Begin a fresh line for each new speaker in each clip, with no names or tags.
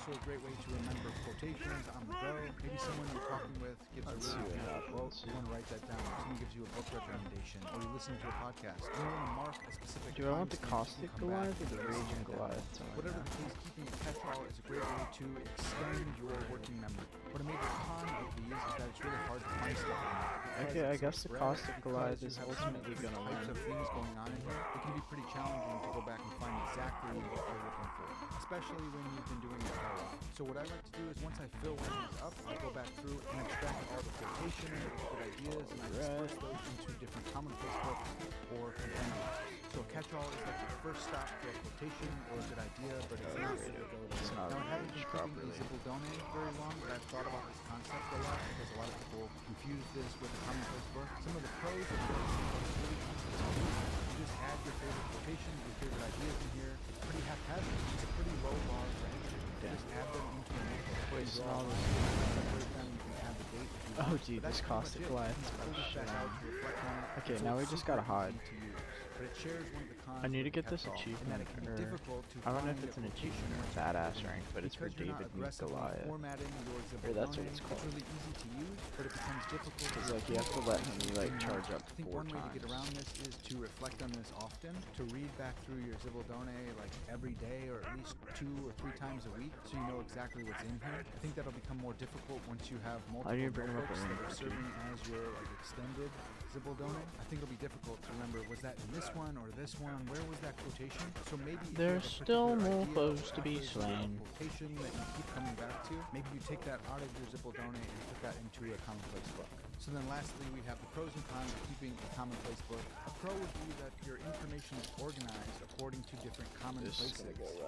also a great way to remember quotations on the go. Maybe someone you're talking with gives
Let's
a
see
really
what
beautiful quote.
happens.
You want to write that down. Someone gives you a book recommendation, or you're listening to a podcast. You want to mark a specific
Do I want the
timestamp so you
caustic
can come back
Goliath or the
and listen
raging
to that.
Goliath? Something
Whatever
like
the case, keeping a catch-all is a great way to extend your working memory. What a major con of these is that it's really hard to find stuff in there.
Okay, I guess the caustic Goliath
Because
is
you have so many
ultimately
different
gonna
types
win.
of things going on in here, it can be pretty challenging to go back and find exactly what you're looking for, especially when you've been doing it for a while. So what I like to do is once I fill one of these up, I go back through and extract all the quotations, good ideas, and I disperse those into different commonplace books or catch-all is like your first stop for a quotation or a good idea, but it's not the way to go.
It's not
Now, I haven't been
arranged
keeping
properly.
a Zibaldone very long, but I've thought about this concept a lot because a lot of people confuse this with a commonplace book. Some of the pros of it is really easy to use. You just add your favorite quotations, your favorite ideas in here. It's pretty haphazard. It's a pretty low bar for entry. Just add them into a notebook.
Wasting all
this.
this.
Separate them. You can add the date. if you
Oh
want.
gee,
But
this
that's pretty
caustic
much it.
light.
You can pull this back out to reflect on it.
Okay,
So
now we
it's
just
super
gotta hide.
easy to use. But it shares one of the cons
I need to
with
get this
catch-all, in that
achievement,
it can be
or
difficult to
I don't know if
find
it's
a
an
quotation
achievement or
once
badass
you've
rank, but it's for
because you're not
David meets
aggressive on
Goliath.
formatting your
Or that's what it's
Zibaldone,
called.
really easy to use, but it becomes difficult to
Cause like you have to let him like charge up
I think
4
one way to
times.
get around this is to reflect on this often, to read back through your Zibaldone like every day or at least 2 or 3 times a week so you know exactly what's in here. I think that'll become more difficult once you have multiple
do you bring 'em up
notebooks
in
that are
rank,
serving as your like extended Zibaldone. I think it'll be difficult to remember, was that in this one or this one? Where was that quotation? So maybe if you
There's
have a
still
particular
more
idea
foes
or
to be
passage or
slain.
quotation that you keep coming back to, maybe you take that out of your Zibaldone and put that into a commonplace book. So then lastly, we have the pros and cons of keeping a commonplace book. A pro would be that your information is organized according to different commonplaces,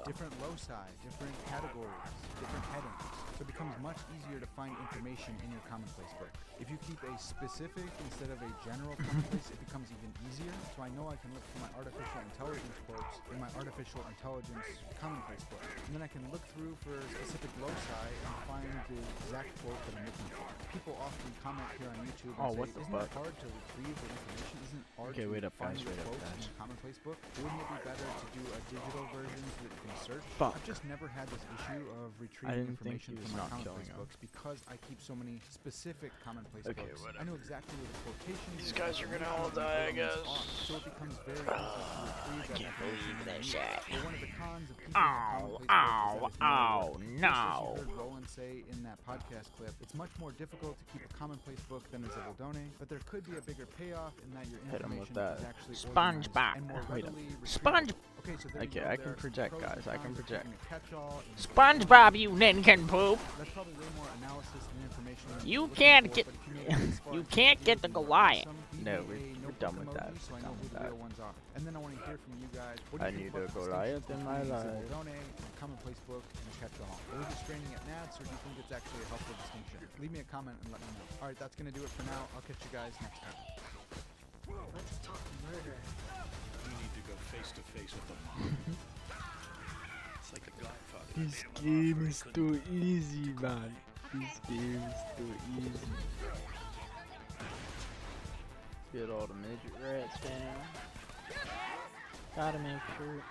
different loci, different categories, different headings. So it becomes much easier to find information in your commonplace book. If you keep a specific instead of a general commonplace, it becomes even easier. So I know I can look for my artificial intelligence quotes in my artificial intelligence commonplace book. And then I can look through for specific loci and find the exact quote that I'm looking for. People often comment here on YouTube and
Oh,
say,
what the
isn't
fuck?
it hard to retrieve the information? Isn't it hard
Okay,
to
wait up,
find
guys,
your
wait up,
quotes
guys.
in a commonplace book? Wouldn't it be better to do a digital version so that you can search?
Fuck.
I've just never had this issue of
I
retrieving
didn't think
information
he was
from my
not killing
commonplace
him.
books because I keep so many specific commonplace
Okay,
books. I
whatever.
know exactly where the quotations
These
and
guys are gonna all
definitions
die, I
and elements
guess.
are, so it becomes very easy to retrieve that
can't
information
believe
when
this
you need it.
shit.
But one of the cons of keeping a
Ow,
commonplace book is
ow,
that it's more
ow,
work. Just as
no.
you heard Roland say in that podcast clip, it's much more difficult to keep a commonplace book than a Zibaldone, but there could be a bigger payoff in that your
Hit 'em with
information
that
is actually
SpongeBob.
organized and more
Wait a-
readily retrievable.
Sponge.
Okay, so there you
Okay,
go.
I
There
can
are some
project,
pros
guys.
and
I can
cons of
project.
keeping a catch-all in
SpongeBob, you nincompoop.
That's probably way more analysis and information than
You
you're looking
can't
for,
get-
but if you made it this far
you
into
can't
the
get
video,
the
then you're
Goliath.
awesome.
No,
Leave
we're
a notebook
done with
emoji
that.
so I
Done
know who
with
the
that.
real ones are. And then I want to hear from you guys. What do
I
you think
need
about
a
the
Goliath
distinctions
in my
between
life.
Zibaldone, a commonplace book, and a catch-all? Are we just straining at gnats, or do you think it's actually a helpful distinction? Leave me a comment and let me know. All right, that's going to do it for now. I'll catch you guys next time.
Let's talk murder.
You need to go face to face with the mob. It's like the Godfather.
This game is too easy, man. This game is too easy. Get all the midget rats down. Gotta make sure. Okay.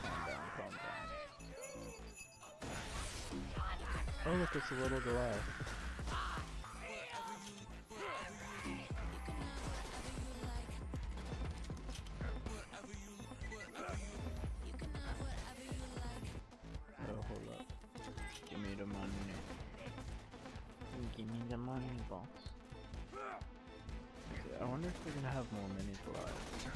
Calm down, calm down. Oh, look, it's a little Goliath. Oh, hold up. Give me the money. Give me the money, boss. Okay, I wonder if we're gonna have more mini Goliaths.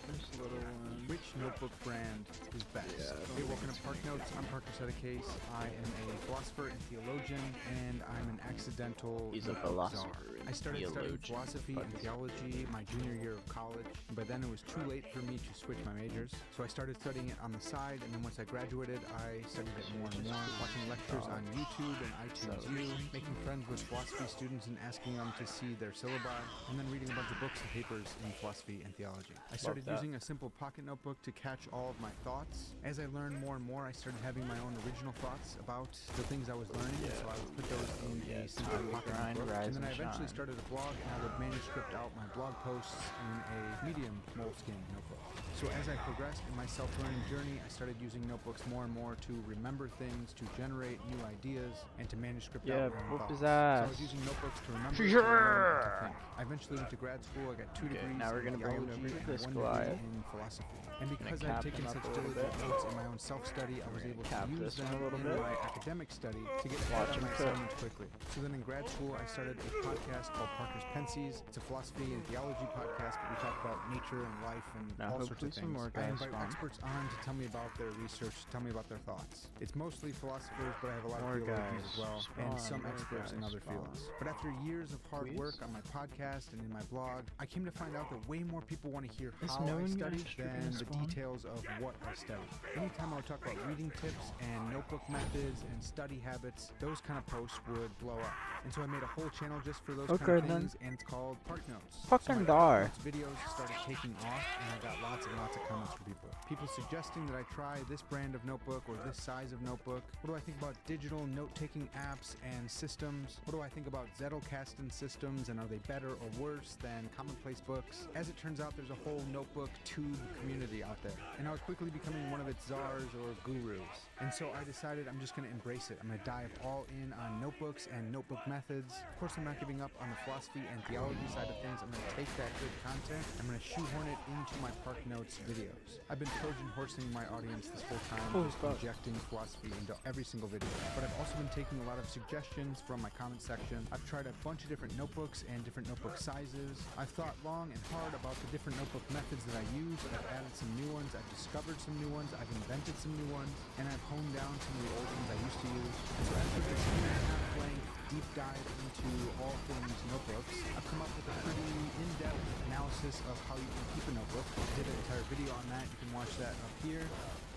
There's a little one.
Which notebook brand is best?
Yeah,
Hey, welcome to Park Notes. I'm Parker Sedecase. I am a philosopher and theologian, and I'm an accidental
He's a
notebook czar.
philosopher and
I started studying
theologian.
philosophy and theology my junior year of college. By then, it was too late for me to switch my majors, so I started studying it on the side. And then once I graduated, I studied it more and more, watching lectures on YouTube and iTunes U, making friends with philosophy students and asking them to see their syllabi, and then reading a bunch of books and papers in philosophy and theology. I started
that.
using a simple pocket notebook to catch all of my thoughts. As I learned more and more, I started having my own original thoughts about the things I was learning, and so I would put those in a simple
time to
pocket
grind,
notebook.
rise,
And then I
and
eventually
shine.
started a blog, and I would manuscript out my blog posts in a medium moleskin notebook. So as I progressed in my self-learning journey, I started using notebooks more and more to remember things, to generate new ideas, and to manuscript
Yeah,
out my own
whoop
thoughts.
his
So I
ass.
was using notebooks to remember, to learn, and to think. I eventually went to grad school. I got 2
Okay,
degrees
now we're
in
gonna bring him
theology
over to
and
this
1
Goliath.
degree in philosophy. And because
cap
I'd taken
him up
such
a little
diligent
bit.
notes in my own self-study, I was
We're
able
gonna
to
cap
use
this
them
one a little
in
bit.
my academic study to get
Watch
ahead of
him
my
cook.
assignments quickly. So then in grad school, I started a podcast called Parker's Pensies. It's a philosophy and theology podcast, but we talk about nature and life and
Now
all
hope
sorts
we
of
some
things.
more
I
guys
invite
spawn.
experts on to tell me about their research, tell me about their thoughts. It's mostly philosophers, but I have a lot
More
of theologians
guys
as well, and
spawn,
some
more
experts in
guys
other
spawn.
fields. But after years of hard
Please?
work on my podcast and in my blog, I came to find out that way more people want to hear
Is
how
no
I
one
study
extra
than
gonna
the
spawn?
details of what I study. Anytime I would talk about reading tips and notebook methods and study habits, those kind of posts would blow up. And so I made a whole channel just for those kind
Okay,
of
then.
things, and it's called Park Notes.
Fucking
my
dar.
Park Notes videos started taking off, and I got lots and lots of comments from people. People suggesting that I try this brand of notebook or this size of notebook. What do I think about digital note-taking apps and systems? What do I think about Zettelkasten systems, and are they better or worse than commonplace books? As it turns out, there's a whole notebook tube community out there, and I was quickly becoming one of its czars or gurus. And so I decided I'm just going to embrace it. I'm going to dive all in on notebooks and notebook methods. Of course, I'm not giving up on the philosophy and theology side of things. I'm going to take that good content, I'm going to shoehorn it into my Park Notes videos. I've been Trojan horsing my audience this whole time,
Oh,
just
fuck.
injecting philosophy into every single video. But I've also been taking a lot of suggestions from my comment section. I've tried a bunch of different notebooks and different notebook sizes. I've thought long and hard about the different notebook methods that I use. I've added some new ones, I've discovered some new ones, I've invented some new ones, and I've honed down some of the old ones I used to use. And so after this half-length deep dive into all things notebooks, I've come up with a pretty in-depth analysis of how you can keep a notebook. I did an entire video on that. You can watch that up here.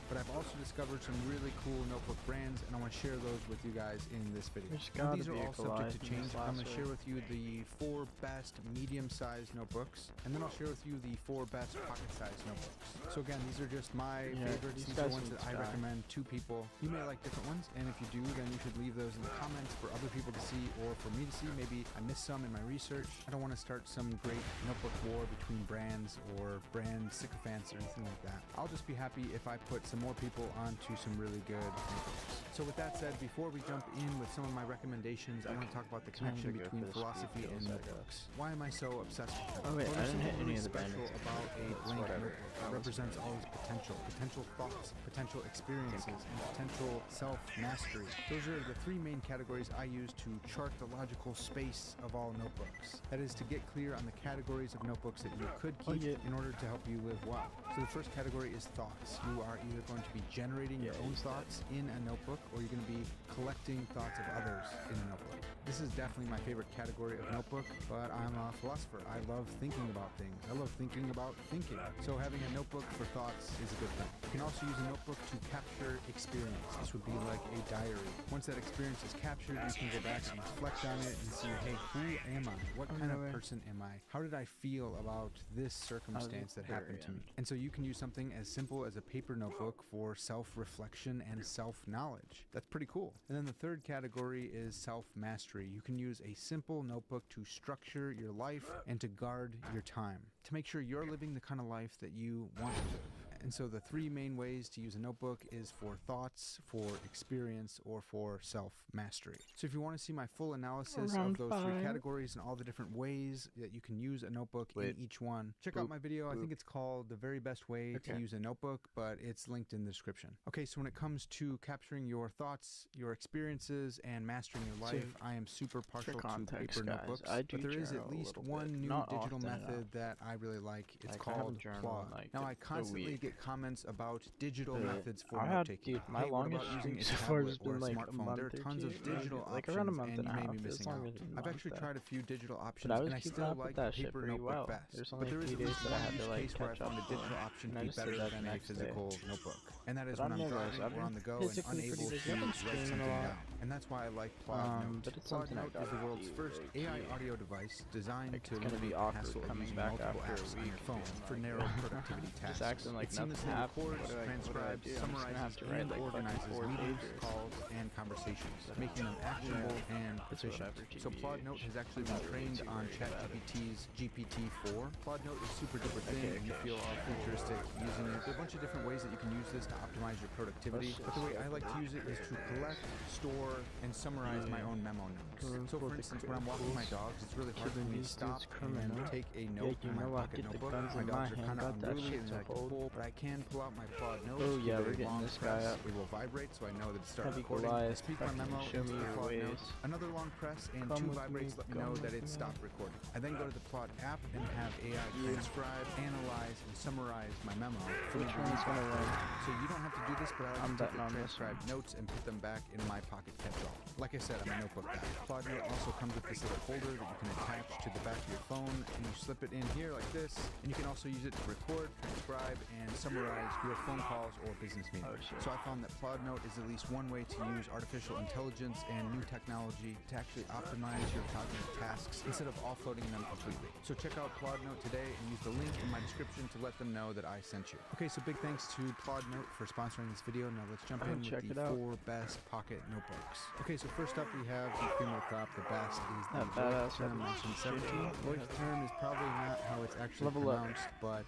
But I've also discovered some really cool notebook brands, and I want to share those with you guys in this video.
There's
Now,
gotta
these are
be a
all subject to
collage in
change.
this
I'm
last
going to share
one.
with you the 4 best medium-sized notebooks, and then I'll share with you the 4 best pocket-sized notebooks. So again, these are just my
Yeah,
favorites.
these
These are
guys
ones
need
that I
to die.
recommend to people. You may like different ones, and if you do, then you should leave those in the comments for other people to see or for me to see. Maybe I missed some in my research. I don't want to start some great notebook war between brands or brand sycophants or anything like that. I'll just be happy if I put some more people onto some really good notebooks. So with that said, before we jump in with some of my recommendations, I want to talk about the
Time to
connection
go
between
for the
philosophy
speed
and
kills, I
notebooks. Why am I so obsessed with them?
Oh, wait,
Well,
I
there's
didn't hit
something
any
really
of the
special
bandits.
about a
It's
blank
whatever.
notebook. It represents all this potential thoughts, potential experiences, and potential self-mastery. Those are the 3 main categories I use to chart the logical space of all notebooks. That is to get clear on the categories of notebooks that you could
Oh,
keep
yeah.
in order to help you live well. So the first category is thoughts. You are either going to be generating your
Yeah,
own
he's
thoughts in a notebook, or you're going to be collecting thoughts of others in a notebook. This is definitely my favorite category of notebook, but I'm a philosopher. I love thinking about things. I love thinking about thinking. So having a notebook for thoughts is a good thing. You can also use a notebook to capture experience. This would be like a diary. Once that experience is captured, you can go back and reflect on it and see, hey, who am I? What kind of person am I? How did I feel about this circumstance that happened to me? And so you can use something as simple as a paper notebook for self-reflection and self-knowledge. That's pretty cool. And then the third category is self-mastery. You can use a simple notebook to structure your life and to guard your time, to make sure you're living the kind of life that you want to live. And so the 3 main ways to use a notebook is for thoughts, for experience, or for self-mastery. So if you want to see my full analysis
Round
of those 3
5.
categories and all the different ways that you can use a notebook
Wait.
in each one, check out my video. I think it's called The Very Best Way to
Okay.
Use a Notebook, but it's linked in the description. Okay, so when it comes to capturing your thoughts, your experiences, and mastering your
So,
life, I am super partial to
context,
paper
guys,
notebooks,
I do
but there is
journal
at
a
least
little
one
bit.
new
Not
digital
often
method
enough.
that I really like. It's
Like, I haven't
called
journaled
Plug.
in, like,
Now, I
a
constantly
week.
get comments about digital
But
methods for
I had,
note-taking.
dude, my
Hey, what
longest
about using a
streak so far
tablet
has
or a
been like a
smartphone?
month
There
or
are tons
two,
of digital
maybe, like
options,
around a month
and
and
you
a
may
half,
be
as
missing
long
out.
as a
I've
month,
actually
though.
tried a few digital options,
But I was
and I
keeping
still
up with
like
that shit
paper
pretty
notebook
well.
best.
There's
But
only
there
a
is
few
at
days
least
that I
one
had to,
use
like,
case where I
catch up
found a
on,
digital option
and
to
I
be
just did
better
that
than
the
a
next day.
physical notebook. And that is
But
when
I'm
I'm
nervous.
driving
I've
or
been
on the go and
physically
unable
pretty
to
busy. I've been
write
streaming a
something
lot.
down. And that's why I like Plug Note.
But it's
Plug
something I
Note is the
gotta
world's
do
first
very
AI
cute.
audio device designed
Like,
to
it's gonna be
eliminate the
awkward
hassle of
coming
using
back
multiple
after a
apps on your
week
phone
being
for
like,
narrow productivity tasks.
just acting like
It
nothing
seamlessly
happened.
records,
What do I
transcribes,
do? I'm just gonna
summarizes,
have to write,
and
like, fucking
organizes
4
meetings,
pages.
calls, and conversations, making them actionable and
It's
efficient.
whatever,
So Plug Note has actually been
not really
trained
too
on
worried about it.
ChatGPT's GPT-4. Plug Note is super duper thin,
Okay,
and you
okay.
feel all futuristic using it. There are a bunch of different ways that you can use this to optimize your productivity, but the way I like to use it is to collect, store, and summarize my own memo notes. So for instance, when I'm walking my dogs, it's really hard for me to stop and take a note in my pocket notebook. My dogs are kind of unruly and they like to pull, but I I can pull out my Plod notes.
Oh, yeah,
with
we're
a
getting
long
this guy
press.
up.
It will vibrate, so I know that it's starting
Heavy
recording.
Goliath,
Speak my
fucking
memo
show
into
me
the
your
Plod
ways.
note. Another long press and
Come
2
with
vibrates
me,
let me
come
know
with
that it
me.
stopped recording. I then go to the Plod app and have AI transcribe, analyze, and summarize my memo. for
Which
me to
one is
read
gonna
back.
win?
So you don't have to do this, but I like
I'm
to take
betting
the
on this
transcribed notes and put them back in my pocket catch-all. Like I said, I'm a notebook guy. Plod note also comes with this little folder that you can attach to the back of your phone, and you slip it in here like this, and you can also use it to record, transcribe, and summarize your phone calls or business meetings.
Oh, shit.
So I found that Plod note is at least one way to use artificial intelligence and new technology to actually optimize your cognitive tasks instead of offloading them completely. So check out Plod note today and use the link in my description to let them know that I sent you. Okay, so big thanks to Plod note for sponsoring this video. Now let's jump in
check
with
it
the
out.
4 best pocket notebooks. Okay, so first up we have the Creamer Crop. The best is the
That badass
Term
heavy
1917.
shit.
Term is probably not how it's actually
Level up.
pronounced, but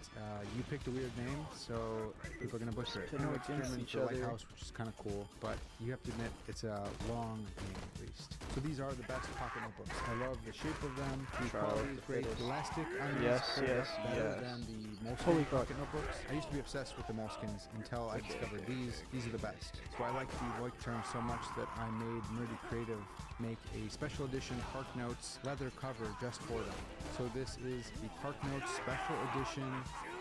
you picked a weird name, so people are gonna butcher it. I
Put 'em
know it's
against
German
each
for
other.
lighthouse, which is kind of cool, but you have to admit it's a long name at least. So these are the best pocket notebooks. I love the shape of them. The quality is great. The elastic on these
Yes,
hold
yes,
up better
yes.
than the
Holy
Moleskine
fuck.
pocket notebooks. I used to be obsessed with the Moleskines until I discovered these. These are the best. So I like the Term so much that I made Nerdy Creative make a special edition Park Notes leather cover just for them. So this is the Park Notes special edition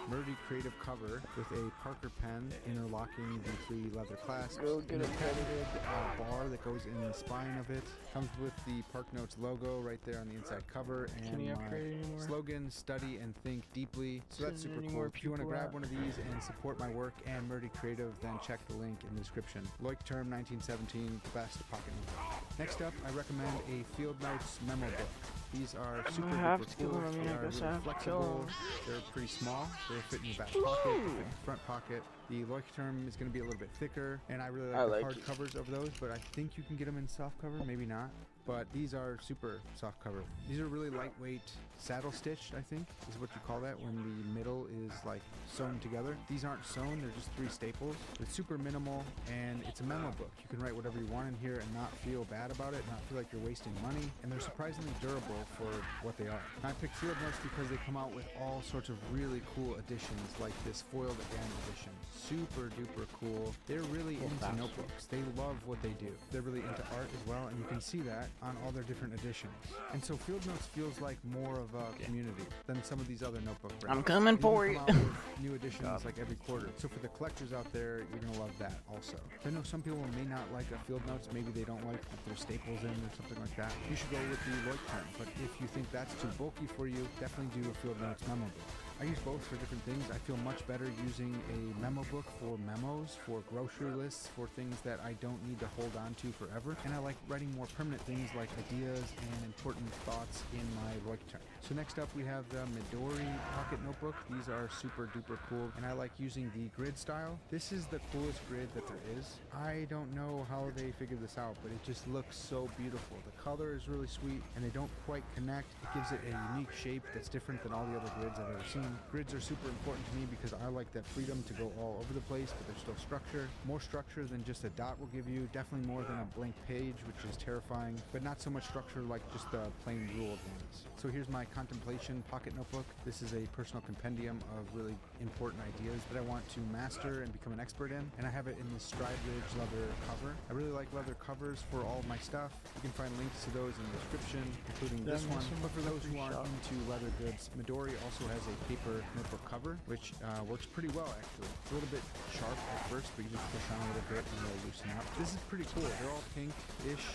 Nerdy Creative cover with a Parker pen interlocking the 3 leather clasps.
Go get
and a
it,
patented bar that goes in the spine of it. Comes with the Park Notes logo right there on the inside cover,
Can
and
you
my
upgrade anymore?
slogan, study and think deeply. So that's
Send
super
any
cool.
more
If you want to
people
grab
out?
one of these and support my work and Nerdy Creative, then check the link in the description. Term 1917, best pocket notebook. Next up, I recommend a Field Notes memo book. These are super
have
duper
to kill
cool.
him. I mean,
They
I
are
guess I
really
have to kill
flexible.
him.
They're pretty small. They fit in your back pocket, they fit in your front pocket. The Term is going to be a little bit thicker, and I really
I
like the
like
hard
it.
covers of those, but I think you can get them in soft cover, maybe not. But these are super soft cover. These are really lightweight, saddle stitched, I think is what you call that when the middle is like sewn together. These aren't sewn, they're just 3 staples. It's super minimal, and it's a memo book. You can write whatever you want in here and not feel bad about it, not feel like you're wasting money, and they're surprisingly durable for what they are. I picked Field Notes because they come out with all sorts of really cool editions, like this foiled again edition. Super duper cool. They're really into notebooks. They love what they do. They're really into art as well, and you can see that on all their different editions. And so Field Notes feels like more of a community than some of these other notebook brands.
I'm coming
They
for
even
you.
come out with new editions like every quarter. So for the collectors out there, you're gonna love that also. I know some people may not like a Field Notes. Maybe they don't like that there's staples in or something like that. You should go with the Term. But if you think that's too bulky for you, definitely do a Field Notes memo book. I use both for different things. I feel much better using a memo book for memos, for grocery lists, for things that I don't need to hold on to forever. And I like writing more permanent things like ideas and important thoughts in my Term. So next up we have the Midori Pocket Notebook. These are super duper cool, and I like using the grid style. This is the coolest grid that there is. I don't know how they figured this out, but it just looks so beautiful. The color is really sweet, and they don't quite connect. It gives it a unique shape that's different than all the other grids I've ever seen. Grids are super important to me because I like that freedom to go all over the place, but there's still structure. More structure than just a dot will give you. Definitely more than a blank page, which is terrifying, but not so much structure like just the plain ruled ones. So here's my Contemplation Pocket Notebook. This is a personal compendium of really important ideas that I want to master and become an expert in, and I have it in this Stride Ridge leather cover. I really like leather covers for all of my stuff. You can find links to those in the description, including this one. But for those who aren't into leather goods, Midori also has a paper notebook cover, which works pretty well actually. It's a little bit sharp at first, but you just push on a little bit and it'll loosen up. This is pretty cool. They're all pink-ish,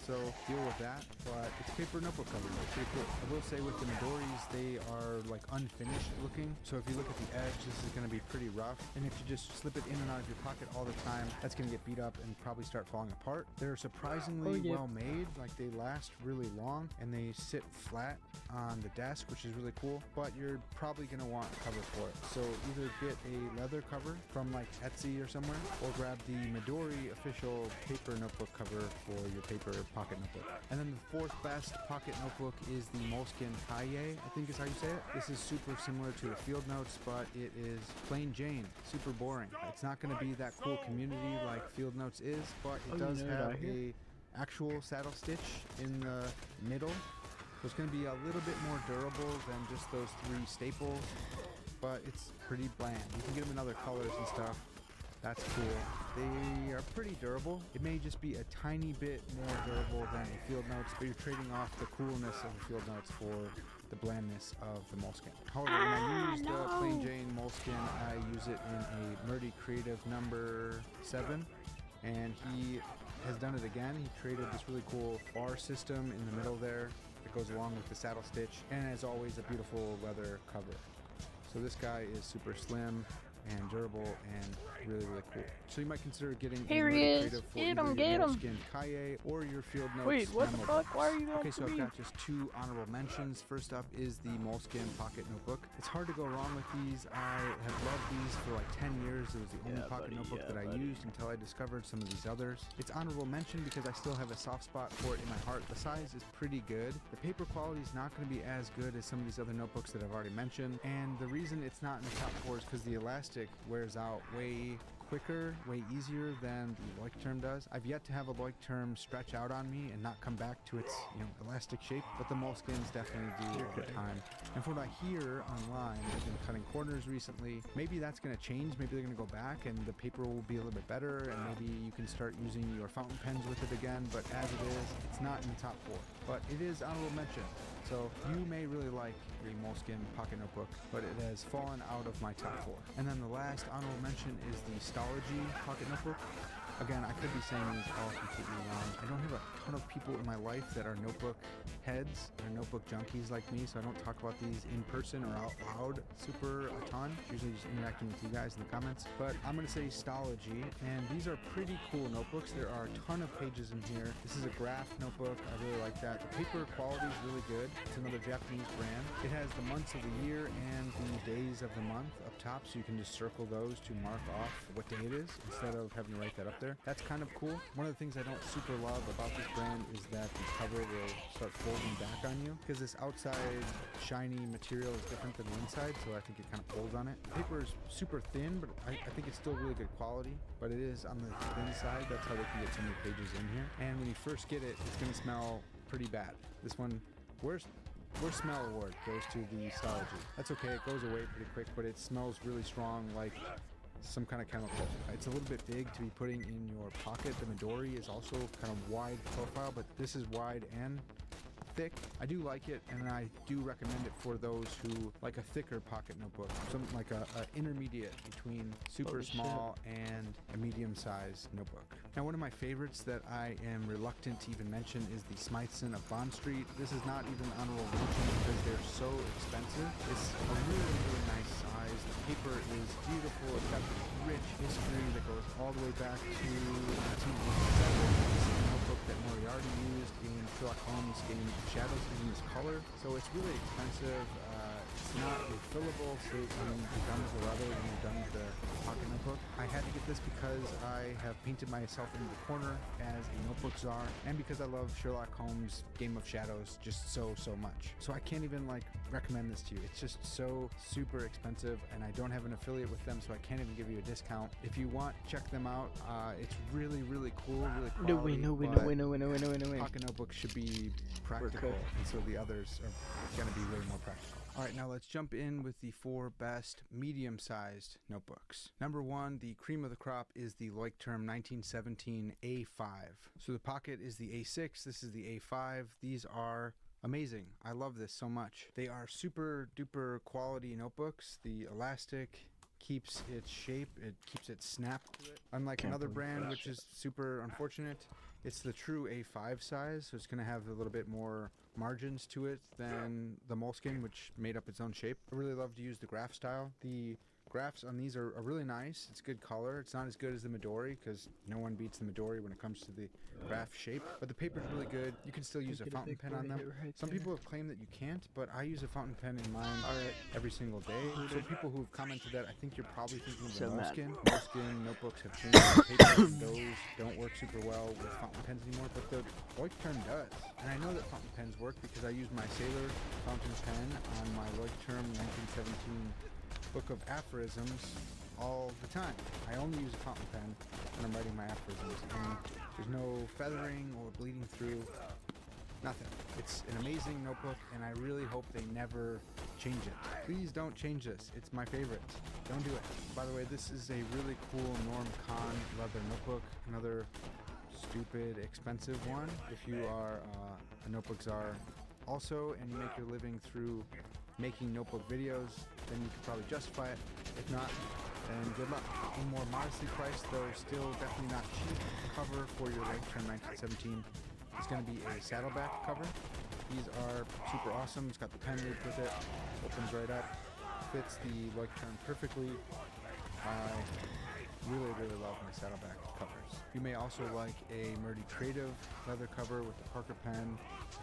so deal with that, but it's paper notebook cover. It's pretty cool. I will say with the Midoris, they are like unfinished looking, so if you look at the edge, this is going to be pretty rough, and if you just slip it in and out of your pocket all the time, that's going to get beat up and probably start falling apart. They're surprisingly well made, like they last really long, and they sit flat on the desk, which is really cool, but you're probably going to want a cover for it. So either get a leather cover from like Etsy or somewhere, or grab the Midori official paper notebook cover for your paper pocket notebook. And then the 4th best pocket notebook is the Moleskine Kaye, I think is how you say it. This is super similar to the Field Notes, but it is plain Jane, super boring. It's not going to be that cool community like Field Notes is, but it does have a actual saddle stitch in the middle. So it's going to be a little bit more durable than just those 3 staples. but it's pretty bland. You can get them in other colors and stuff. That's cool. They are pretty durable. It may just be a tiny bit more durable than the Field Notes, but you're trading off the coolness of the Field Notes for the blandness of the Moleskin. However, when I use the Plain Jane Moleskin, I use it in a Murdy Creative number 7, and he has done it again. He created this really cool bar system in the middle there that goes along with the saddle stitch, and as always, a beautiful leather cover. So this guy is super slim and durable and really cool. So you might consider getting
Here
a
he
Murdy
is.
Creative for
Get
either
him,
your
get him.
Moleskin Kaye or your Field Notes.
Wait, what the
memo
fuck?
box.
Why are you going
Okay, so
for
I've
me?
got just 2 honorable mentions. First up is the Moleskin Pocket Notebook. It's hard to go wrong with these. I have loved these for like 10 years. It was the only pocket notebook that I used until I discovered some of these others. It's honorable mention because I still have a soft spot for it in my heart. The size is pretty good. The paper quality is not going to be as good as some of these other notebooks that I've already mentioned. And the reason it's not in the top 4 is because the elastic wears out way quicker, way easier than the Leuchtturm does. I've yet to have a Leuchtturm stretch out on me and not come back to its elastic shape, but the Moleskins definitely do over time. And from what I hear online, they've been cutting corners recently. Maybe that's going to change. Maybe they're going to go back and the paper will be a little bit better, and maybe you can start using your fountain pens with it again. But as it is, it's not in the top 4. But it is honorable mention. So you may really like your Moleskin Pocket Notebook, but it has fallen out of my top 4. And then the last honorable mention is the Stology Pocket Notebook. Again, I could be saying these all completely wrong. I don't have a ton of people in my life that are notebook heads or notebook junkies like me, so I don't talk about these in person or out loud super a ton. Usually just interacting with you guys in the comments. But I'm going to say Stology, and these are pretty cool notebooks. There are a ton of pages in here. This is a graph notebook. I really like that. The paper quality is really good. It's another Japanese brand. It has the months of the year and the days of the month up top, so you can just circle those to mark off what day it is instead of having to write that up there. That's kind of cool. One of the things I don't super love about this brand is that the cover will start folding back on you because this outside shiny material is different than the inside, so I think it kind of pulls on it. The paper is super thin, but I think it's still really good quality, but it is on the thin side. That's how they can get so many pages in here. And when you first get it, it's going to smell pretty bad. This one, worst smell award goes to the Stology. That's okay, it goes away pretty quick, but it smells really strong, like some kind of chemical. It's a little bit big to be putting in your pocket. The Midori is also kind of wide profile, but this is wide and thick. I do like it, and I do recommend it for those who like a thicker pocket notebook, something like a intermediate between super small and a medium-sized notebook. Now, one of my favorites that I am reluctant to even mention is the Smythson of Bond Street. This is not even honorable mention because they're so expensive. It's a really nice size. The paper is beautiful. It's got this rich history that goes all the way back to 1987. Notebook that Moriarty used in Sherlock Holmes' Game of Shadows in this color, so it's really expensive. It's not refillable, so when you're done with the leather, when you're done with the pocket notebook. I had to get this because I have painted myself into the corner as a notebook czar, and because I love Sherlock Holmes' Game of Shadows just so much. So I can't even recommend this to you. It's just so super expensive, and I don't have an affiliate with them, so I can't even give you a discount. If you want, check them out. It's really cool, really quality.
No way.
Pocket notebooks should be practical, and so the others are going to be way more practical. All right, now let's jump in with the 4 best medium-sized notebooks. Number 1, the cream of the crop, is the Leuchtturm 1917 A5. So the pocket is the A6, this is the A5. These are amazing. I love this so much. They are super duper quality notebooks. The elastic keeps its shape, it keeps its snap to it. Unlike another brand, which is super unfortunate, it's the true A5 size, so it's going to have a little bit more margins to it than the Moleskin, which made up its own shape. I really love to use the graph style. The graphs on these are really nice. It's good color. It's not as good as the Midori because no one beats the Midori when it comes to the graph shape, but the paper's really good. You can still use a fountain pen on them. Some people have claimed that you can't, but I use a fountain pen in mine every single day. So people who've commented that, I think you're probably thinking of the Moleskin. Moleskin notebooks have changed the paper. Those don't work super well with fountain pens anymore, but the Leuchtturm does. And I know that fountain pens work because I use my Sailor fountain pen on my Leuchtturm 1917 book of aphorisms all the time. I only use a fountain pen when I'm writing my aphorisms, and there's no feathering or bleeding through, nothing. It's an amazing notebook, and I really hope they never change it. Please don't change this. It's my favorite. Don't do it. By the way, this is a really cool Norm Con leather notebook. Another stupid expensive one if you are a notebook czar also and you make your living through making notebook videos, then you could probably justify it. If not, then good luck. A more modestly priced, though still definitely not cheap, cover for your Lifetime 1917 is going to be a saddleback cover. These are super awesome. It's got the pen loop with it, opens right up, fits the Leuchtturm perfectly. I really love my saddleback covers. You may also like a Murdy Creative leather cover with the Parker pen,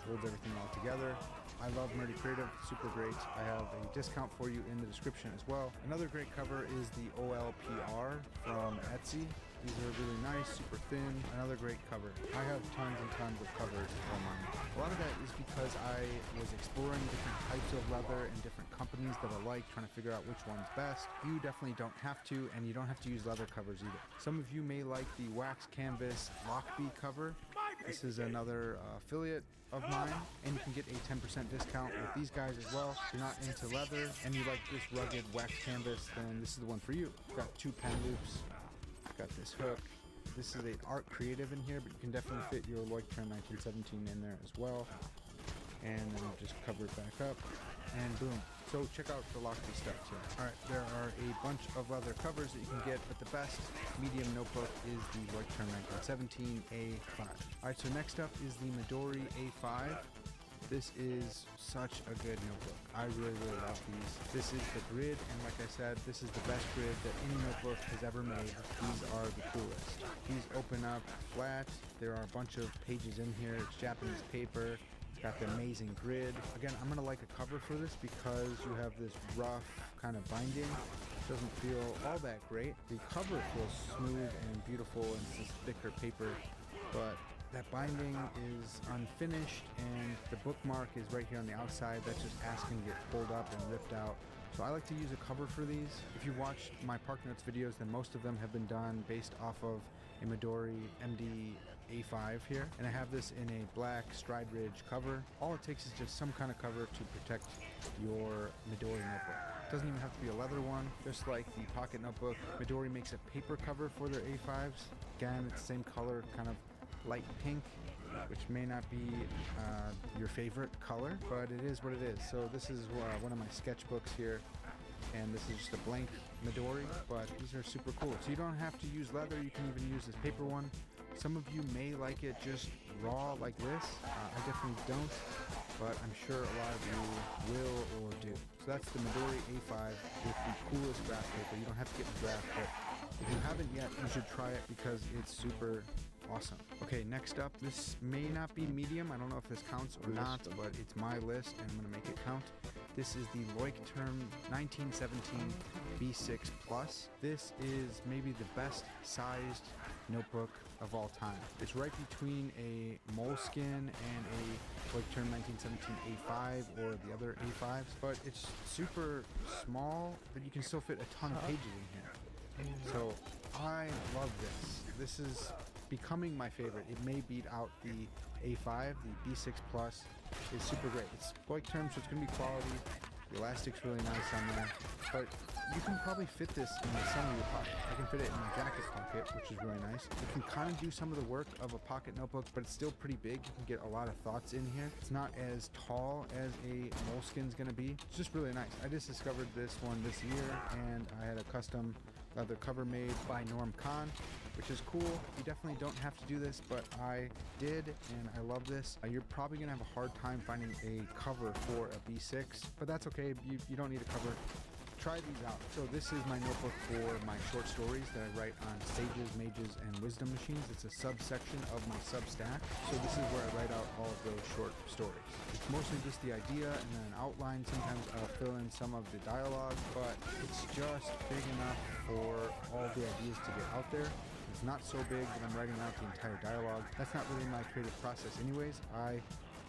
holds everything all together. I love Murdy Creative, super great. I have a discount for you in the description as well. Another great cover is the OLPR from Etsy. These are really nice, super thin. Another great cover. I have tons and tons of covers for mine. A lot of that is because I was exploring different types of leather and different companies that I like, trying to figure out which one's best. You definitely don't have to, and you don't have to use leather covers either. Some of you may like the wax canvas Lockbee cover. This is another affiliate of mine, and you can get a 10% discount with these guys as well. If you're not into leather and you like this rugged wax canvas, then this is the one for you. Got 2 pen loops, got this hook. This is an art creative in here, but you can definitely fit your Leuchtturm 1917 in there as well. And then just cover it back up, and boom. So check out the Lockbee stuff too. Alright, there are a bunch of leather covers that you can get, but the best medium notebook is the Leuchtturm 1917 A5. Alright, so next up is the Midori A5. This is such a good notebook. I really love these. This is the grid, and like I said, this is the best grid that any notebook has ever made. These are the coolest. These open up flat. There are a bunch of pages in here. It's Japanese paper. It's got the amazing grid. Again, I'm gonna like a cover for this because you have this rough kind of binding. It doesn't feel all that great. The cover feels smooth and beautiful, and it's this thicker paper, but that binding is unfinished, and the bookmark is right here on the outside. That's just asking to get pulled up and ripped out. So I like to use a cover for these. If you watch my Park Notes videos, then most of them have been done based off of a Midori MD A5 here, and I have this in a black Stride Ridge cover. All it takes is just some kind of cover to protect your Midori notebook. It doesn't even have to be a leather one. Just like the pocket notebook, Midori makes a paper cover for their A5s. Again, it's the same color, kind of light pink, which may not be your favorite color, but it is what it is. So this is one of my sketchbooks here, and this is just a blank Midori, but these are super cool. So you don't have to use leather. You can even use this paper one. Some of you may like it just raw like this. I definitely don't, but I'm sure a lot of you will or do. So that's the Midori A5 with the coolest graph paper. You don't have to get the graph, but if you haven't yet, you should try it because it's super awesome. Okay, next up, this may not be medium. I don't know if this counts or not, but it's my list and I'm gonna make it count. This is the Leuchtturm 1917 B6 Plus. This is maybe the best sized notebook of all time. It's right between a Moleskine and a Leuchtturm 1917 A5 or the other A5s, but it's super small, but you can still fit a ton of pages in here. So I love this. This is becoming my favorite. It may beat out the A5. The B6 Plus is super great. It's Leuchtturm, so it's going to be quality. The elastic's really nice on there, but you can probably fit this in some of your pockets. I can fit it in my jacket pocket, which is really nice. It can kind of do some of the work of a pocket notebook, but it's still pretty big. You can get a lot of thoughts in here. It's not as tall as a Moleskine's going to be. It's just really nice. I just discovered this one this year, and I had a custom leather cover made by Norm Con, which is cool. You definitely don't have to do this, but I did, and I love this. You're probably gonna have a hard time finding a cover for a B6, but that's okay. You don't need a cover. Try these out. So this is my notebook for my short stories that I write on Sages, Mages, and Wisdom Machines. It's a subsection of my Substack. So this is where I write out all of those short stories. It's mostly just the idea and then an outline. Sometimes I'll fill in some of the dialogue, but it's just big enough for all the ideas to get out there. It's not so big that I'm writing out the entire dialogue. That's not really my creative process anyways. I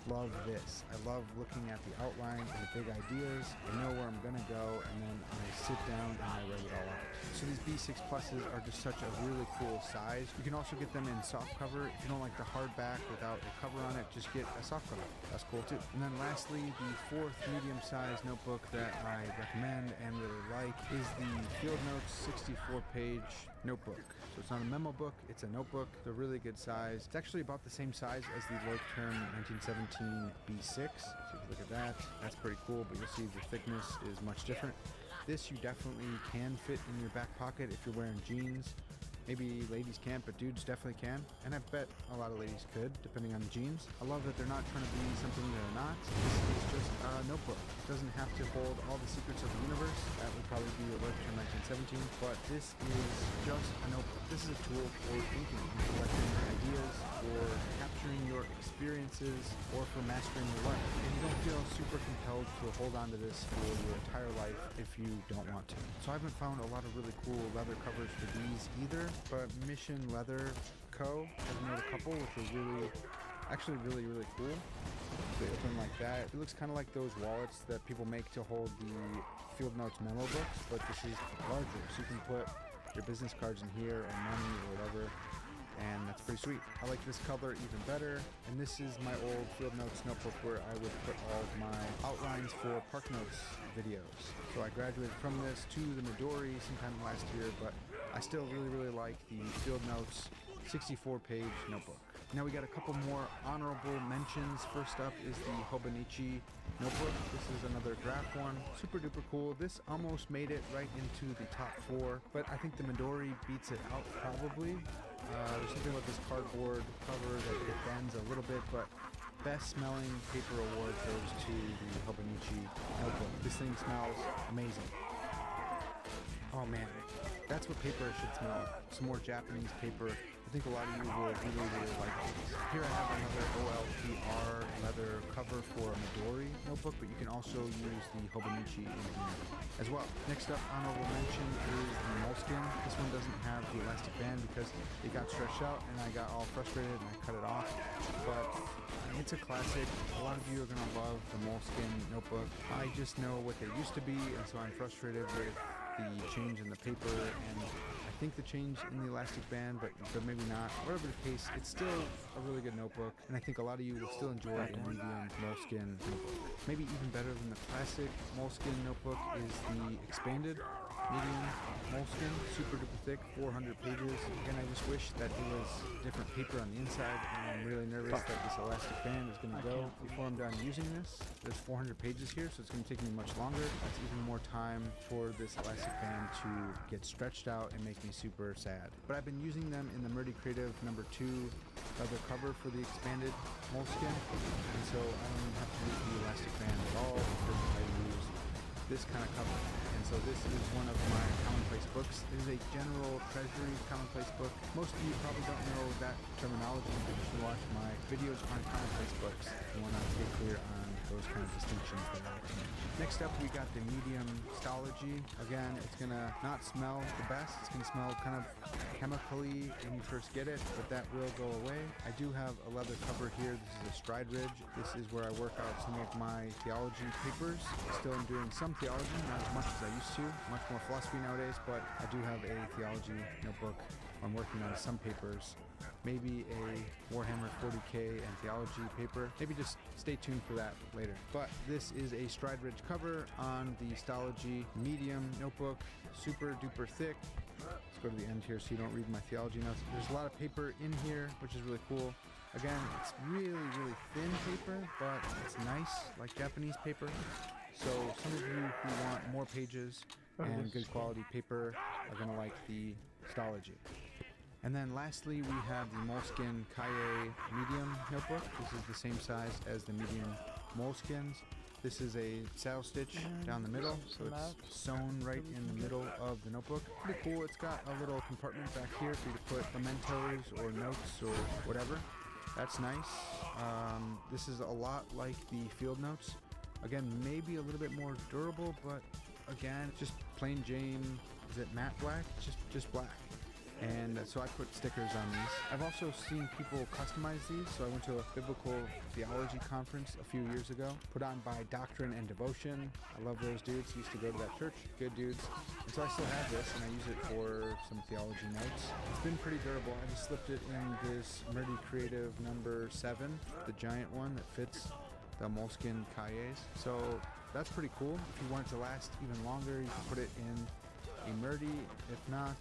love this. I love looking at the outline and the big ideas. I know where I'm gonna go, and then I sit down and I write it all out. So these B6 Pluses are just such a really cool size. You can also get them in soft cover. If you don't like the hardback without a cover on it, just get a soft cover. That's cool too. And then lastly, the fourth medium-sized notebook that I recommend and really like is the Field Notes 64-page notebook. So it's not a memo book, it's a notebook. It's a really good size. It's actually about the same size as the Leuchtturm 1917 B6. So if you look at that, that's pretty cool, but you'll see the thickness is much different. This you definitely can fit in your back pocket if you're wearing jeans. Maybe ladies can't, but dudes definitely can. And I bet a lot of ladies could, depending on the jeans. I love that they're not trying to be something they're not. This is just a notebook. It doesn't have to hold all the secrets of the universe. That would probably be a Leuchtturm 1917, but this is just a notebook. This is a tool for thinking, collecting ideas, for capturing your experiences, or for mastering your life. And you don't feel super compelled to hold on to this for your entire life if you don't want to. So I haven't found a lot of really cool leather covers for these either, but Mission Leather Co. has made a couple which are really cool. They open like that. It looks kind of like those wallets that people make to hold the Field Notes memo books, but this is larger, so you can put your business cards in here or money or whatever, and that's pretty sweet. I like this color even better, and this is my old Field Notes notebook where I would put all of my outlines for Park Notes videos. So I graduated from this to the Midori sometime last year, but I still really like the Field Notes 64-page notebook. Now we got a couple more honorable mentions. First up is the Hobonichi notebook. This is another graph one. Super duper cool. This almost made it right into the top 4, but I think the Midori beats it out probably. There's something about this cardboard cover that it bends a little bit, but best smelling paper award goes to the Hobonichi notebook. This thing smells amazing. Oh man, that's what paper should smell like. Some more Japanese paper. I think a lot of you will really like this. Here I have another OLPR leather cover for a Midori notebook, but you can also use the Hobonichi in here as well. Next up, honorable mention is the Moleskin. This one doesn't have the elastic band because it got stretched out and I got all frustrated and I cut it off. But it's a classic. A lot of you are gonna love the Moleskin notebook. I just know what they used to be, and so I'm frustrated with the change in the paper, and I think the change in the elastic band, but maybe not. Whatever the case, it's still a really good notebook, and I think a lot of you will still enjoy the medium Moleskin notebook. Maybe even better than the classic Moleskin notebook is the expanded medium Moleskin, super duper thick, 400 pages. Again, I just wish that it was different paper on the inside, and I'm really nervous that this elastic band is going to go before I'm done using this. There's 400 pages here, so it's going to take me much longer. That's even more time for this elastic band to get stretched out and make me super sad. But I've been using them in the Murdy Creative number 2 leather cover for the expanded Moleskin, and so I don't even have to use the elastic band at all because I use this kind of cover. And so this is one of my commonplace books. It is a general treasury commonplace book. Most of you probably don't know that terminology, but you should watch my videos on commonplace books if you want to get clear on those kind of distinctions that I make. Next up, we got the medium Stology. Again, it's gonna not smell the best. It's gonna smell kind of chemically when you first get it, but that will go away. I do have a leather cover here. This is a Stride Ridge. This is where I work out some of my theology papers. Still am doing some theology, not as much as I used to. Much more philosophy nowadays, but I do have a theology notebook. I'm working on some papers. Maybe a Warhammer 40k and theology paper. Maybe just stay tuned for that later. But this is a Stride Ridge cover on the Stology medium notebook. Super duper thick. Let's go to the end here so you don't read my theology notes. There's a lot of paper in here, which is really cool. Again, it's really thin paper, but it's nice, like Japanese paper. So some of you who want more pages and good quality paper are gonna like the Stology. And then lastly, we have the Moleskin Kaye medium notebook. This is the same size as the medium Moleskins. This is a saddle stitch down the middle, so it's sewn right in the middle of the notebook. Pretty cool. It's got a little compartment back here for you to put mementos or notes or whatever. That's nice. This is a lot like the Field Notes. Again, maybe a little bit more durable, but again, just plain Jane. Is it matte black? Just black. And so I put stickers on these. I've also seen people customize these. So I went to a biblical theology conference a few years ago, put on by Doctrine and Devotion. I love those dudes. Used to go to that church. Good dudes. And so I still have this, and I use it for some theology notes. It's been pretty durable. I just slipped it in this Murdy Creative number 7, the giant one that fits the moleskin cahiers. So that's pretty cool. If you want it to last even longer, you can put it in a Murdy. If not,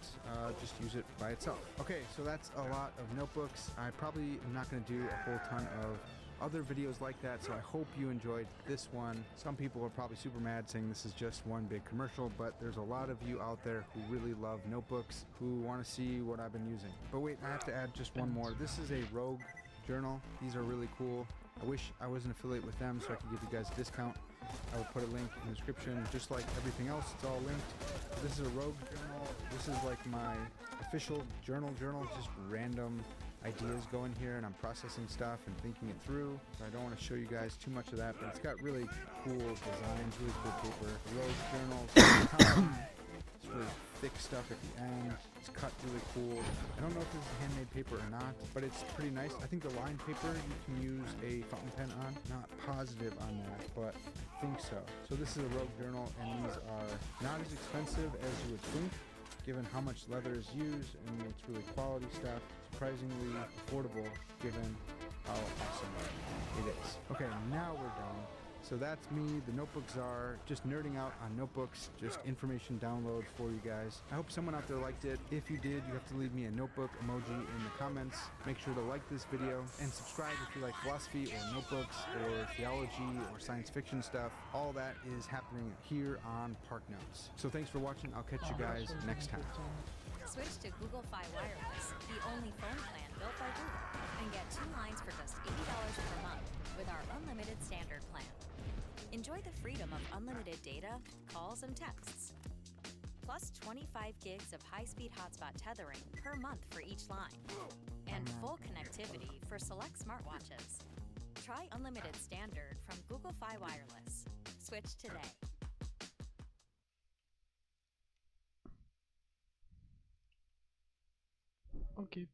just use it by itself. Okay, so that's a lot of notebooks. I probably am not going to do a whole ton of other videos like that, so I hope you enjoyed this one. Some people are probably super mad saying this is just one big commercial, but there's a lot of you out there who really love notebooks, who want to see what I've been using. But wait, I have to add just one more. This is a Rogue journal. These are really cool. I wish I was an affiliate with them so I could give you guys a discount. I will put a link in the description, just like everything else. It's all linked. This is a Rogue journal. This is like my official journal, just random ideas go in here, and I'm processing stuff and thinking it through. So I don't want to show you guys too much of that, but it's got really cool designs, really cool paper. The Rogue journal. It's really thick stuff at the end. It's cut really cool. I don't know if this is handmade paper or not, but it's pretty nice. I think the lined paper you can use a fountain pen on. Not positive on that, but I think so. So this is a Rogue journal, and these are not as expensive as you would think, given how much leather is used, and it's really quality stuff. Surprisingly affordable given how awesome it is. Okay, now we're done. So that's me. The notebooks are just nerding out on notebooks, just information download for you guys. I hope someone out there liked it. If you did, you have to leave me a notebook emoji in the comments. Make sure to like this video and subscribe if you like philosophy or notebooks or theology or science fiction stuff. All that is happening here on Park Notes. So thanks for watching. I'll catch you guys next time.
Switch to Google Fi Wireless, the only phone plan built by Google, and get 2 lines for just $80 per month with our unlimited standard plan. Enjoy the freedom of unlimited data, calls, and texts. Plus 25 gigs of high-speed hotspot tethering per month for each line. And full connectivity for select smartwatches. Try unlimited standard from Google Fi Wireless. Switch today.
Okay.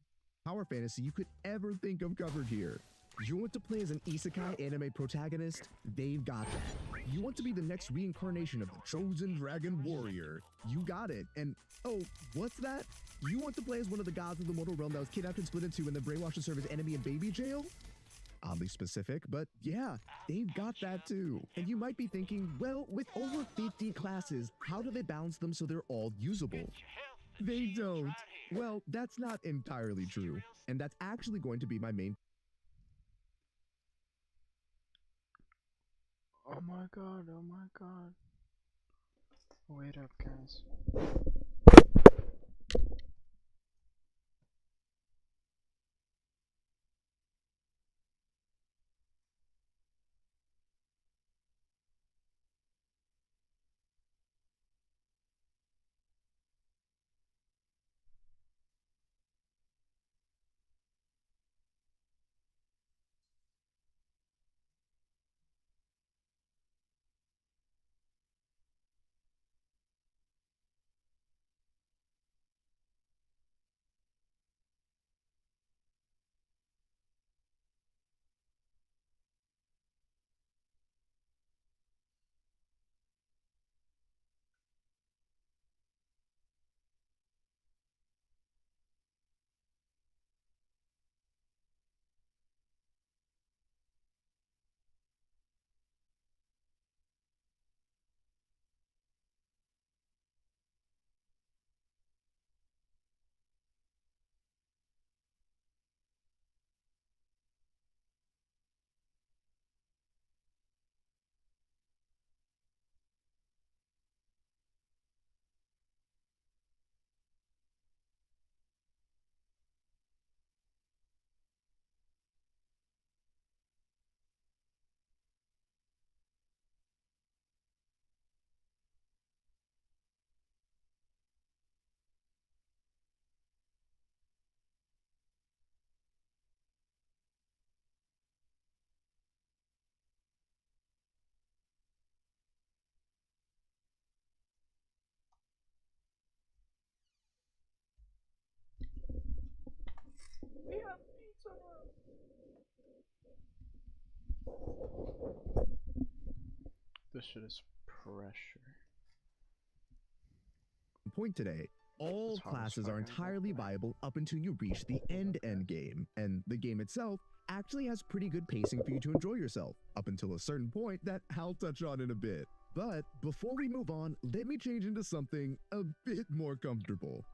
Power fantasy you could ever think of covered here. You want to play as an isekai anime protagonist? They've got that. You want to be the next reincarnation of the chosen dragon warrior? You got it. And oh, what's that? You want to play as one of the gods of the mortal realm that was kidnapped and split in two and then brainwashed to serve as enemy in baby jail? Oddly specific, but yeah, they've got that too. And you might be thinking, well, with over 50 classes, how do they balance them so they're all usable? They don't. Well, that's not entirely true. And that's actually going to be my main
Oh my god, oh my god. Wait up, guys. This shit is pressure.
Point today, all
It's hard as
classes
fuck,
are
ain't it?
entirely viable up until you reach the end game, and the game itself actually has pretty good pacing for you to enjoy yourself, up until a certain point that I'll touch on in a bit. But before we move on, let me change into something a bit more comfortable.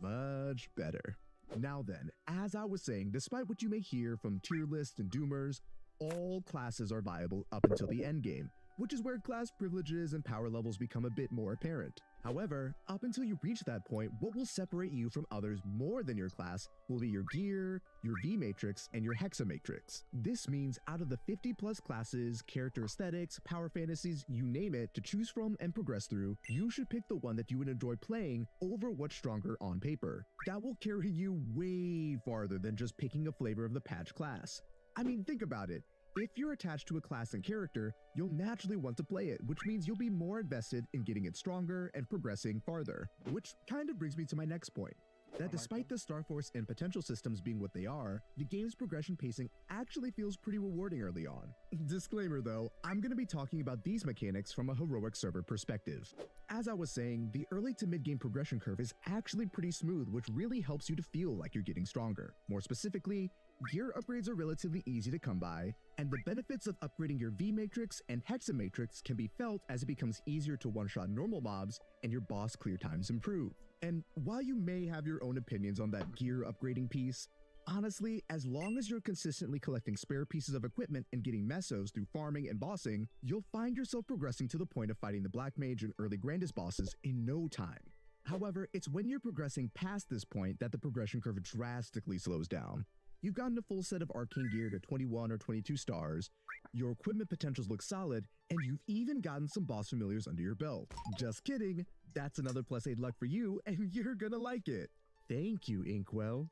Much better. Now then, as I was saying, despite what you may hear from tier lists and doomers, all classes are viable up until the end game, which is where class privileges and power levels become a bit more apparent. However, up until you reach that point, what will separate you from others more than your class will be your gear, your V-matrix, and your hexamatrix. This means out of the 50 plus classes, character aesthetics, power fantasies, you name it, to choose from and progress through, you should pick the one that you would enjoy playing over what's stronger on paper. That will carry you way farther than just picking a flavor of the patch class. I mean, think about it. If you're attached to a class and character, you'll naturally want to play it, which means you'll be more invested in getting it stronger and progressing farther. Which kind of brings me to my next point, that despite the Star Force and potential systems being what they are, the game's progression pacing actually feels pretty rewarding early on. Disclaimer though, I'm going to be talking about these mechanics from a heroic server perspective. As I was saying, the early to mid-game progression curve is actually pretty smooth, which really helps you to feel like you're getting stronger. More specifically, gear upgrades are relatively easy to come by, and the benefits of upgrading your V-matrix and hexamatrix can be felt as it becomes easier to one-shot normal mobs and your boss clear times improve. And while you may have your own opinions on that gear upgrading piece, honestly, as long as you're consistently collecting spare pieces of equipment and getting mesos through farming and bossing, you'll find yourself progressing to the point of fighting the Black Mage and early Grandis bosses in no time. However, it's when you're progressing past this point that the progression curve drastically slows down. You've gotten a full set of arcane gear to 21 or 22 stars, your equipment potentials look solid, and you've even gotten some boss familiars under your belt. Just kidding, that's another plus 8 luck for you, and you're gonna like it. Thank you, Inkwell.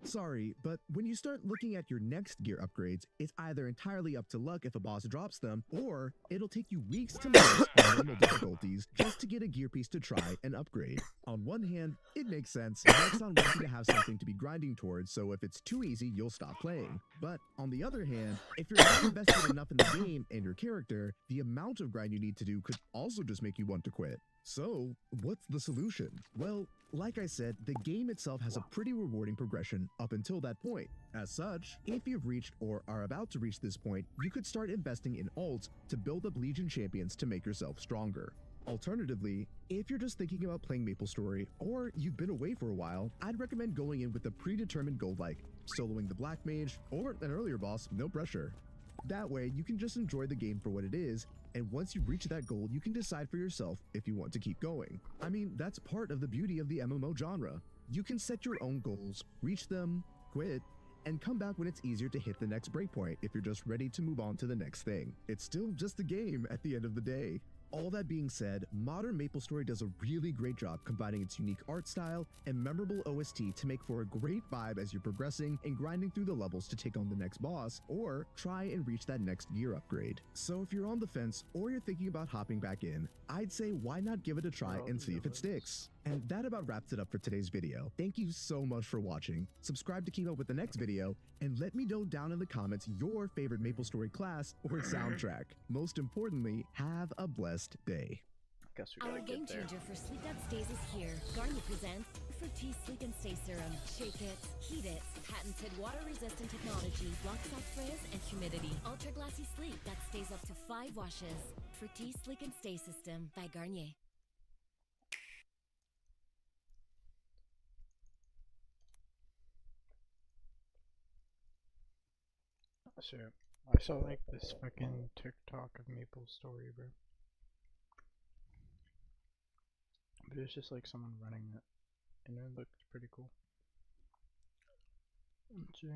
Sorry, but when you start looking at your next gear upgrades, it's either entirely up to luck if a boss drops them, or it'll take you weeks to months on normal difficulties just to get a gear piece to try and upgrade. On one hand, it makes sense, based on wanting to have something to be grinding towards, so if it's too easy, you'll stop playing. But on the other hand, if you're not invested enough in the game and your character, the amount of grind you need to do could also just make you want to quit. So, what's the solution? Well, like I said, the game itself has a pretty rewarding progression up until that point. As such, if you've reached or are about to reach this point, you could start investing in ults to build up Legion champions to make yourself stronger. Alternatively, if you're just thinking about playing MapleStory, or you've been away for a while, I'd recommend going in with a predetermined goal like soloing the Black Mage or an earlier boss, no pressure. That way, you can just enjoy the game for what it is, and once you reach that goal, you can decide for yourself if you want to keep going. I mean, that's part of the beauty of the MMO genre. You can set your own goals, reach them, quit, and come back when it's easier to hit the next breakpoint if you're just ready to move on to the next thing. It's still just a game at the end of the day. All that being said, modern MapleStory does a really great job combining its unique art style and memorable OST to make for a great vibe as you're progressing and grinding through the levels to take on the next boss or try and reach that next gear upgrade. So if you're on the fence or you're thinking about hopping back in, I'd say why not give it a try and see if it sticks. And that about wraps it up for today's video. Thank you so much for watching. Subscribe to keep up with the next video, and let me know down in the comments your favorite MapleStory class or soundtrack. Most importantly, have a blessed day.
Guess we gotta
Our game
get there.
changer for sleep that stays is here. Garnier presents Fruity Sleep and Stay Serum. Shake it, heat it. Patented water-resistant technology blocks off frizz and humidity. Ultra glassy sleep that stays up to 5 washes. Fruity Sleep and Stay System by Garnier.
So, I saw like this fucking TikTok of MapleStory, bro. But it's just like someone running it, and it looked pretty cool. Let's see.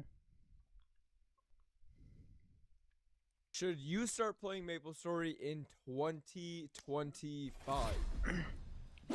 Should you start playing MapleStory in 2025?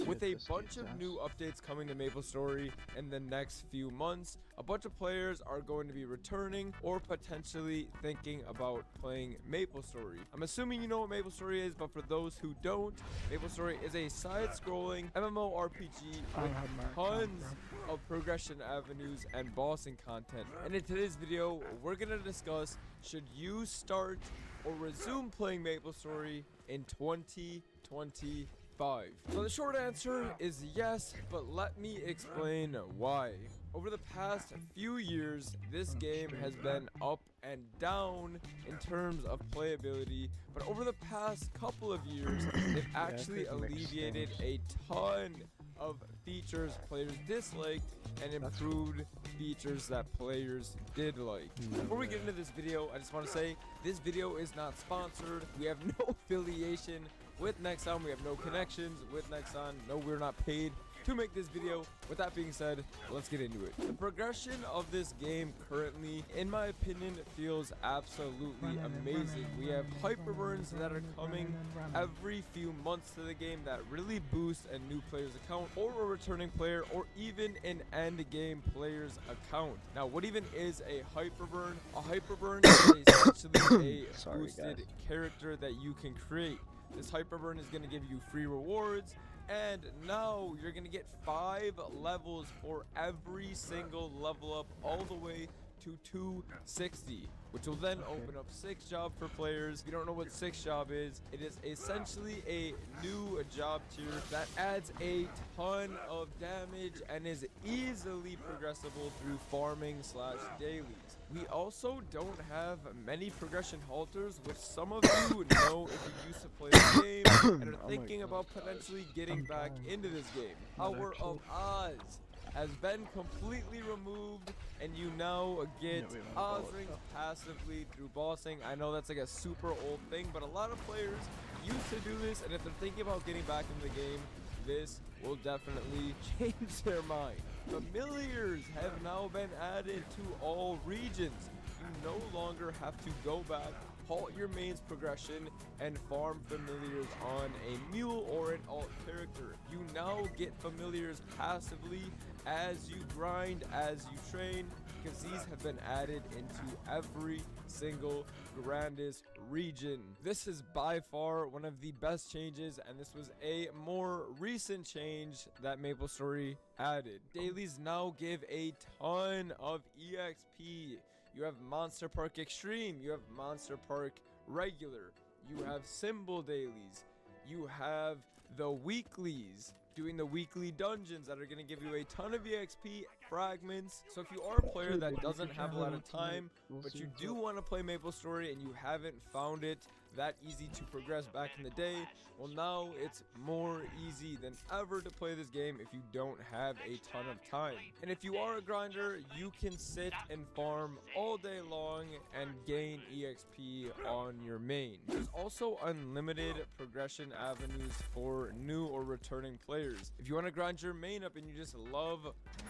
With a bunch of new updates coming to MapleStory in the next few months, a bunch of players are going to be returning or potentially thinking about playing MapleStory. I'm assuming you know what MapleStory is, but for those who don't, MapleStory is a side-scrolling MMORPG with tons of progression avenues and bossing content. And in today's video, we're going to discuss should you start or resume playing MapleStory in 2025? So the short answer is yes, but let me explain why. Over the past few years, this game has been up and down in terms of playability, but over the past couple of years, they've actually alleviated a ton of features players disliked and improved features that players did like. Before we get into this video, I just want to say this video is not sponsored. We have no affiliation with Nexon. We have no connections with Nexon. No, we're not paid to make this video. With that being said, let's get into it. The progression of this game currently, in my opinion, feels absolutely amazing. We have hyperburns that are coming every few months to the game that really boost a new player's account or a returning player or even an end game player's account. Now, what even is a hyperburn? A hyperburn is essentially a boosted character that you can create. This hyperburn is going to give you free rewards, and now you're going to get 5 levels for every single level up all the way to 260, which will then open up 6 job for players. If you don't know what 6 job is, it is essentially a new job tier that adds a ton of damage and is easily progressible through farming / dailies. We also don't have many progression halters, which some of you know if you used to play the game and are thinking about potentially getting back into this game. Power of Oz has been completely removed, and you now get Oz rings passively through bossing. I know that's like a super old thing, but a lot of players used to do this, and if they're thinking about getting back into the game, this will definitely change their mind. Familiars have now been added to all regions. You no longer have to go back, halt your main's progression, and farm familiars on a mule or an alt character. You now get familiars passively as you grind, as you train, because these have been added into every single grandest region. This is by far one of the best changes, and this was a more recent change that MapleStory added. Dailies now give a ton of EXP. You have Monster Park Extreme, you have Monster Park Regular, you have Symbol Dailies, you have the weeklies, doing the weekly dungeons that are going to give you a ton of EXP fragments. So if you are a player that doesn't have a lot of time, but you do want to play MapleStory and you haven't found it that easy to progress back in the day, well, now it's more easy than ever to play this game if you don't have a ton of time. And if you are a grinder, you can sit and farm all day long and gain EXP on your main. There's also unlimited progression avenues for new or returning players. If you want to grind your main up and you just love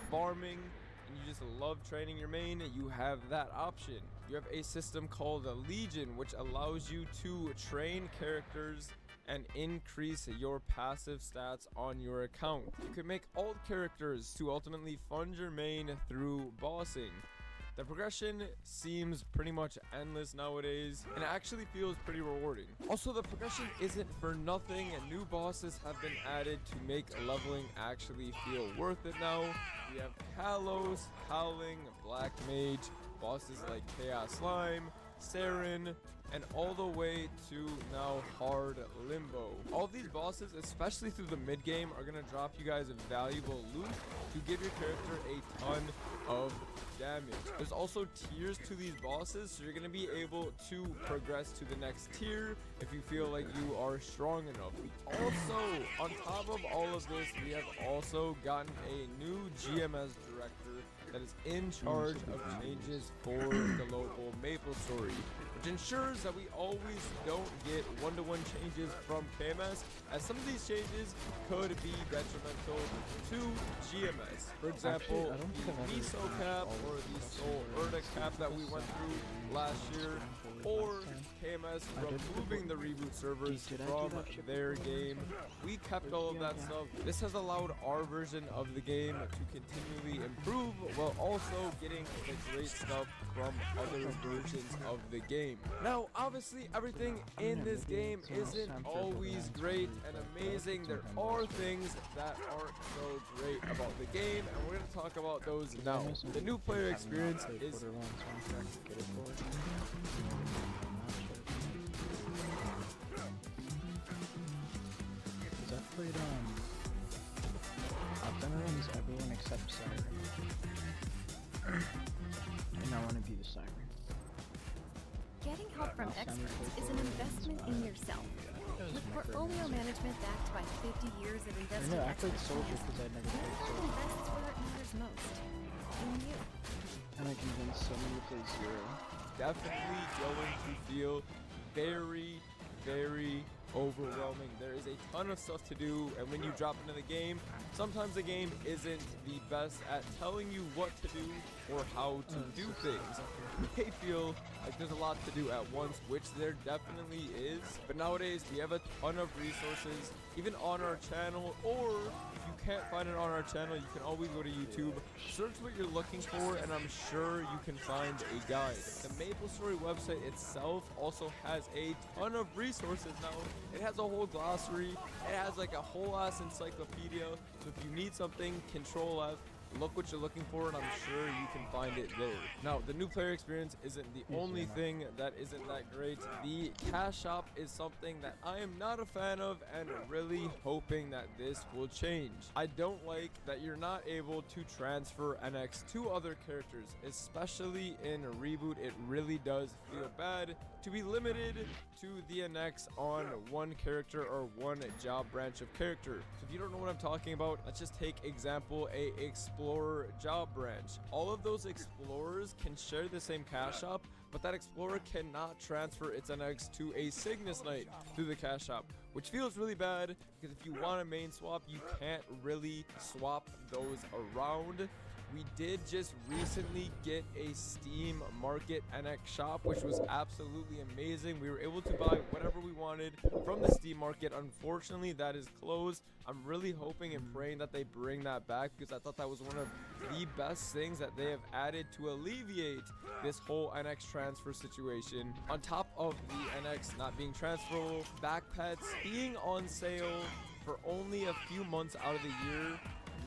farming and you just love training your main, you have that option. You have a system called a Legion, which allows you to train characters and increase your passive stats on your account. You can make alt characters to ultimately fund your main through bossing. The progression seems pretty much endless nowadays, and it actually feels pretty rewarding. Also, the progression isn't for nothing, and new bosses have been added to make leveling actually feel worth it now. We have Kalos, Howling, Black Mage, bosses like Chaos Slime, Saren, and all the way to now Hard Limbo. All these bosses, especially through the mid game, are going to drop you guys a valuable loot to give your character a ton of damage. There's also tiers to these bosses, so you're going to be able to progress to the next tier if you feel like you are strong enough. Also, on top of all of this, we have also gotten a new GMS director that is in charge of changes for the local MapleStory, which ensures that we always don't get one-to-one changes from KMS, as some of these changes could be detrimental to GMS. For example, the Miso cap or the Soul Urda cap that we went through last year, or KMS
I did
removing the reboot servers
Did I do
from
that shit
their
before?
game. We kept all of that
Yeah.
stuff. This has allowed our version of the game to continually improve while also getting the great stuff from other versions of the game. Now, obviously, everything in this game isn't always great and amazing. There are things that aren't so great about the game, and we're going to talk about those now. The new player experience is
I've played I've done it as everyone except Siren. And I want to be the Siren.
Getting help from experts is an investment in yourself. With portfolio management backed by 50 years of investing
No, I played
expertise,
Soldier because I never
you
played
can
Soldier.
invest where it matters most. In you.
And I convinced someone to play Zero.
definitely going to feel very, very overwhelming. There is a ton of stuff to do, and when you drop into the game, sometimes the game isn't the best at telling you what to do or how to do things. You may feel like there's a lot to do at once, which there definitely is, but nowadays we have a ton of resources, even on our channel, or if you can't find it on our channel, you can always go to YouTube, search what you're looking for, and I'm sure you can find a guide. The MapleStory website itself also has a ton of resources now. It has a whole glossary, it has like a whole ass encyclopedia, so if you need something, Control F, look what you're looking for, and I'm sure you can find it there. Now, the new player experience isn't the only thing that isn't that great. The cash shop is something that I am not a fan of, and really hoping that this will change. I don't like that you're not able to transfer NX to other characters, especially in a reboot. It really does feel bad to be limited to the NX on one character or one job branch of character. So if you don't know what I'm talking about, let's just take example a Explorer job branch. All of those Explorers can share the same cash shop, but that Explorer cannot transfer its NX to a Cygnus Knight through the cash shop, which feels really bad because if you want a main swap, you can't really swap those around. We did just recently get a Steam Market NX shop, which was absolutely amazing. We were able to buy whatever we wanted from the Steam Market. Unfortunately, that is closed. I'm really hoping and praying that they bring that back because I thought that was one of the best things that they have added to alleviate this whole NX transfer situation. On top of the NX not being transferable, backpacks being on sale for only a few months out of the year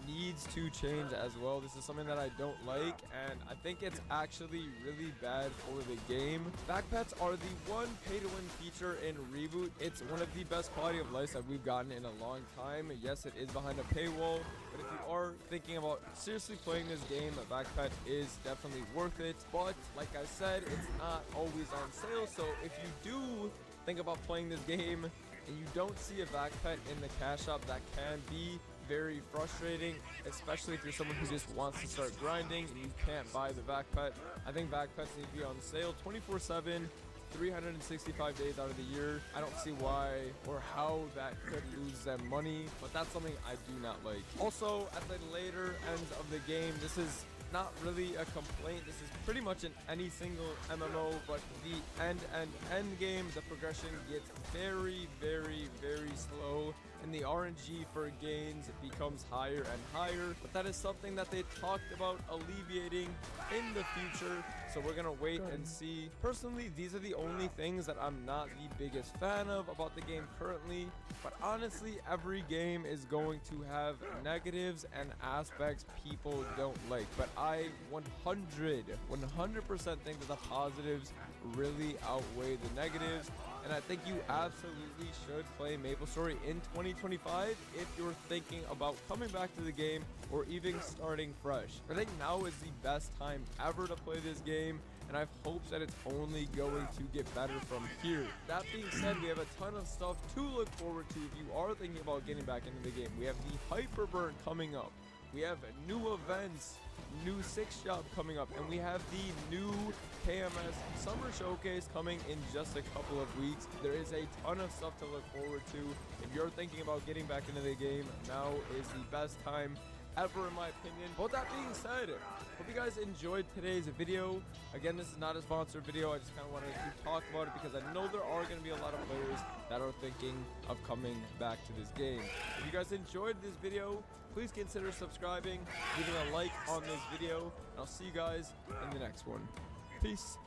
needs to change as well. This is something that I don't like, and I think it's actually really bad for the game. Backpacks are the one pay-to-win feature in Reboot. It's one of the best quality of life that we've gotten in a long time. Yes, it is behind a paywall, but if you are thinking about seriously playing this game, a backpack is definitely worth it. But like I said, it's not always on sale, so if you do think about playing this game and you don't see a backpack in the cash shop, that can be very frustrating, especially if you're someone who just wants to start grinding and you can't buy the backpack. I think backpacks need to be on sale 24/7, 365 days out of the year. I don't see why or how that could lose them money, but that's something I do not like. Also, at the later ends of the game, this is not really a complaint. This is pretty much in any single MMO, but the end game, the progression gets very, very, very slow, and the RNG for gains becomes higher and higher. But that is something that they talked about alleviating in the future, so we're gonna wait and see. Personally, these are the only things that I'm not the biggest fan of about the game currently, but honestly, every game is going to have negatives and aspects people don't like, but I 100% think that the positives really outweigh the negatives, and I think you absolutely should play MapleStory in 2025 if you're thinking about coming back to the game or even starting fresh. I think now is the best time ever to play this game, and I have hopes that it's only going to get better from here. That being said, we have a ton of stuff to look forward to if you are thinking about getting back into the game. We have the Hyperburn coming up. We have new events, new 6 job coming up, and we have the new KMS Summer Showcase coming in just a couple of weeks. There is a ton of stuff to look forward to. If you're thinking about getting back into the game, now is the best time. ever, in my opinion. But with that being said, hope you guys enjoyed today's video. Again, this is not a sponsored video. I just kind of wanted to keep talking about it because I know there are going to be a lot of players that are thinking of coming back to this game. If you guys enjoyed this video, please consider subscribing, giving a like on this video, and I'll see you guys in the next one. Peace.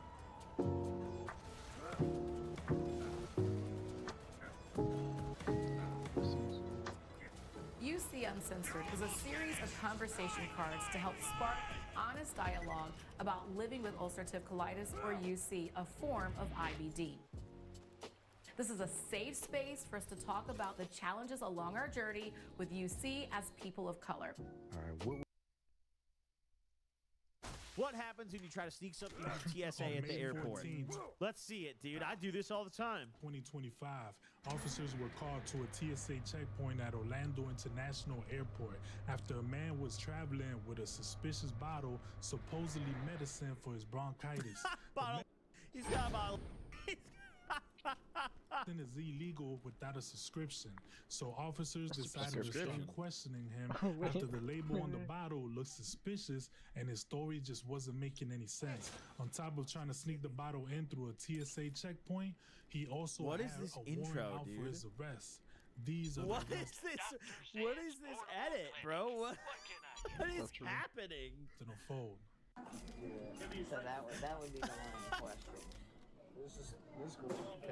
UC Uncensored is a series of conversation cards to help spark honest dialogue about living with ulcerative colitis, or UC, a form of IBD. This is a safe space for us to talk about the challenges along our journey with UC as people of color.
All right,
What happens when you try to sneak something through TSA at the airport?
14th,
Let's see it, dude. I do this all the time.
2025, officers were called to a TSA checkpoint at Orlando International Airport after a man was traveling with a suspicious bottle, supposedly medicine for his bronchitis.
Bottle. He's got a bottle.
Medicine is illegal without a subscription, so officers decided to start questioning him after the label on the bottle looked suspicious and his story just wasn't making any sense. On top of trying to sneak the bottle in through a TSA checkpoint, he also
What
had
is this
a
intro,
warrant out for
dude?
his arrest. These are
What
the
is this? What is this edit, bro? What is happening?
to unfold.
So that would be the one question.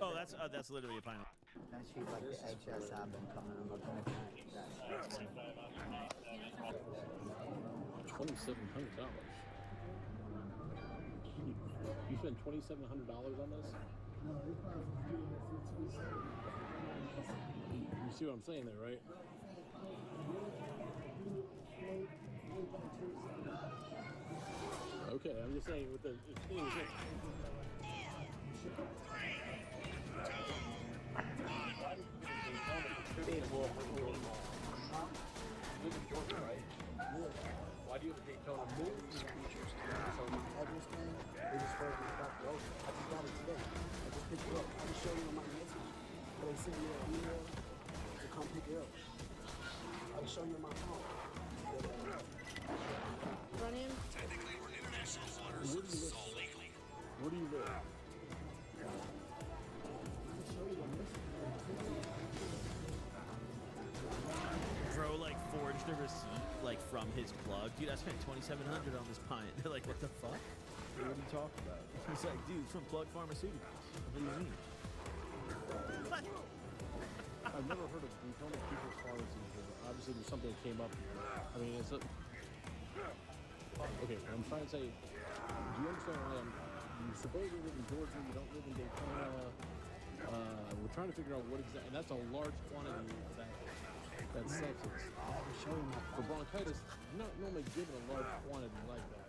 Oh, that's literally a pineapple.
That she's like the HS I've been coming. I'm looking at that.
$2,700. You spent $2,700 on this? You see what I'm saying there, right? Okay, I'm just saying with the thing. Why do you have a Daytona move?
So my address came, they just told me about the ocean. I just got it today. I just picked it up. I just showed you on my message. But they sent me an email to come pick it up. I just showed you on my phone.
Run in.
Technically, we're international waters, so this is all legal.
Where do you live?
Bro, like, forged a receipt, like, from his plug. Dude, I spent $2,700 on this pint. They're like, what the fuck? What are you talking about? He's like, dude, from Plug Pharmaceuticals. What do you mean? What?
I've never heard of Daytona People's Pharmacy before. Obviously, there's something that came up here. I mean, it's a... Okay, I'm trying to say, do you understand why you supposedly live in Georgia, you don't live in Daytona? We're trying to figure out what exactly, and that's a large quantity of that substance. For bronchitis, you're not normally given a large quantity like that.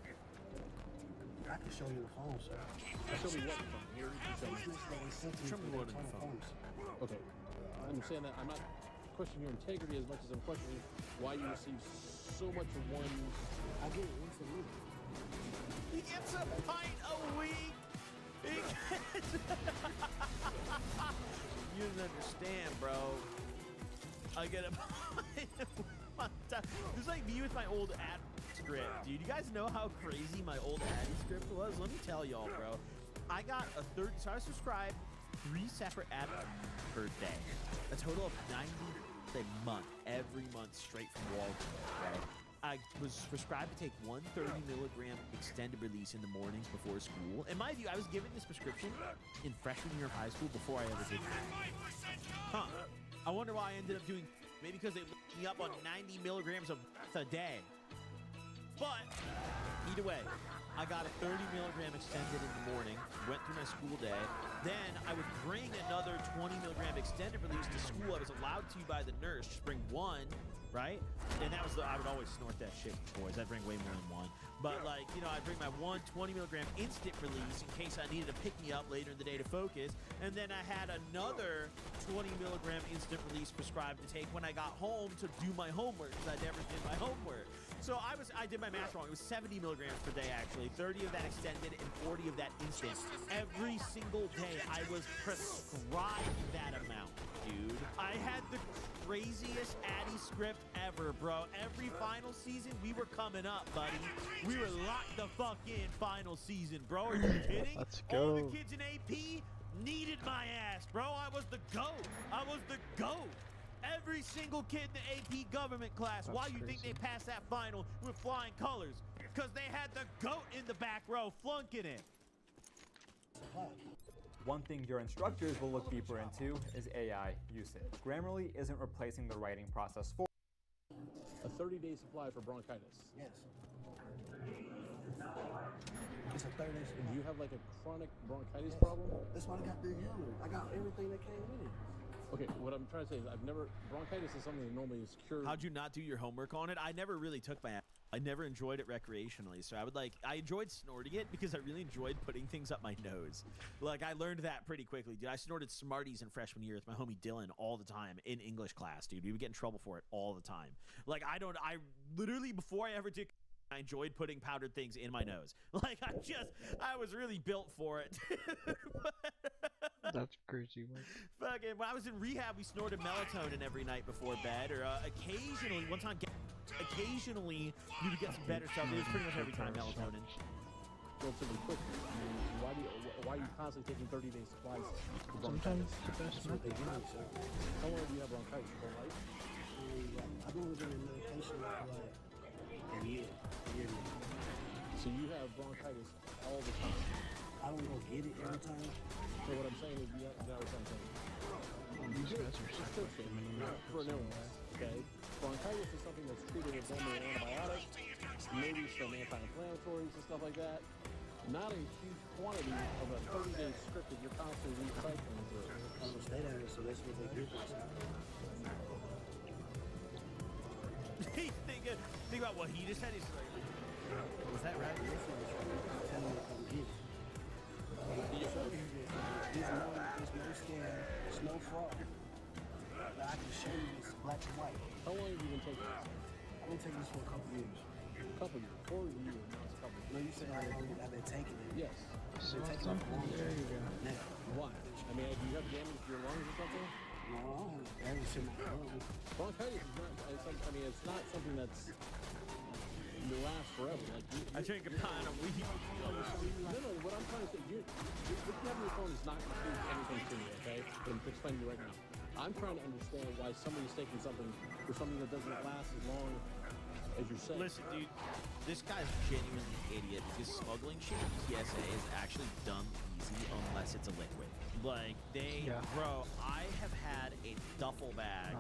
I can show you the phone, sir.
Show me what from here.
Show me what in the phone.
Okay, I understand that. I'm not questioning your integrity as much as I'm questioning why you receive so much of one.
I get it once a week.
He gets a pint a week. He gets... You didn't understand, bro. I get a pint one time. This is like me with my old ad script, dude. You guys know how crazy my old ad script was? Let me tell y'all, bro. I got a so I subscribed 3 separate ads per day. A total of 90 a month, every month, straight from Walgreens, right? I was prescribed to take 130 milligram extended release in the mornings before school. In my view, I was given this prescription in freshman year of high school before I ever did that. Huh. I wonder why I ended up doing, maybe because they looked me up on 90 milligrams a day. But either way, I got a 30 milligram extended in the morning, went through my school day. Then I would bring another 20 milligram extended release to school. I was allowed to by the nurse, just bring one, right? And that was I would always snort that shit, boys. I'd bring way more than one. But like, you know, I'd bring my 20 milligram instant release in case I needed to pick me up later in the day to focus. And then I had another 20 milligram instant release prescribed to take when I got home to do my homework, because I never did my homework. So I did my math wrong. It was 70 milligrams per day, actually. 30 of that extended and 40 of that instant. Every single day, I was prescribed that amount, dude. I had the craziest Addy script ever, bro. Every final season, we were coming up, buddy. We were locked the fuck in final season, bro. Are you kidding?
Let's
All
go.
the kids in AP needed my ass, bro. I was the GOAT. I was the GOAT. Every single kid in the AP government class. Why you think they passed that final with flying colors? Because they had the GOAT in the back row flunking it.
One thing your instructors will look deeper into is AI usage. Grammarly isn't replacing the writing process for
A 30-day supply for bronchitis.
Yes. It's a 30 days.
Do you have like a chronic bronchitis problem?
That's why I got the inhaler. I got everything that came with it.
Okay, what I'm trying to say is bronchitis is something that normally is cured.
How'd you not do your homework on it? I never really took I never enjoyed it recreationally, so I enjoyed snorting it because I really enjoyed putting things up my nose. Like, I learned that pretty quickly, dude. I snorted Smarties in freshman year with my homie Dylan all the time in English class, dude. We would get in trouble for it all the time. Like, I literally, before I ever did, I enjoyed putting powdered things in my nose. Like, I was really built for it.
That's crazy.
Fucking, when I was in rehab, we snorted melatonin every night before bed, or occasionally, one time, occasionally, you would get some better stuff. It was pretty much every time melatonin.
Relatively quick. I mean, why are you constantly taking 30-day supplies?
Sometimes it's the best method.
How long do you have bronchitis? Your whole life?
I've been living in medication for like a year.
So you have bronchitis all the time?
I don't go get it every time.
So what I'm saying is, you know what I'm saying?
These guys are
Prescription for an illness, okay? Bronchitis is something that's treated with normally an antibiotic, maybe some anti-inflammatories and stuff like that. Not a huge quantity of a 30-day script that you're constantly recycling through.
I don't stay down here, so that's what they give us.
Think about what he just said. He's like, was that right?
Tell me to come get it. There's no scam, there's no fraud. But I can show you this black and white.
How long have you been taking this?
I've been taking this for a couple years.
A couple years? 4 years? No, it's a couple years.
No, you said I've been taking it.
Yes.
I've been taking it for a long time.
There you go.
Now.
Why? I mean, do you have damage to your lungs or something?
No, I don't have damage to my lungs.
Bronchitis is not, it's not something that's to last forever. Like
I drink a pint of weed.
No, what I'm trying to say, what you have on your phone is not going to do anything to me, okay? But I'm explaining to you right now. I'm trying to understand why somebody's taking something for something that doesn't last as long as you're saying.
Listen, dude, this guy's genuinely an idiot because smuggling shit in TSA is actually dumb easy unless it's a liquid. Like, bro, I have had a duffel bag.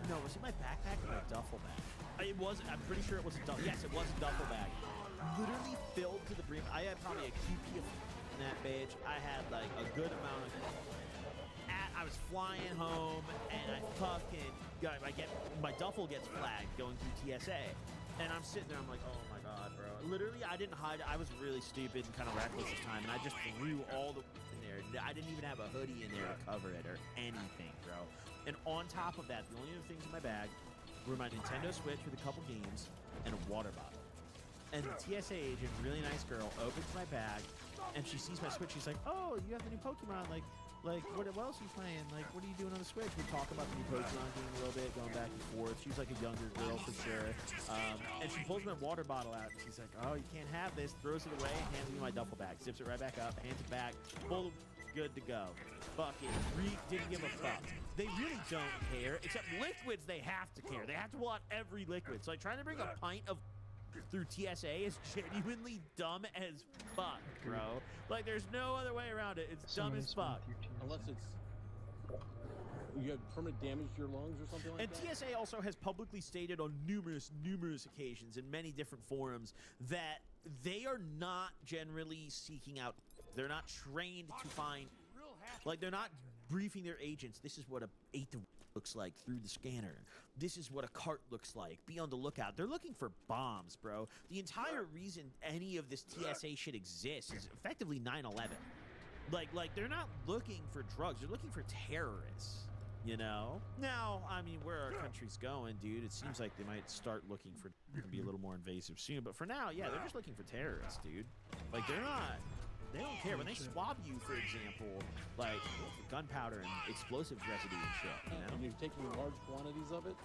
No, was it my backpack or my duffel bag? I'm pretty sure it was a duffel. Yes, it was a duffel bag. Literally filled to the brim. I had probably a QP in that bitch. I had like a good amount of. I was flying home and I fucking my duffel gets flagged going through TSA, and I'm sitting there. I'm like, oh my god, bro. Literally, I didn't hide. I was really stupid and kind of reckless this time, and I just threw all the in there. I didn't even have a hoodie in there to cover it or anything, bro. And on top of that, the only other things in my bag were my Nintendo Switch with a couple games and a water bottle. And the TSA agent, really nice girl, opens my bag and she sees my Switch. She's like, "Oh, you have the new Pokemon. Like what else are you playing? Like, what are you doing on the Switch?" We talk about the new Pokemon game a little bit, going back and forth. She's like a younger girl for sure. And she pulls my water bottle out and she's like, "Oh, you can't have this." Throws it away, hands me my duffel bag, zips it right back up, hands it back, full, good to go. Fucking didn't give a fuck. They really don't care, except liquids they have to care. They have to pull out every liquid. So like trying to bring a pint of through TSA is genuinely dumb as fuck, bro. Like there's no other way around it. It's dumb as fuck.
Unless it's you have permanent damage to your lungs or something like that.
And TSA also has publicly stated on numerous occasions in many different forums that they are not generally seeking out. They're not trained to find. Like they're not briefing their agents. This is what a eighth looks like through the scanner. This is what a cart looks like. Be on the lookout. They're looking for bombs, bro. The entire reason any of this TSA shit exists is effectively 9/11. Like they're not looking for drugs. They're looking for terrorists. You know? Now, I mean, where our country's going, dude, it seems like they might start looking for to be a little more invasive soon. But for now, yeah, they're just looking for terrorists, dude. Like, they're not. They don't care. When they swab you, for example, like gunpowder and explosives residue and shit, you know?
And you're taking large quantities of it.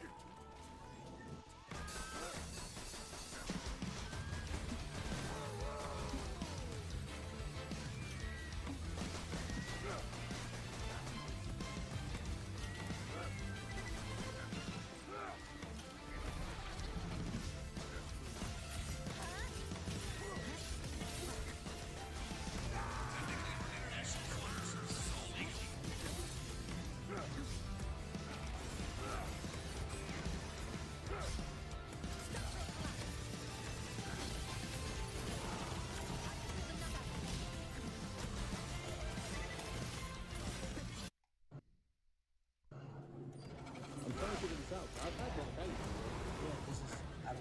I'm trying to figure this out. I've had bronchitis before.
Yeah, this is.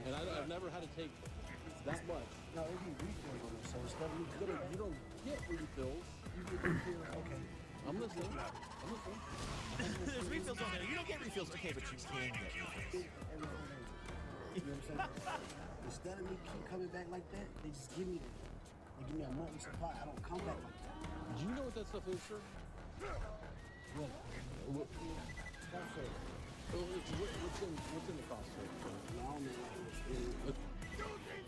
And I've never had to take that much.
No, it'd be refills on it. So instead of
You don't get refills.
you get refills. Okay.
I'm listening. I'm listening.
There's refills on there. You don't get refills. Okay, but you can get refills.
Every other day. You know what I'm saying? Instead of me keep coming back like that, they just give me a monthly supply. I don't come back like that.
Do you know what that stuff is, sir?
What?
Cough syrup. What's in the cough syrup?
No, I don't know.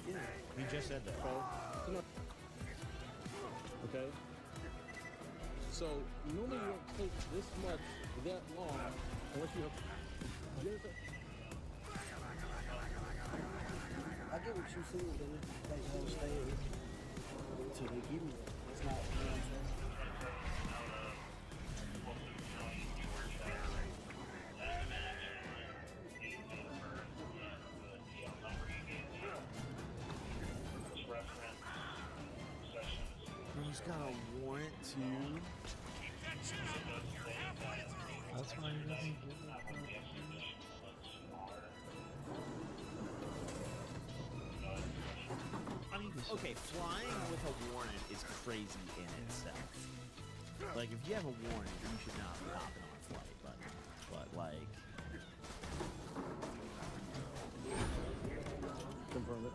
Yeah.
You just said that.
Okay. So normally you don't take this much that long unless you have. Do you understand?
I get what you're saying, but it's like you don't stay until they give me it. It's not, you know what I'm saying?
He's got a warrant too.
That's why he doesn't give it.
I mean, okay, flying with a warrant is crazy in itself. Like, if you have a warrant, you should not be hopping on a flight, but like...
Confirm it.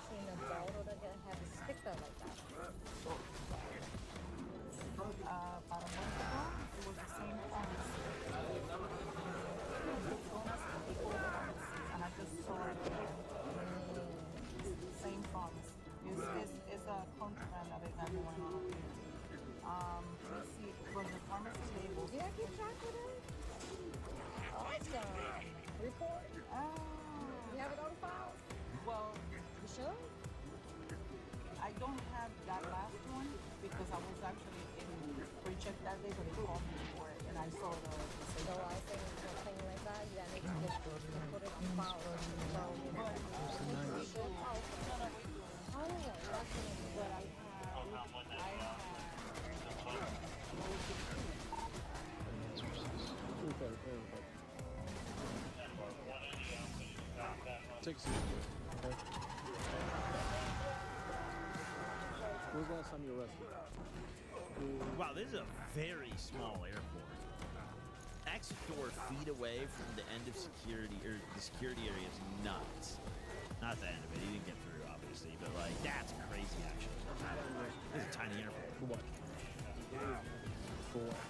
Seen a bottle that has a sticker like that. About a month ago, it was the same pharmacy. And I just saw it again. Same pharmacy. It's a contraband that they got going on. Let's see, was the pharmacy label?
Did I keep track of it? Awesome. Report? You have it on file?
Well,
You sure?
I don't have that last one because I was actually in pre-check that day, but they called me for it, and I saw the
So I think something like that, you need to just put it on file. So, oh, yeah, that's
but I have
Okay. Take a seat. Okay. When was the last time you were arrested?
Wow, this is a very small airport. Exit door feet away from the end of security, or the security area is nuts. Not the end of it, he didn't get through, obviously, but like, that's crazy, actually. This is a tiny airport.
For what? For what?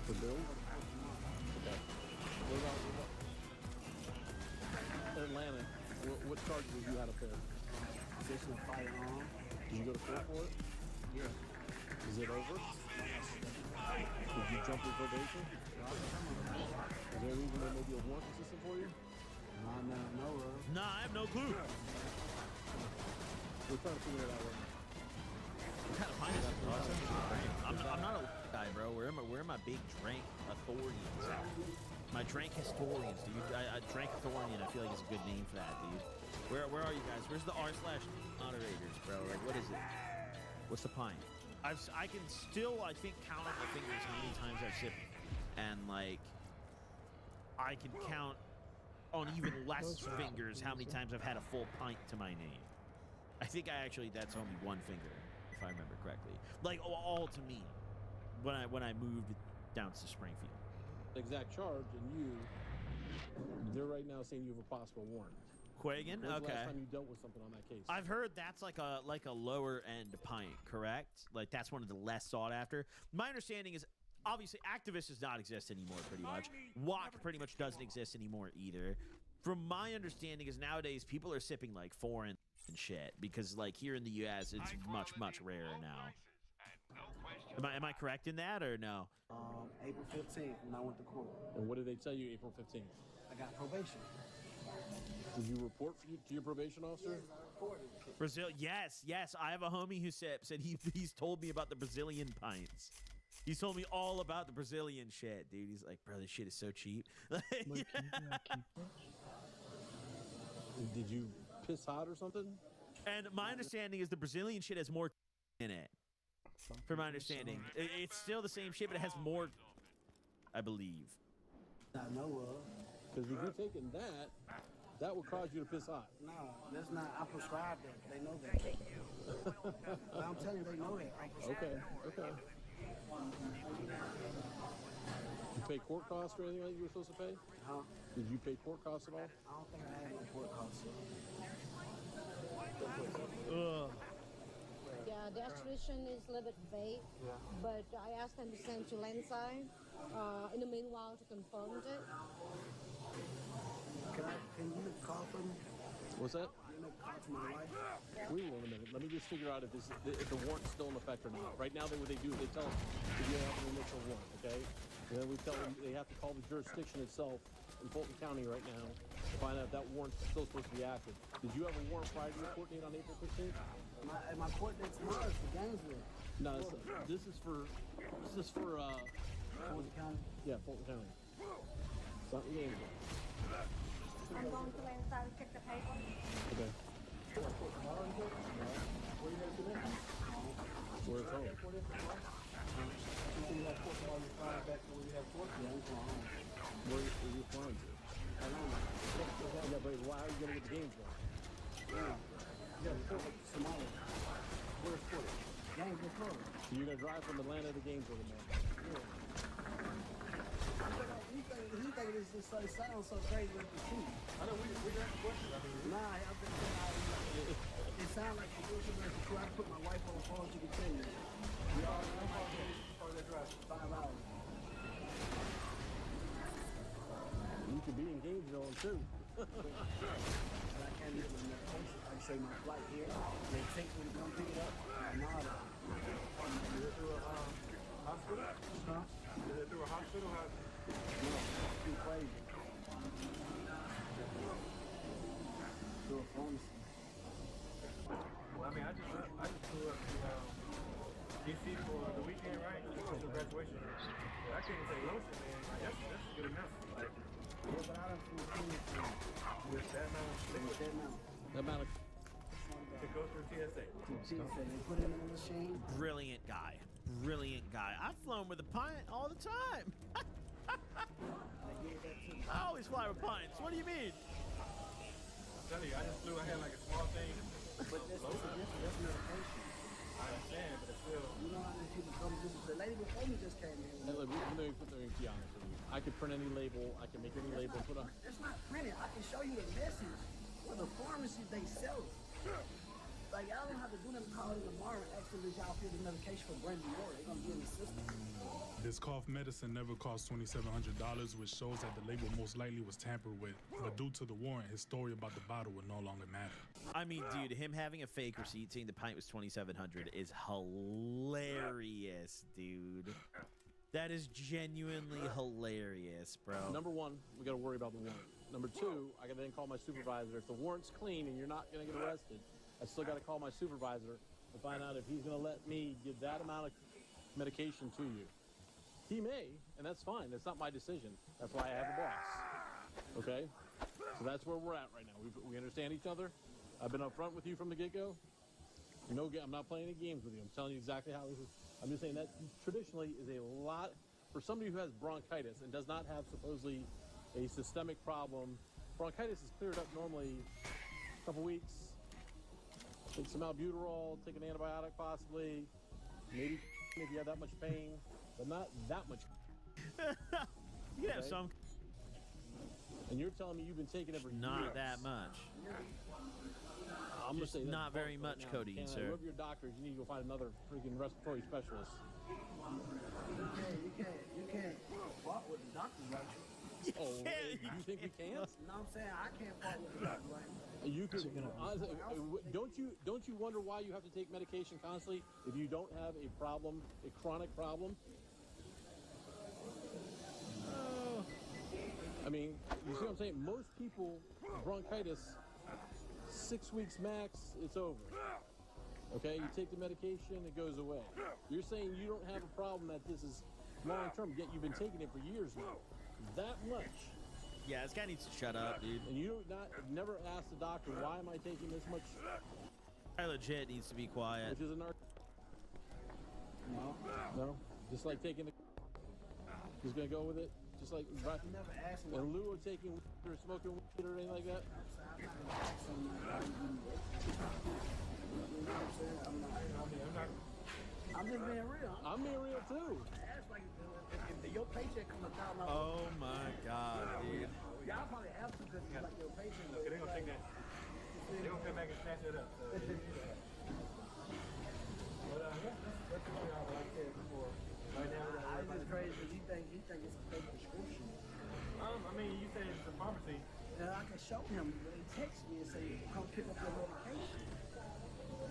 For bills? Okay. What about Atlanta? What charges have you had up there?
Possession of firearm.
Did you go to court for it?
Yeah.
Is it over? Did you jump your probation? Is there a reason there may be a warrant system for you?
No,
Nah, I have no clue.
We're trying to figure it out right now.
What kind of find this? I'm not a guy, bro. Where are my big drank authorians? My drank historians, dude. I drank authorian. I feel like it's a good name for that, dude. Where are you guys? Where's the r/moderators, bro? Like, what is it? What's the pint? I can still, I think, count on my fingers how many times I've sipped, and like, I can count on even less fingers how many times I've had a full pint to my name. I think that's only one finger, if I remember correctly. Like, all to me. when I moved down to Springfield.
Exact charge, and they're right now saying you have a possible warrant.
Quagan?
When's
Okay.
the last time you dealt with something on that case?
I've heard that's like a lower end pint, correct? Like that's one of the less sought after. My understanding is obviously Activist does not exist anymore pretty much. WOC pretty much doesn't exist anymore either. From my understanding is nowadays people are sipping like foreign and shit because like here in the US it's much rarer now. Am I correct in that or no?
April 15th when I went to court.
And what did they tell you April 15th?
I got probation.
Did you report to your probation officer?
Brazil, yes. I have a homie who sips, and he's told me about the Brazilian pints. He's told me all about the Brazilian shit, dude. He's like, bro, this shit is so cheap.
Did you piss hot or something?
And my understanding is the Brazilian shit has more in it. From my understanding, it's still the same shit, but it has more, I believe.
I know of.
Because if you're taking that would cause you to piss hot.
No, that's not. I prescribe that. They know that. I'm telling you, they know that.
Okay. You pay court costs or anything like you were supposed to pay?
Huh?
Did you pay court costs at all?
I don't think I had any court costs.
Yeah, the extradition is a little bit vague, but I asked them to send to landside. In the meanwhile, to confirm it.
Can you make a call for me?
What's that?
Can you make a call to my wife?
Wait a minute. Let me just figure out if the warrant's still in effect or not. Right now, what they do is they tell them if you have an initial warrant, okay? And then we tell them they have to call the jurisdiction itself in Fulton County right now to find out if that warrant's still supposed to be active. Did you have a warrant prior to your court date on April 15th?
My court date's tomorrow for Gainesville.
No, this is for
Fulton County?
Yeah, Fulton County. It's not in Gainesville.
I'm going to landside to check the paper.
Okay. Where are you going to do that? Where it's home.
You have court tomorrow, you fly back to where you have court? Yeah, I'm going home.
Where are you flying to?
I don't know.
Yeah, but why are you going to get the Gainesville?
Yeah, tomorrow. Where's court? Gainesville, Florida.
So you're going to drive from Atlanta to Gainesville tomorrow?
Yeah. He think this just sounds so crazy with the truth.
I know, we got the question.
Nah, I've been saying it sounds like the truth. I put my wife on the phone, she can tell you. We all know how to drive 5 hours.
You could be in Gainesville too.
But I can't get my medication. I say my flight here. They take me to come pick it up. Nada.
Is it through a hospital?
Huh?
Is it through a hospital?
No, it's too crazy. Through a pharmacy.
Well, I mean, I just flew up to DC for the weekend, right? For the graduation. I couldn't take lotion, man. That's good enough. Like,
yeah, but I done flew
with that amount.
That amount of
To go through TSA.
They put it in the machine.
Brilliant guy. I've flown with a pint all the time. I always fly with pints. What do you mean?
I'm telling you, I just flew. I had like a small thing.
But that's medication.
I understand, but it's still.
You know how many people come to the lady before me just came in.
Hey, look, let me be honest with you. I could print any label. I can make any label. Put on.
It's not printed. I can show you the message where the pharmacies they sell it. Like, y'all don't have to do them calling tomorrow and ask them if y'all feel the medication for Brandon Moore. They're going to be in the system.
This cough medicine never cost $2,700, which shows that the label most likely was tampered with. But due to the warrant, his story about the bottle would no longer matter.
I mean, dude, him having a fake receipt saying the pint was $2,700 is hilarious, dude. That is genuinely hilarious, bro.
Number one, we got to worry about the warrant. Number two, I got to then call my supervisor. If the warrant's clean and you're not going to get arrested, I still got to call my supervisor to find out if he's going to let me give that amount of medication to you. He may, and that's fine. That's not my decision. That's why I have a boss. Okay? So that's where we're at right now. We understand each other. I've been upfront with you from the get-go. No, I'm not playing any games with you. I'm telling you exactly how this is. I'm just saying that traditionally is a lot for somebody who has bronchitis and does not have supposedly a systemic problem. Bronchitis is cleared up normally a couple weeks. Take some albuterol, take an antibiotic possibly, maybe if you have that much pain, but not that much.
You can have
Okay?
some.
And you're telling me you've been taking it for
Not
years.
that much.
I'm
Just
gonna say that's
not very
bullshit
much
now.
codeine,
And
sir.
Whoever your doctor is, you need to go find another freaking respiratory specialist.
You can't fault with the doctors, right?
Oh, you think we can't?
No, I'm saying I can't fault with the doctors, right?
You could, don't you wonder why you have to take medication constantly if you don't have a problem, a chronic problem? I mean, you see what I'm saying? Most people, bronchitis, 6 weeks max, it's over. Okay, you take the medication, it goes away. You're saying you don't have a problem that this is long term, yet you've been taking it for years now. That much.
Yeah, this guy needs to shut up, dude.
And you never asked the doctor, why am I taking this much?
I legit needs to be quiet.
Which is a No? Just like taking the... Just gonna go with it? Just like...
Never asked me.
In lieu of taking weed or smoking weed or anything like that?
I'm just being real.
I'm being real too.
That's like if your paycheck comes down.
Oh my god, dude.
Y'all probably have to because like your paycheck.
Okay, they're gonna take that. They're gonna come back and snatch it up. So, but yeah, that's what y'all like said before. Right now,
It's just crazy because you think it's a fake prescription.
I mean, you said it's a pharmacy.
And I can show him when he texts me and say, come pick up your medication.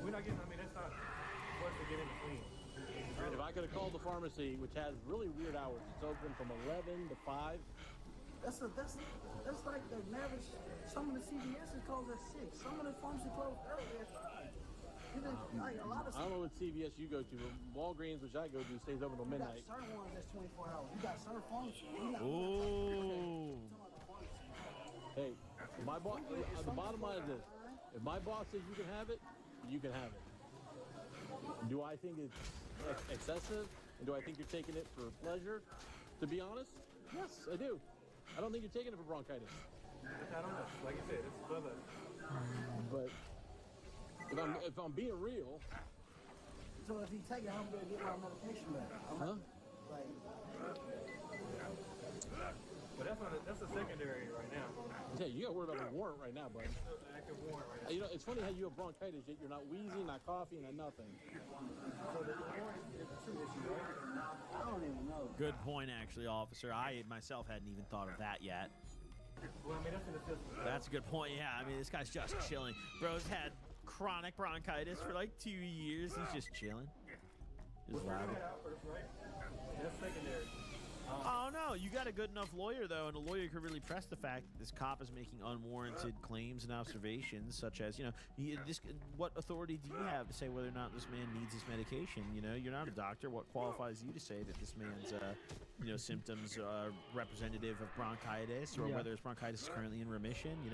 We're not getting. I mean, that's not for us to get in between.
If I could have called the pharmacy, which has really weird hours, it's open from 11 to 5.
That's like the average. Some of the CVS's close at 6. Some of the pharmacies close early at 5. Like a lot of.
I don't know what CVS you go to, but Walgreens, which I go to, stays open till
You
midnight.
got certain ones that's 24 hours. You got certain pharmacies.
Ooh.
Hey, my boss. The bottom line is this: if my boss says you can have it, you can have it. Do I think it's excessive? And do I think you're taking it for pleasure? To be honest, yes, I do. I don't think you're taking it for bronchitis.
I don't know. Like you said, it's above us.
But if I'm being real,
So if he take it, I'm gonna get my medication back.
huh?
Like,
But that's a secondary right now.
Yeah, you got to worry about a warrant right now, bud.
Active warrant right now.
You know, it's funny how you have bronchitis, yet you're not wheezing, not coughing, not nothing.
So the warrant is a true issue, right?
I don't even know.
Good point, actually, officer. I myself hadn't even thought of that yet.
Well, I mean, that's in the system.
That's a good point. Yeah, I mean, this guy's just chilling. Bro's had chronic bronchitis for like 2 years. He's just chilling. Just
We're
vibing.
gonna out first, right? That's secondary.
Oh no, you got a good enough lawyer though, and a lawyer could really press the fact that this cop is making unwarranted claims and observations, such as, you know, what authority do you have to say whether or not this man needs his medication? You know, you're not a doctor. What qualifies you to say that this man's, you know, symptoms are representative of bronchitis, or whether his bronchitis is currently in remission? You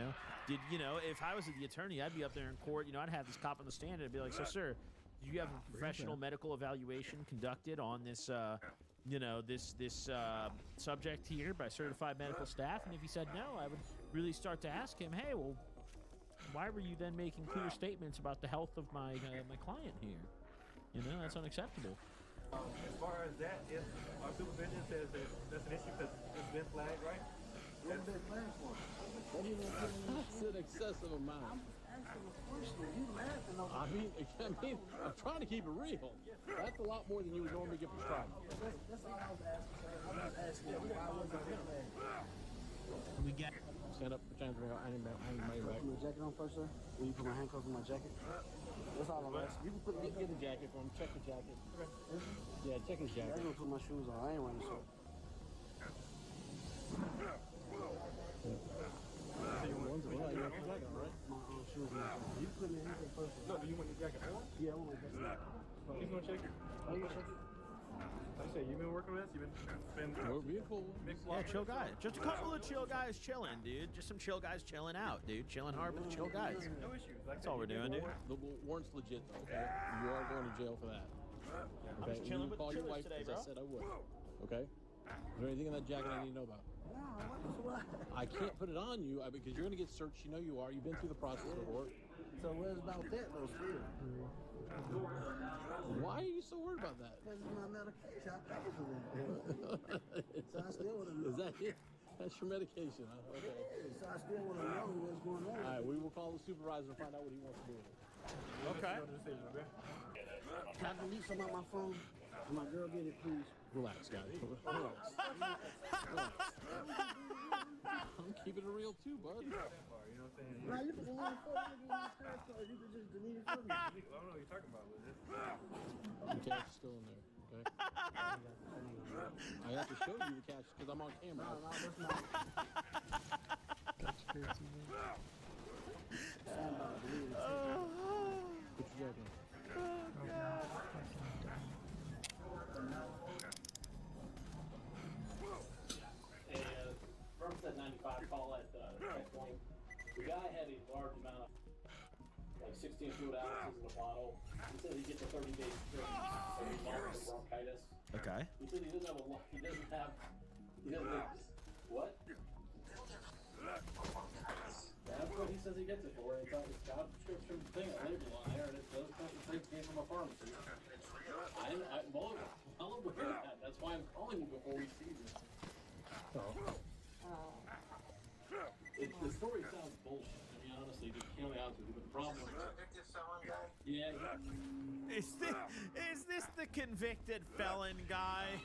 know, if I was the attorney, I'd be up there in court. You know, I'd have this cop on the stand and I'd be like, so sir, do you have a professional medical evaluation conducted on this? You know, this subject here by certified medical staff? And if he said no, I would really start to ask him, hey, well, why were you then making clear statements about the health of my my client here? You know, that's unacceptable.
As far as that, if our supervision says that that's an issue because it's been flagged, right?
What's been planned for? What do you want to do?
That's an excessive amount.
I'm asking a question. You laughing over
I mean, I'm trying to keep it real. That's a lot more than you would normally get prescribed.
That's all I was asking, sir. I was asking why wasn't it planned?
We get.
Stand up, pretend to be hanging back.
Put my jacket on first, sir? Will you put my handcuffs on my jacket? That's all I'm asking. You can
Get the jacket for him. Check the jacket. Yeah, check his
I
jacket.
ain't gonna put my shoes on. I ain't wearing a shirt. My shoes on. You put me in here first.
No, do you want your jacket on?
Yeah, I want my jacket.
He's gonna check it.
Oh, you check it?
Like I said, you've been working with us. You've been
We're beautiful.
Yeah, chill guys. Just a couple of chill guys chilling, dude. Just some chill guys chilling out, dude. Chilling hard with chill guys.
No issues.
That's all we're doing, dude.
The warrant's legit, though, okay? You are going to jail for that.
I'm just chilling with the
Call your
chillers
wife,
today,
as
bro.
I said I would. Okay? Is there anything in that jacket I need to know about?
No, what?
I can't put it on you because you're going to get searched. You know you are. You've been through the process before. So what about that though, still? Why are you so worried about that?
Because it's my medication. I pay for that. So I still want to know.
Is that it? That's your medication, huh? Okay.
So I still want to know what's going on.
All right, we will call the supervisor and find out what he wants to do with it.
Okay.
Can I delete some on my phone? Can my girl get it, please?
Relax, guys. Relax. I'm keeping it real too, bud.
You know what I'm saying?
Nah, you can delete it for me. You can just delete it for me.
I don't know what you're talking about with this.
The cash is still in there, okay? I have to show you the cash because I'm on camera.
No, that's not.
That's crazy, man.
What you got there?
From set 95 call at checkpoint. The guy had a large amount of, like 16 fluid ounces in a bottle. He said he gets a 30-day strip every month for bronchitis.
Okay.
He said he doesn't have what? That's what he says he gets it for. It's on his job description thing, a label on there, and it does say it came from a pharmacy. I'm well aware of that. That's why I'm calling you before we see this. The story sounds bullshit. I mean, honestly, to be honest with you, but the problem is, yeah.
Is this the convicted felon guy?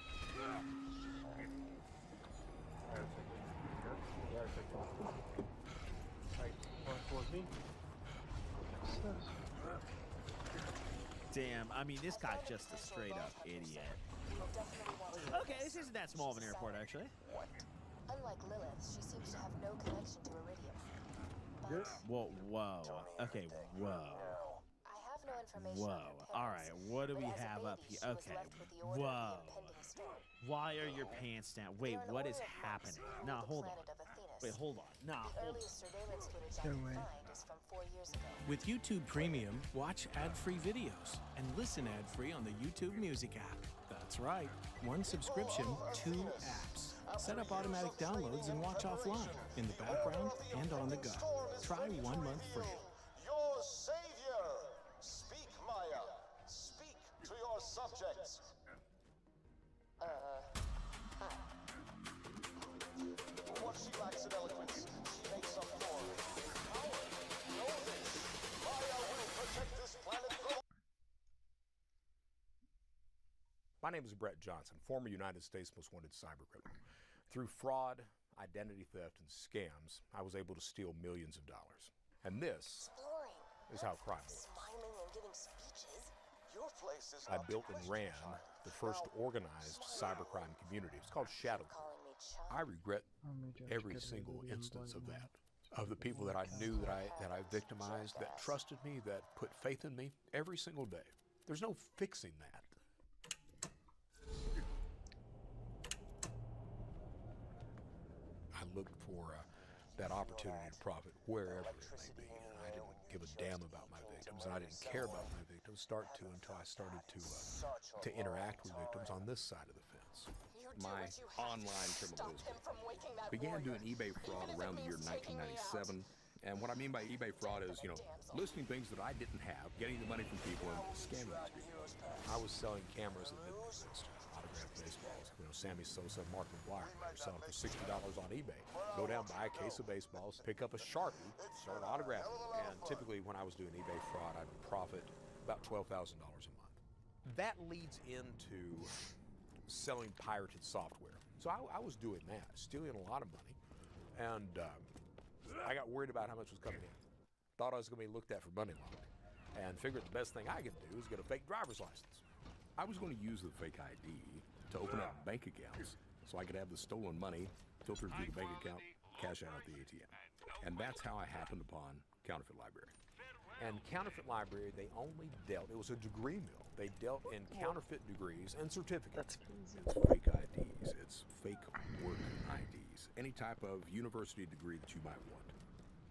Damn, I mean, this guy's just a straight up idiot. Okay, this isn't that small of an airport, actually.
Unlike Lilith, she seems to have no connection to Iridium.
Whoa, whoa. Okay, whoa.
I have no information
Whoa.
on her parents,
All right, what do we
but as a
have up
baby,
here?
she was
Okay,
left with the order of
whoa.
the impending storm.
Why are your pants down? Wait, what is happening? Nah, hold on. Wait, hold on. Nah,
The
hold on.
earliest surveillance footage I can find is from 4 years ago.
With YouTube Premium, watch ad-free videos and listen ad-free on the YouTube Music app. That's right, one subscription, 2 apps. Set up automatic downloads and watch offline, in the background and on the go. Try 1 month free.
Your savior! Speak, Maya. Speak to your subjects.
Hi.
What she lacks in eloquence, she makes up for. Power. Know this. Maya will protect this planet from...
My name is Brett Johnson, former United States Most Wanted cyber criminal. Through fraud, identity theft, and scams, I was able to steal millions of dollars. And this is how crime works.
Smiling and giving speeches.
Your place is
I built and ran the first organized cybercrime community. It's called Shadow. I regret every single instance of that. Of the people that I knew that I victimized, that trusted me, that put faith in me every single day. There's no fixing that. I looked for that opportunity to profit wherever it may be. And I didn't give a damn about my victims, and I didn't care about my victims until I started to interact with victims on this side of the fence.
My online criminal began doing eBay fraud around the year 1997. And what I mean by eBay fraud is, listing things that I didn't have, getting the money from people, and scamming these people.
I was selling cameras that didn't exist, autographed baseballs. Sammy Sosa, Mark McGuire, they're selling for $60 on eBay. Go down, buy a case of baseballs, pick up a Sharpie, start autographing. And typically when I was doing eBay fraud, I'd profit about $12,000 a month. That leads into selling pirated software. So I was doing that, stealing a lot of money. And I got worried about how much was coming in. Thought I was going to be looked at for money laundering. And figured the best thing I could do is get a fake driver's license.
I was going to use the fake ID to open up bank accounts so I could have the stolen money filtered through the bank account, cash out at the ATM. And that's how I happened upon Counterfeit Library.
And Counterfeit Library, they only dealt, it was a degree mill. They dealt in counterfeit degrees and certificates.
It's fake IDs, it's fake work IDs, any type of university degree that you might want.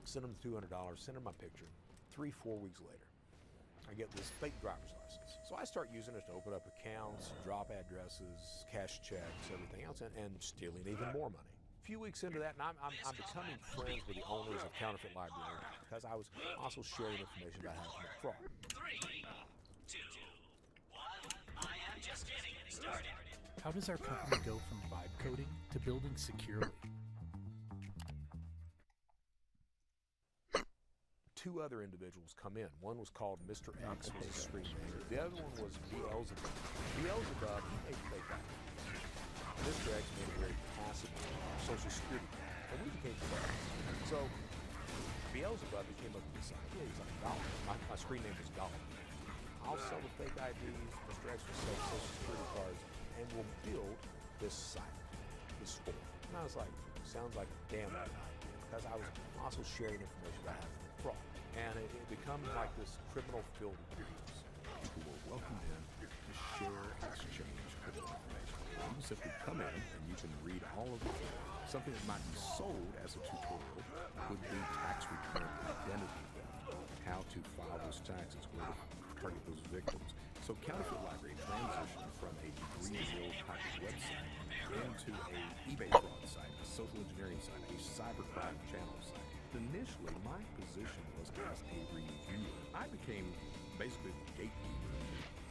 Send them $200, send them my picture. 3-4 weeks later, I get this fake driver's license. So I start using it to open up accounts, drop addresses, cash checks, everything else, and stealing even more money. A few weeks into that, and I'm becoming friends with the owners of Counterfeit Library because I was also sharing information about how to commit fraud.
3, 2, 1, I am just getting started.
How does our company go from vibe coding to building securely?
Two other individuals come in. One was called Mr. X, was a screen name. The other one was Beelzebub. Beelzebub, he made fake IDs. Mr. X made a very passive social security card, and we became friends. So Beelzebub came up with this idea. He's like, "Dollar." My screen name was Dollar. I'll sell the fake IDs. Mr. X will sell social security cards, and we'll build this site, this store. And I was like, sounds like a damn good idea, because I was also sharing information about how to commit fraud. And it becomes like this criminal-filled groups.
People were welcomed in to share and exchange criminal information. You simply come in and you can read all of the things. Something that might be sold as a tutorial would be tax return identity theft, how to file those taxes, where to target those victims. So Counterfeit Library transitioned from a degree-zero type of website into a eBay fraud site, a social engineering site, a cybercrime channel site. Initially, my position was as a reviewer. I became basically the gatekeeper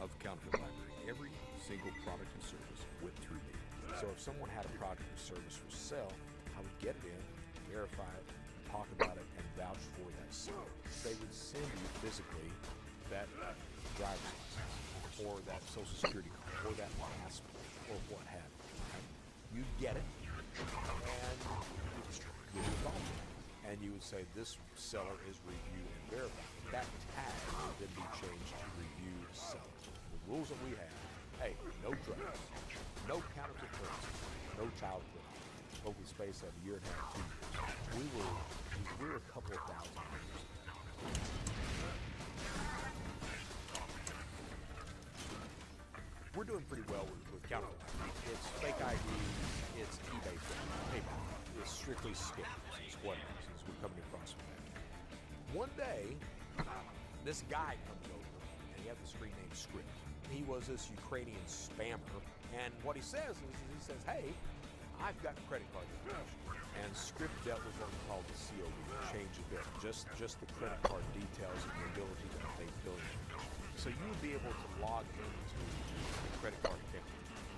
of Counterfeit Library. Every single product and service went through me.
So if someone had a product or service for sale, I would get it in, verify it, talk about it, and vouch for that sale. They would send you physically that driver's license, or that social security card, or that passport, or what have you. You'd get it, and you'd involve it. And you would say, this seller is reviewed and verified. That tag would then be changed to review seller. The rules that we have, hey, no drugs, no counterfeit currency, no child pornography. Over the space of a year and a half, 2 years, we were a couple of thousand members. We're doing pretty well with counterfeit. It's fake IDs, it's eBay fraud, PayPal. It's strictly scams, is what it is. We're coming across from that. One day, this guy comes over, and he had the screen name Script. He was this Ukrainian spammer, and what he says is, he says, hey, I've got credit card information. And Script dealt with what we call the COD, change of bill, just the credit card details and the ability to update billing. So you would be able to log into the credit card account.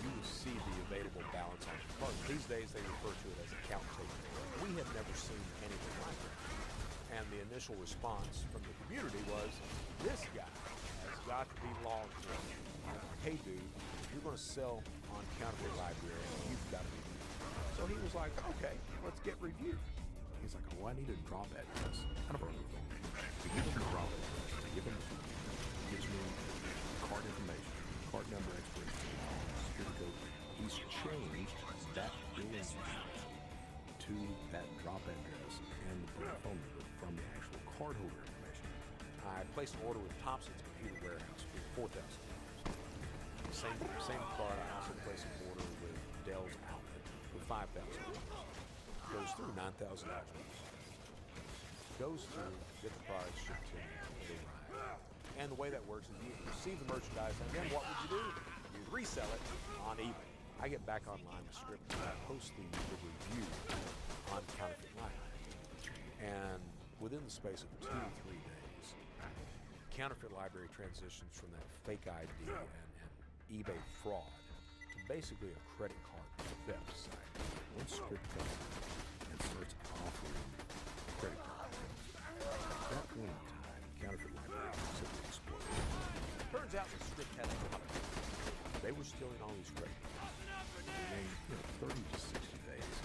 You will see the available balance on the card. These days they refer to it as account taking. We have never seen anything like that. And the initial response from the community was, this guy has got to be logged in. Hey dude, if you're going to sell on Counterfeit Library, you've got to be reviewed. So he was like, okay, let's get reviewed.
He's like, oh, I need a drop address. Kind of a phone. We give him the drop address. We give him gives me card information, card number, expiration date, security code. He's changed that billing information to that drop address and the phone number from the actual cardholder information.
I placed an order with Thompson's Computer Warehouse for $4,000. Same card. I also placed an order with Dell's Outlet for $5,000. Goes through $9,000. Goes through, get the product shipped to me, they arrive. And the way that works is you receive the merchandise, and then what would you do? You resell it on eBay. I get back online with Script, and I post the review on Counterfeit Library. And within the space of 2 to 3 days, Counterfeit Library transitions from that fake ID and eBay fraud to basically a credit card theft site.
Once Script comes in and starts offering credit card thefts, at that point in time, Counterfeit Library simply exploded.
Turns out the Script had a company. They were stealing all these credit cards.
Within 30 to 60 days,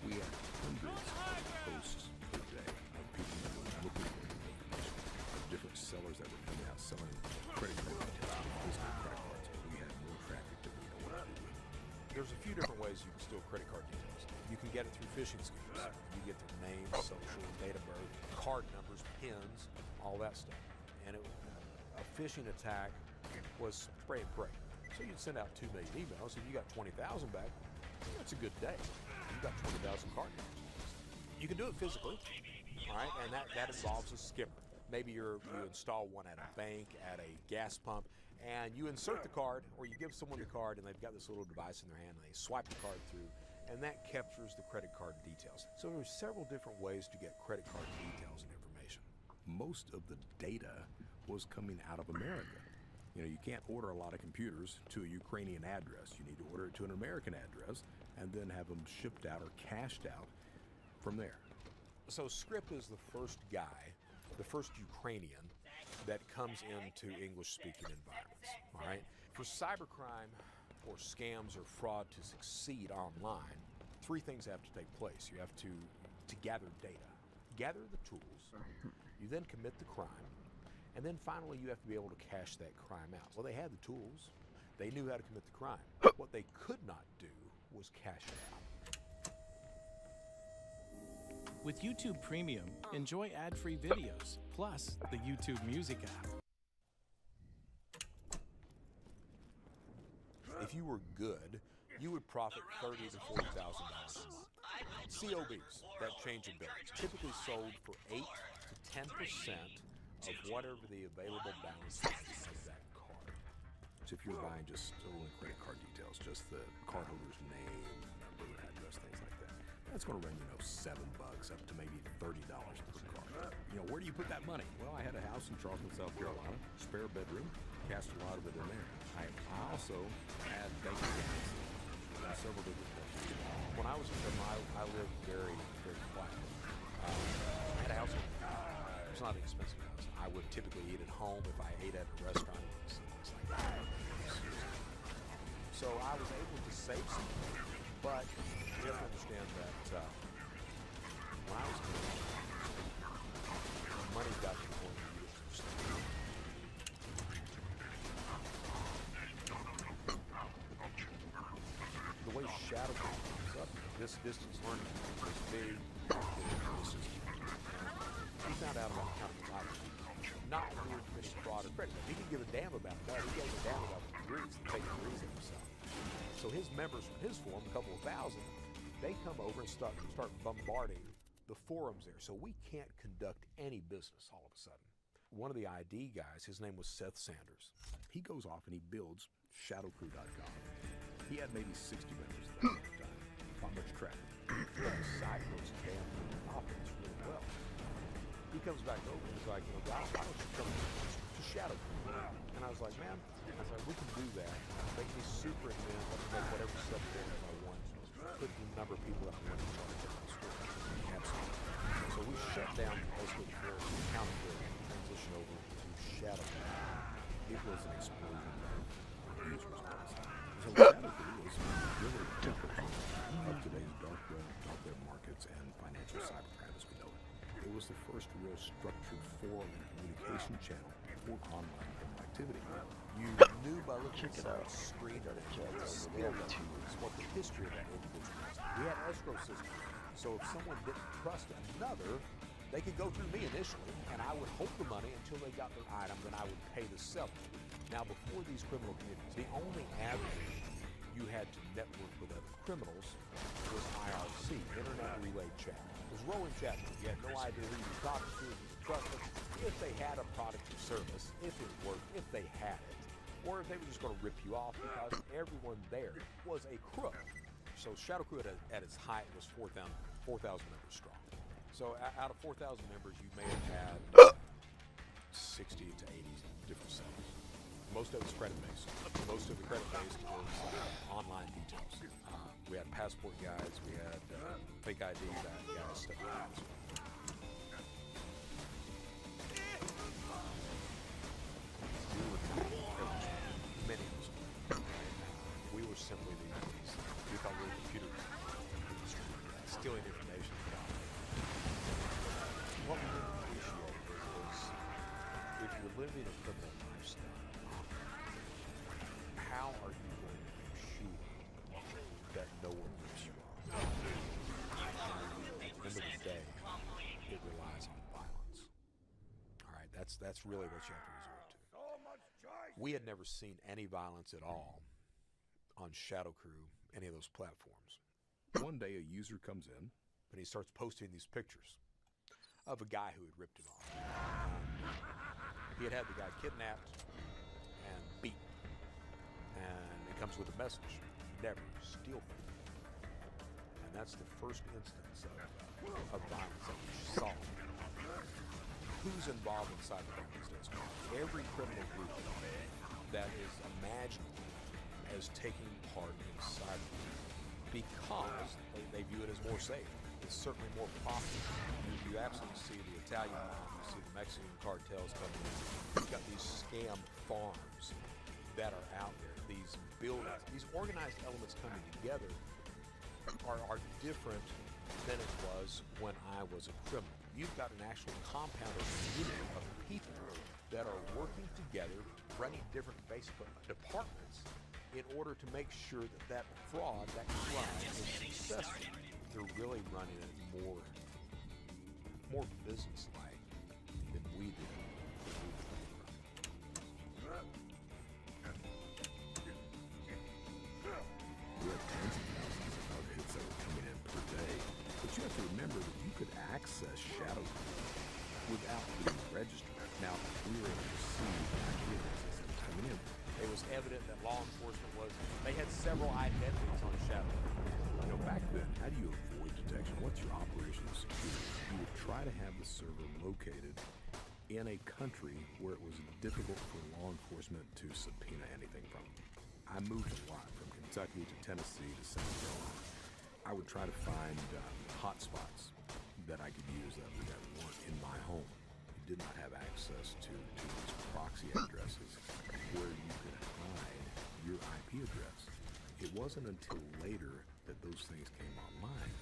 we had hundreds of posts per day of people that were looking for information, of different sellers that were coming out selling credit card details and physical credit cards. We had more traffic than we know what to do with.
There's a few different ways you can steal credit card details. You can get it through phishing schemes. You get their name, social, date of birth, card numbers, pins, all that stuff. And a phishing attack was spray and pray. So you'd send out 2 million emails, and you got 20,000 back. That's a good day. You got 20,000 card numbers. You can do it physically, all right, and that involves a skimmer. Maybe you install one at a bank, at a gas pump, and you insert the card, or you give someone the card, and they've got this little device in their hand, and they swipe the card through, and that captures the credit card details. So there are several different ways to get credit card details and information.
Most of the data was coming out of America. You know, you can't order a lot of computers to a Ukrainian address. You need to order it to an American address and then have them shipped out or cashed out from there.
So Script is the first guy, the first Ukrainian that comes into English-speaking environments, all right? For cybercrime or scams or fraud to succeed online, three things have to take place. You have to gather data, gather the tools, you then commit the crime, and then finally you have to be able to cash that crime out. Well, they had the tools. They knew how to commit the crime. What they could not do was cash it out.
With YouTube Premium, enjoy ad-free videos, plus the YouTube Music app.
If you were good, you would profit $30,000 to $40,000. COBs, that change of billings, typically sold for 8 to 10% of whatever the available balance is of that card.
So if you're buying just stolen credit card details, just the cardholder's name, number, address, things like that, that's going to run, you know, $7 up to maybe $30 per card. You know, where do you put that money? Well, I had a house in Charleston, South Carolina, spare bedroom, cashed a lot of it in there. I also had bank accounts in several different places.
When I was in Germany, I lived very, very quietly. I had a house. It's not an expensive house. I would typically eat at home if I ate at a restaurant. It's like that. So I was able to save some money, but you have to understand that when I was in money got to the point where you didn't understand. The way shadow comes up, this distance learning is big. He found out about counterfeit not doing any fraud or credit. He didn't give a damn about that. He gave a damn about the degrees and taking degrees of himself. So his members from his forum, a couple of thousand, they come over and start bombarding the forums there. So we can't conduct any business all of a sudden. One of the ID guys, his name was Seth Sanders.
He goes off and he builds shadowcrew.com. He had maybe 60 members at that time. Not much traffic.
The site goes damn operates really well. He comes back over and he's like, you know, guys, why don't you come to Shadowcrew? And I was like, man, we can do that. Make me super admin, let me make whatever subforms I want. Put the number of people that I want to charge at my store. Absolutely. So we shut down basically the counterfeit and transition over to Shadowcrew. It was an explosion of users.
So Shadowcrew was really up today's dark web markets and financial cybercrime as we know it. It was the first real structured forum and communication channel for online criminal activity.
You knew by looking at the screen that it was what the history of that individual was. We had escrow systems, so if someone didn't trust another, they could go through me initially, and I would hold the money until they got their item, then I would pay the seller. Now, before these criminal communities, the only avenue you had to network with other criminals was IRC, Internet Relay Chat. It was rolling chat. You had no idea who you were talking to, if you trust them, if they had a product or service, if it worked, if they had it, or if they were just going to rip you off because everyone there was a crook. So Shadowcrew at its height was 4,000 members strong. So out of 4,000 members, you may have had 60 to 80 different sellers. Most of it's credit-based. Most of the credit-based is online details. We had passport guides, we had fake ID guys, stuff like that. We were not many of us. We were simply these we thought we were computer stealing information. What we didn't appreciate is if you're living a criminal lifestyle, how are you going to ensure that no one rips you off? At the end of the day, it relies on violence. All right, that's really what you have to resort to. We had never seen any violence at all on Shadowcrew, any of those platforms.
One day a user comes in
and he starts posting these pictures of a guy who had ripped him off. He had the guy kidnapped and beaten. And it comes with a message: never steal from me. that's the first instance of violence that we saw. Who's involved in cybercrime? Every criminal group that is imaginable as taking part in cybercrime because they view it as more safe. It's certainly more profitable. You absolutely see the Italian mob, you see the Mexican cartels coming in. You've got these scam farms that are out there, these buildings, these organized elements coming together are different than it was when I was a criminal. You've got an actual compound or community of people that are working together, running different basic departments in order to make sure that that fraud, that crime is successful. They're really running it more business-like than we did.
We have tens of thousands of hits that were coming in per day, but you have to remember that you could access shadow without being registered. Now, we were able to see IP addresses that were coming in.
It was evident that law enforcement they had several identities on shadow.
You know, back then, how do you avoid detection? What's your operational security? You would try to have the server located in a country where it was difficult for law enforcement to subpoena anything from. I moved a lot from Kentucky to Tennessee to South Carolina. I would try to find hotspots that I could use that weren't in my home. You did not have access to these proxy addresses where you could hide your IP address. It wasn't until later that those things came online.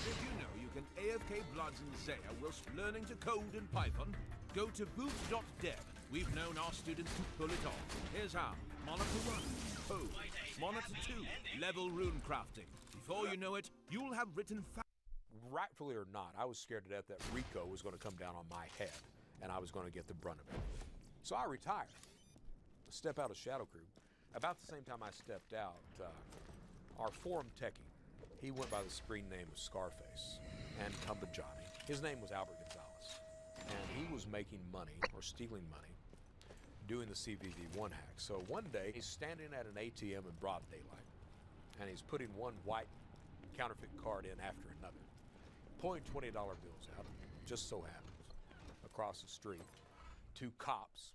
Did you know you can AFK Bloods and Zaya whilst learning to code in Python? Go to boot.dev. We've known our students to pull it off. Here's how. Monitor 1, code. Monitor 2, level rune crafting. Before you know it, you'll have written
Rightfully or not, I was scared to death that Rico was going to come down on my head and I was going to get the brunt of it. So I retired. Step out of Shadow Crew. About the same time I stepped out, our forum techie, he went by the screen name of Scarface and Cumba Johnny. His name was Albert Gonzalez. And he was making money, or stealing money, doing the CVV1 hack. So one day, he's standing at an ATM in broad daylight, and he's putting one white counterfeit card in after another, pulling $20 bills out. Just so happens, across the street, two cops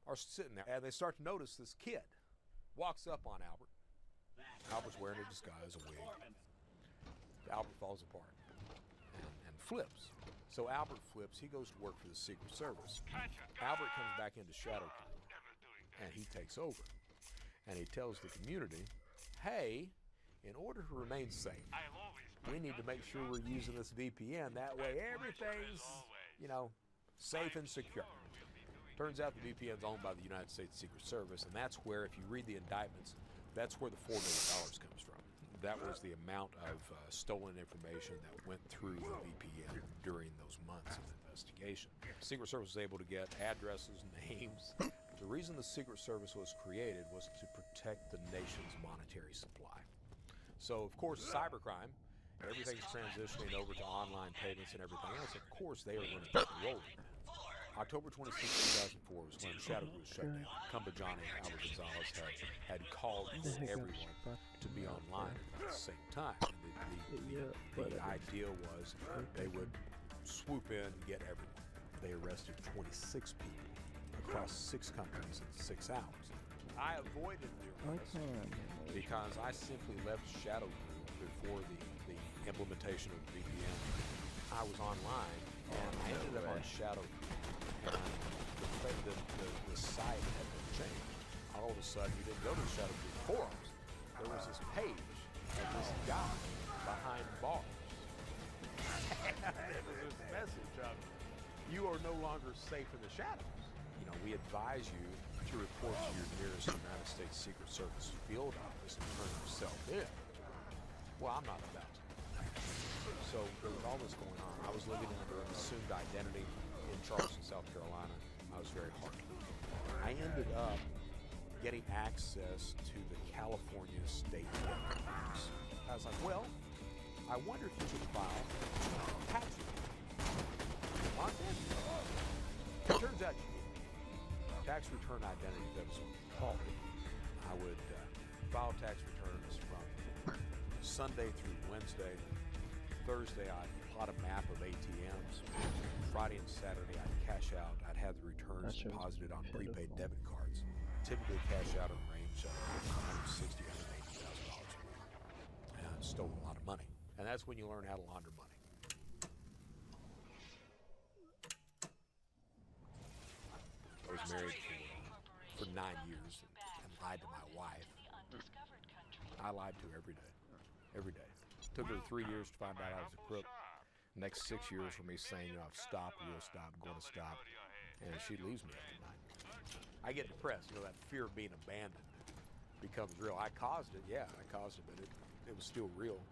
are sitting there, and they start to notice this kid walks up on Albert. Albert's wearing a disguise, a wig. Albert falls apart and flips. So Albert flips, he goes to work for the Secret Service. Albert comes back into Shadow Crew, and he takes over. And he tells the community, hey, in order to remain safe, we need to make sure we're using this VPN. That way everything's, safe and secure. Turns out the VPN's owned by the United States Secret Service, and that's where, if you read the indictments, that's where the $4 million comes from. That was the amount of stolen information that went through the VPN during those months of investigation. The Secret Service was able to get addresses, names. The reason the Secret Service was created was to protect the nation's monetary supply. So, of course, cybercrime, everything's transitioning over to online payments and everything else. Of course, they are going to keep rolling. October 26, 2004 was when Shadow Crew shut down. Cumba Johnny and Albert Gonzalez had called for everyone to be online at the same time. And the idea was they would swoop in and get everyone. They arrested 26 people across 6 companies in 6 hours. I avoided the arrest because I simply left Shadow Crew before the implementation of the VPN. I was online and I ended up on Shadow Crew. And the site had been changed. All of a sudden, you didn't go to the Shadow Crew forums. There was this page of this guy behind bars. There was this message of, you are no longer safe in the shadows. We advise you to report to your nearest United States Secret Service field office and turn yourself in. Well, I'm not about to. So there was all this going on. I was living under an assumed identity in Charleston, South Carolina. I was very hard. I ended up getting access to the California state records. I was like, well, I wonder if you could file tax return. It turns out you could. Tax return identity, that was what we called it. I would file tax returns from Sunday through Wednesday. Thursday, I'd plot a map of ATMs. Friday and Saturday, I'd cash out. I'd have the returns deposited on prepaid debit cards. Typically cash out in the range of $160,000 to $180,000 a week. And I stole a lot of money. And that's when you learn how to launder money. I was married for 9 years and lied to my wife. I lied to her every day. Every day. Took her 3 years to find out I was a crook. Next 6 years for me saying, I've stopped, will stop, I'm going to stop. And she leaves me every night. I get depressed. That fear of being abandoned becomes real. I caused it, yeah, I caused it, but it was still real.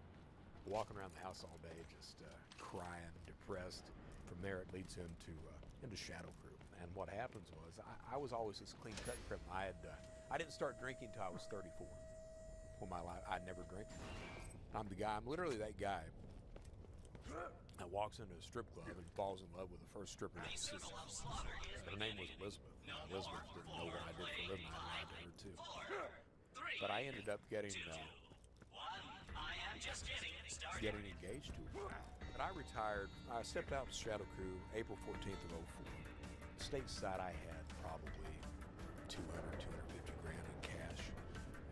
Walking around the house all day, just crying, depressed. From there, it leads into shadow crew. And what happens was, I was always this clean-cut criminal. I didn't start drinking until I was 34. Well, my life, I never drank. I'm the guy. I'm literally that guy that walks into a strip club and falls in love with the first stripper that he sees. Her name was Elizabeth. Elizabeth didn't know what I did for a living. I lied to her too. But I ended up getting engaged to her. But I retired. I stepped out with Shadow Crew April 14th of 04. Stateside, I had probably 250 grand in cash,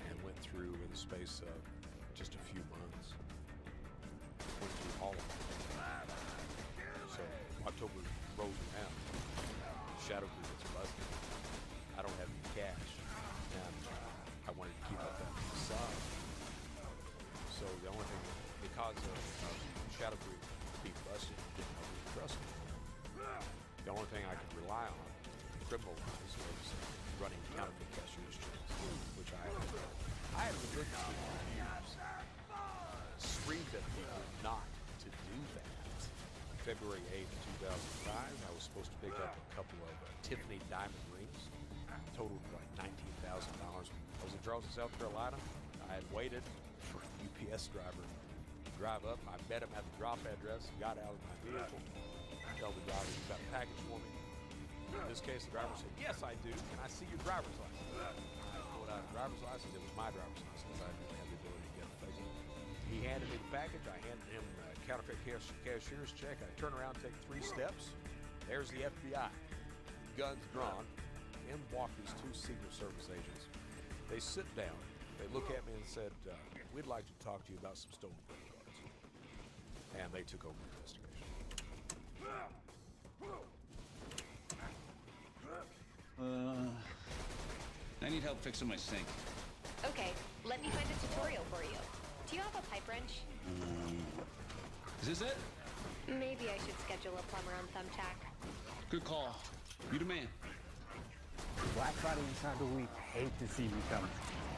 and went through in the space of just a few months. Went through all of it. So October rolls around. Shadow Crew gets busted. I don't have any cash, and I wanted to keep up that facade. So the only thing, because of Shadow Crew being busted, didn't know who to trust me. The only thing I could rely on, criminal-wise, was running counterfeit cashier's checks, which I had religiously for years screamed at people not to do that. February 8th, 2005, I was supposed to pick up a couple of Tiffany diamond rings, totaled like $19,000. I was in Charleston, South Carolina. I had waited for a UPS driver to drive up. I met him at the drop address, got out of my vehicle, told the driver he's got a package for me. In this case, the driver said, "Yes, I do. Can I see your driver's license?" I pulled out a driver's license. It was my driver's license. I didn't have the ability to get a physical. He handed me the package. I handed him a counterfeit cashier's check. I turn around, take 3 steps. There's the FBI, guns drawn. In walk these 2 Secret Service agents. They sit down. They look at me and said, "We'd like to talk to you about some stolen credit cards." And they took over the investigation.
I need help fixing my sink.
Okay, let me find a tutorial for you. Do you have a pipe wrench?
Is this it?
Maybe I should schedule a plumber on Thumbtack.
Good call. You the man.
Black Friday and Cyber Week hate to see me coming.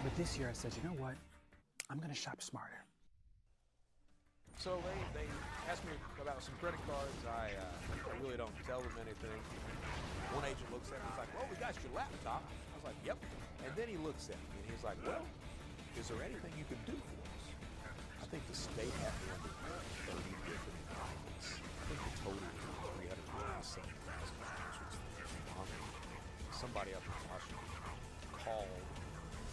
But this year I said, you know what? I'm gonna shop smarter.
So they asked me about some credit cards. I really don't tell them anything. One agent looks at me, he's like, "Well, we got your laptop." I was like, "Yep." And then he looks at me and he's like, "Well, is there anything you can do for us?" I think the state had me under 30 different indictments. I think the total was $397,000, which is phenomenal. Somebody up in Washington called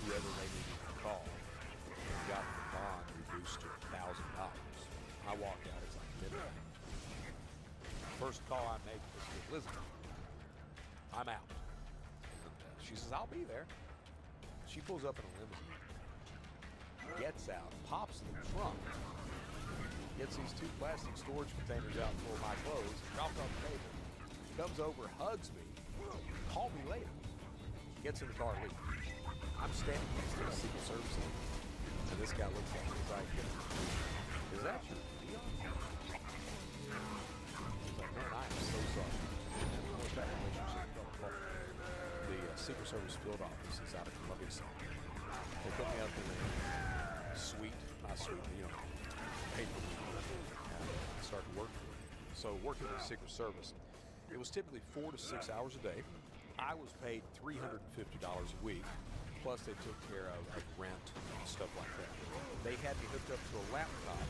whoever they needed to call and got the bond reduced to $1,000. I walk out, it's like midnight. First call I make is to Elizabeth. I'm out. And she says, "I'll be there." She pulls up in a limousine, gets out, pops in the trunk, gets these 2 plastic storage containers out full of my clothes, drops off the table, comes over, hugs me, "Call me later." Gets in the car, leaves. I'm standing next to a Secret Service agent, and this guy looks at me, he's like, "Is that your deal?" He's like, "Man, I am so sorry." And of course, that relationship fell apart. The Secret Service field office is out of Columbia, South Carolina. They put me up in a suite, not suite, paper, and I started to work for them. So working with the Secret Service, it was typically 4 to 6 hours a day. I was paid $350 a week, plus they took care of rent and stuff like that. They had me hooked up to a laptop.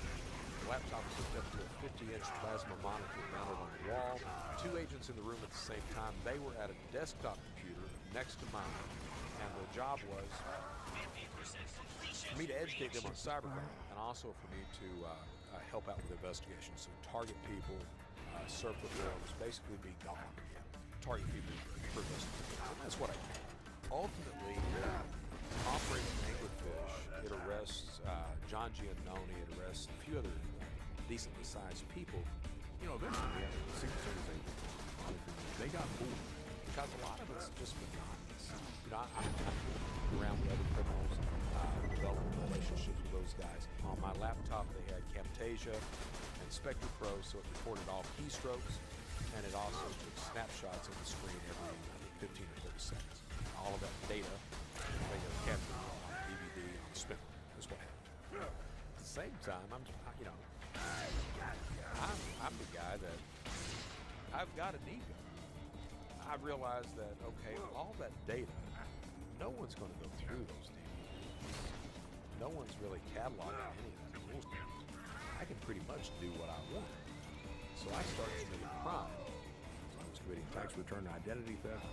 The laptop was hooked up to a 50-inch plasma monitor mounted on the wall. 2 agents in the room at the same time. They were at a desktop computer next to mine, and the job was for me to educate them on cybercrime, and also for me to help out with investigations. So target people, surf the forums, basically be gone. Target people for investigation. And that's what I do. Ultimately, Operation Anglerfish, it arrests John Giannone, it arrests a few other decently sized people. You know, eventually we have the Secret Service agents. They got bored because a lot of it's just monotonous. You know, I'm around with other criminals, developing relationships with those guys. On my laptop, they had Camtasia and Spectre Pro, so it recorded all keystrokes, and it also took snapshots of the screen every, I think, 15 or 30 seconds. All of that data, they got captured on DVD, on spinner. That's what happened. At the same time, I'm the guy that I've got an ego. I realized that, okay, all that data, no one's going to go through those DVDs. No one's really cataloging any of that bullshit. I can pretty much do what I want. So I started committing crime. So I was committing tax return, identity theft,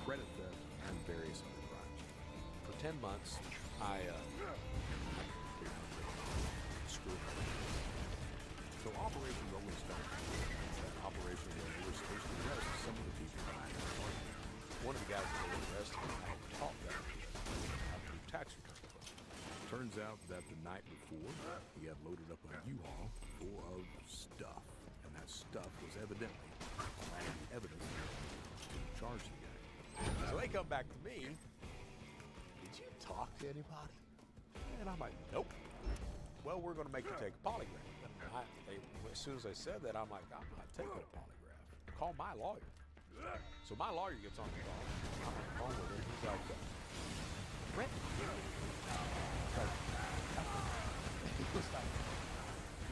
credit theft, and various other crimes. For 10 months, I screwed up. So Operation Rolling Stone, an operation where we were supposed to arrest some of the people that I had targeted. One of the guys that were arrested, I had taught that how to do tax return. Turns out that the night before, he had loaded up a U-Haul full of stuff. And that stuff was evidently all the evidence to charge the guy. So they come back to me. Did you talk to anybody? And I'm like, nope. Well, we're going to make you take a polygraph. As soon as I said that, I'm like, I'm not taking a polygraph. Call my lawyer. So my lawyer gets on the phone. I'm on the phone with him. He's like, Brent. He was like,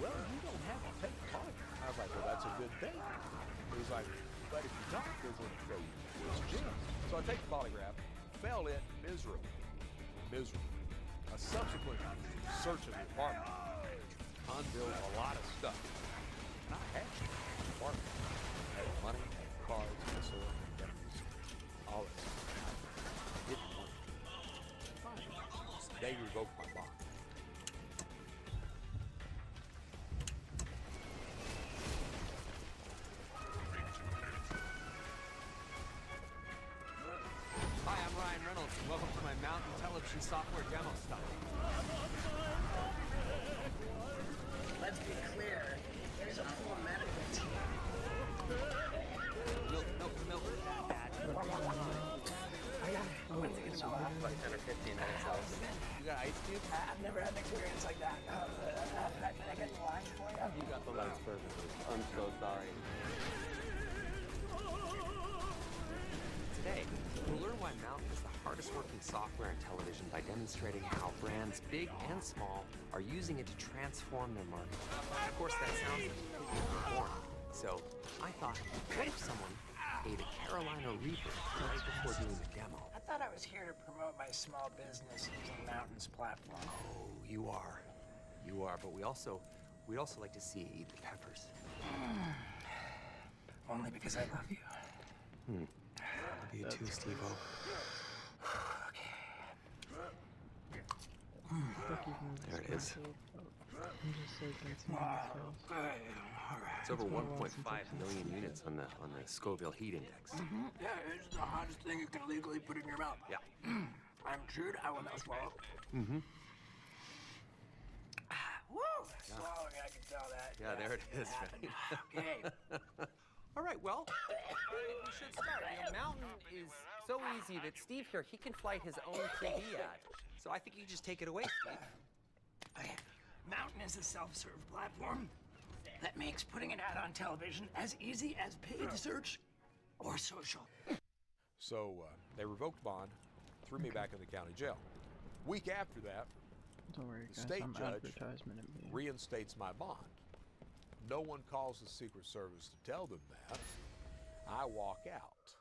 well, you don't have to take a polygraph. I was like, well, that's a good thing. He's like, but if you don't, they're going to throw you to jail. So I take the polygraph, failed it miserably. Miserably. A subsequent search of the apartment unveiled a lot of stuff. And I had an apartment. I had money, cards, missile, identities, all that stuff. I didn't want it. Fine. They revoked my bond.
Hi, I'm Ryan Reynolds, and welcome to my mountain television software demo stop.
Let's be clear, there's a full medical team.
Milk. Bad.
I got it. I'm gonna take it about
like 10 or 15 minutes. You got ice cubes?
I've never had an experience like that. Can I get the lines for you?
You got the lines perfectly. I'm so sorry. Today, we'll learn why Mountain is the hardest working software in television by demonstrating how brands, big and small, are using it to transform their market. Of course, that sounds like boring. So I thought, what if someone ate a Carolina Reaper right before doing the demo?
I thought I was here to promote my small business using Mountain's platform.
Oh, you are. You are, but we'd also like to see you eat the peppers.
Only because I love you.
Love you too, Steve-O. There it is. It's over 1.5 million units on the Scoville heat index.
Yeah, it's the hottest thing you can legally put in your mouth.
Yeah.
I'm shrewd, I will not swallow.
Mm-hmm.
Woo! Swallowing, I can tell that.
Yeah, there it is.
Okay.
All right, well, we should start. You know, Mountain is so easy that Steve here, he can flight his own TV ad. So I think you just take it away, Steve.
Mountain is a self-serve platform that makes putting an ad on television as easy as paid search or social.
So they revoked bond, threw me back in the county jail. Week after that,
Don't worry,
the
guys,
state
I'm
judge
advertisement in me.
reinstates my bond. No one calls the Secret Service to tell them that. I walk out.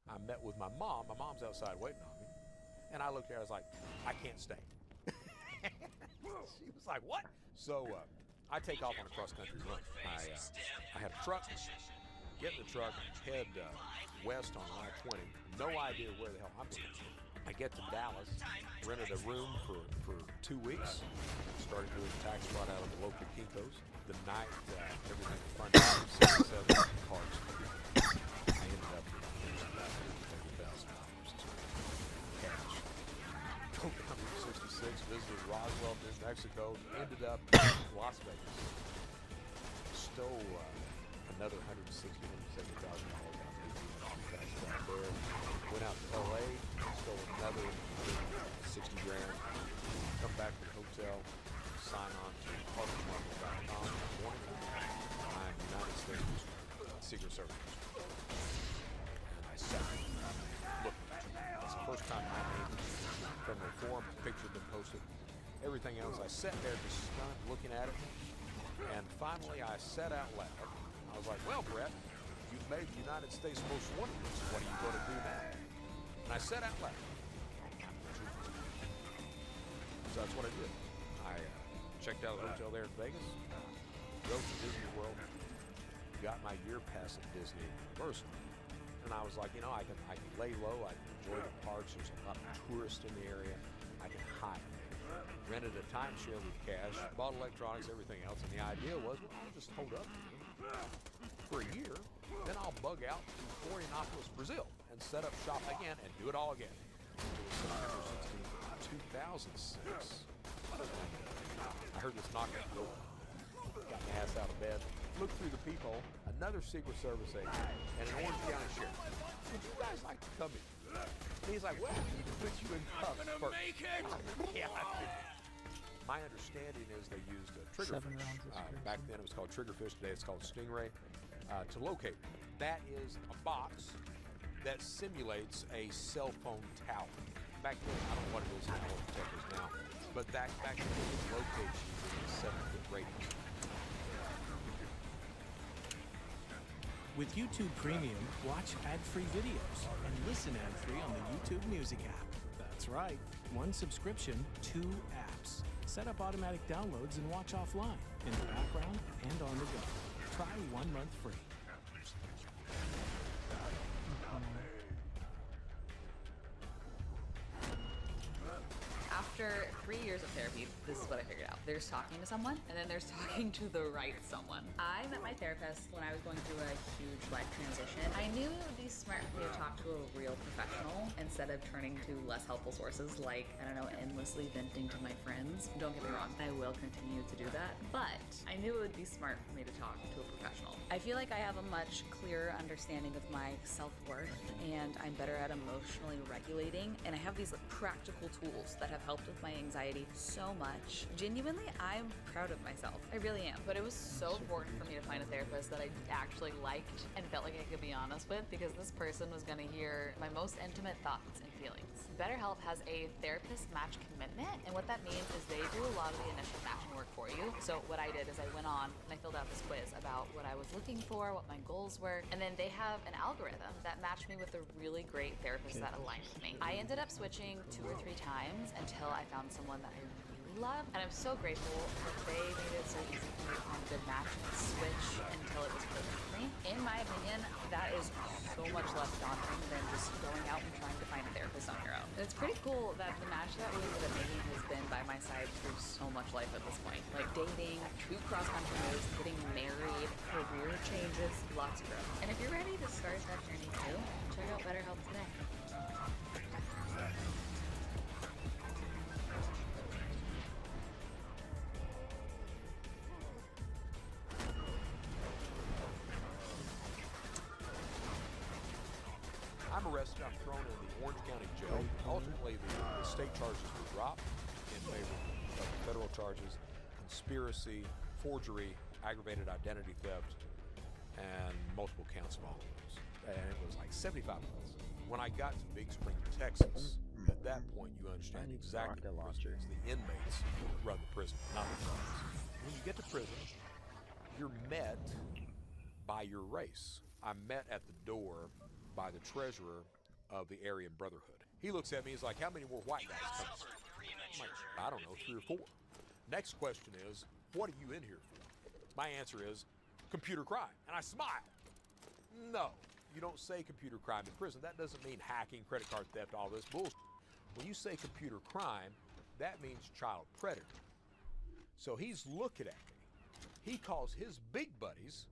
I met with my mom. My mom's outside waiting on me. And I looked at her, I was like, I can't stay. She was like, what? So I take off on a cross-country run. I had a truck, get in the truck, head west on I-20. No idea where the hell I'm going. I get to Dallas, rented a room for 2 weeks, started doing tax fraud out of the local Kinko's. The night everything was funded, 67 cards. I ended up with about $130,000 cash. Drove down Route 66, visited Roswell, New Mexico, ended up in Las Vegas. Stole another $160,000 out there. Went out to LA, stole another $60 grand. Come back to the hotel, sign on to apartmentmarket.com. I'm United States Secret Service. And I sat there, looked at you. That's the first time my name from the forum, picture been posted. Everything else, I sat there just stunned, looking at it. And finally, I said out loud, I was like, well, Brett, you've made the United States most wanted. So what are you going to do now? And I said out loud. So that's what I did. I checked out a hotel there in Vegas, drove to Disney World, got my year pass at Disney Universal. And I was like, you know, I can lay low, I can enjoy the parks, there's a lot of tourists in the area, I can hide. Rented a timeshare with cash, bought electronics, everything else, and the idea was, well, I'll just hold up for a year, then I'll bug out to Florianopolis, Brazil, and set up shop again and do it all again. It was September 16th, 2006. I heard this knock at the door. Got my ass out of bed, looked through the peephole, another Secret Service agent, and an Orange County sheriff. Would you guys like to come in? And he's like, well, we can put you in cuffs first. Yeah. My understanding is they used a triggerfish. Back then it was called triggerfish. Today it's called stingray. To locate them. That is a box that simulates a cell phone tower. Back then, I don't know what it is now, what the tech is now, but back then it would locate you in a 7-foot radius.
With YouTube Premium, watch ad-free videos and listen ad-free on the YouTube Music app. That's right, one subscription, 2 apps. Set up automatic downloads and watch offline, in the background and on the go. Try 1 month free.
After 3 years of therapy, this is what I figured out. There's talking to someone, and then there's talking to the right someone. I met my therapist when I was going through a huge life transition. I knew it would be smart for me to talk to a real professional instead of turning to less helpful sources like, I don't know, endlessly venting to my friends. Don't get me wrong, I will continue to do that, but I knew it would be smart for me to talk to a professional. I feel like I have a much clearer understanding of my self-worth, and I'm better at emotionally regulating, and I have these practical tools that have helped with my anxiety so much. Genuinely, I'm proud of myself. I really am. But it was so important for me to find a therapist that I actually liked and felt like I could be honest with, because this person was going to hear my most intimate thoughts and feelings. BetterHelp has a therapist match commitment, and what that means is they do a lot of the initial matching work for you. So what I did is I went on and I filled out this quiz about what I was looking for, what my goals were, and then they have an algorithm that matched me with a really great therapist that aligned with me. I ended up switching 2 or 3 times until I found someone that I really love, and I'm so grateful that they made it so easy for me to find a good match and switch until it was perfect for me. In my opinion, that is so much less daunting than just going out and trying to find a therapist on your own. And it's pretty cool that the match that we ended up making has been by my side through so much life at this point. Like dating, 2 cross-country moves, getting married, career changes, lots of growth. And if you're ready to start that journey too, check out BetterHelp today.
I'm arrested, I'm thrown in the Orange County jail. Ultimately, the state charges were dropped in favor of the federal charges: conspiracy, forgery, aggravated identity theft, and multiple counts of all of those. And it was like 75 months. When I got to Big Spring, Texas, at that point you understand exactly the prison is. The inmates run the prison, not the guards. When you get to prison, you're met by your race. I'm met at the door by the treasurer of the Aryan Brotherhood. He looks at me, he's like, how many more white guys coming? I'm like, I don't know, 3 or 4. Next question is, what are you in here for? My answer is, computer crime. And I smile. No, you don't say computer crime in prison. That doesn't mean hacking, credit card theft, all this bullshit. When you say computer crime, that means child predator. So he's looking at me. He calls his big buddies.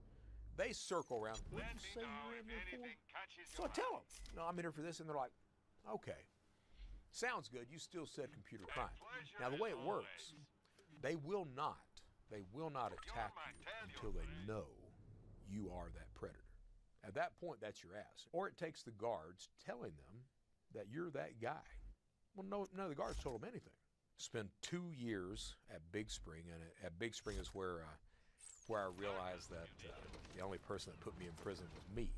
They circle around. What did you say you were in here for? So I tell them, no, I'm in here for this. And they're like, okay, sounds good. You still said computer crime. Now, the way it works, they will not attack you until they know you are that predator. At that point, that's your ass. Or it takes the guards telling them that you're that guy. Well, none of the guards told them anything. Spent 2 years at Big Spring, and at Big Spring is where I realized that the only person that put me in prison was me.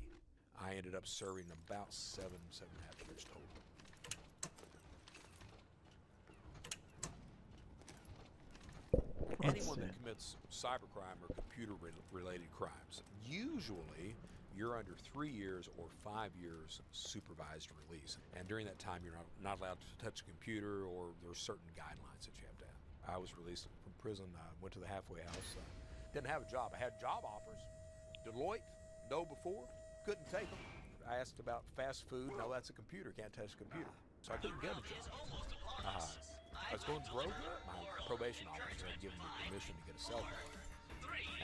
I ended up serving about 7.5 years total. Anyone that commits cybercrime or computer-related crimes, usually you're under 3 years or 5 years supervised release. And during that time, you're not allowed to touch a computer, or there are certain guidelines that you have to have. I was released from prison, went to the halfway house. Didn't have a job. I had job offers. Deloitte, no before, couldn't take them. I asked about fast food. No, that's a computer. Can't touch a computer. So I couldn't get a job. I was going broke. My probation officer had given me permission to get a cell phone.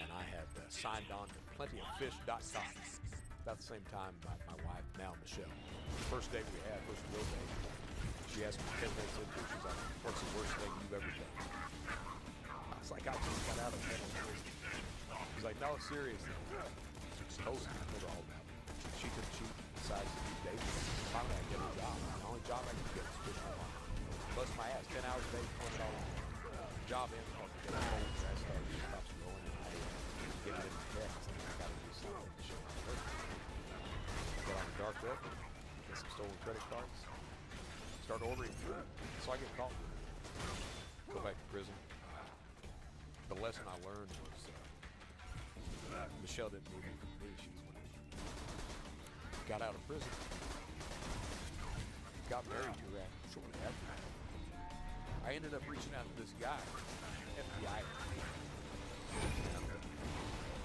And I had signed on to plentyoffish.com. About the same time, my wife, now Michelle, the first date we had, first real date, she asked me 10 minutes into it, she's like, what's the worst thing you've ever done? I was like, I just got out of bed on prison. She's like, no, seriously. She told me, I told her all about it. She decided to do dating. Finally, I get a job. The only job I could get was fishing online. Bust my ass, 10 hours a day, $20 an hour. Job ends because I get old, grass stops growing, and I get it in my head. I got to do something to show my work. Get on the dark web, get some stolen credit cards, start ordering food. So I get caught with it. Go back to prison. The lesson I learned was Michelle didn't need me for me. She was winning. Got out of prison. Got married to her shortly after that. I ended up reaching out to this guy, FBI. And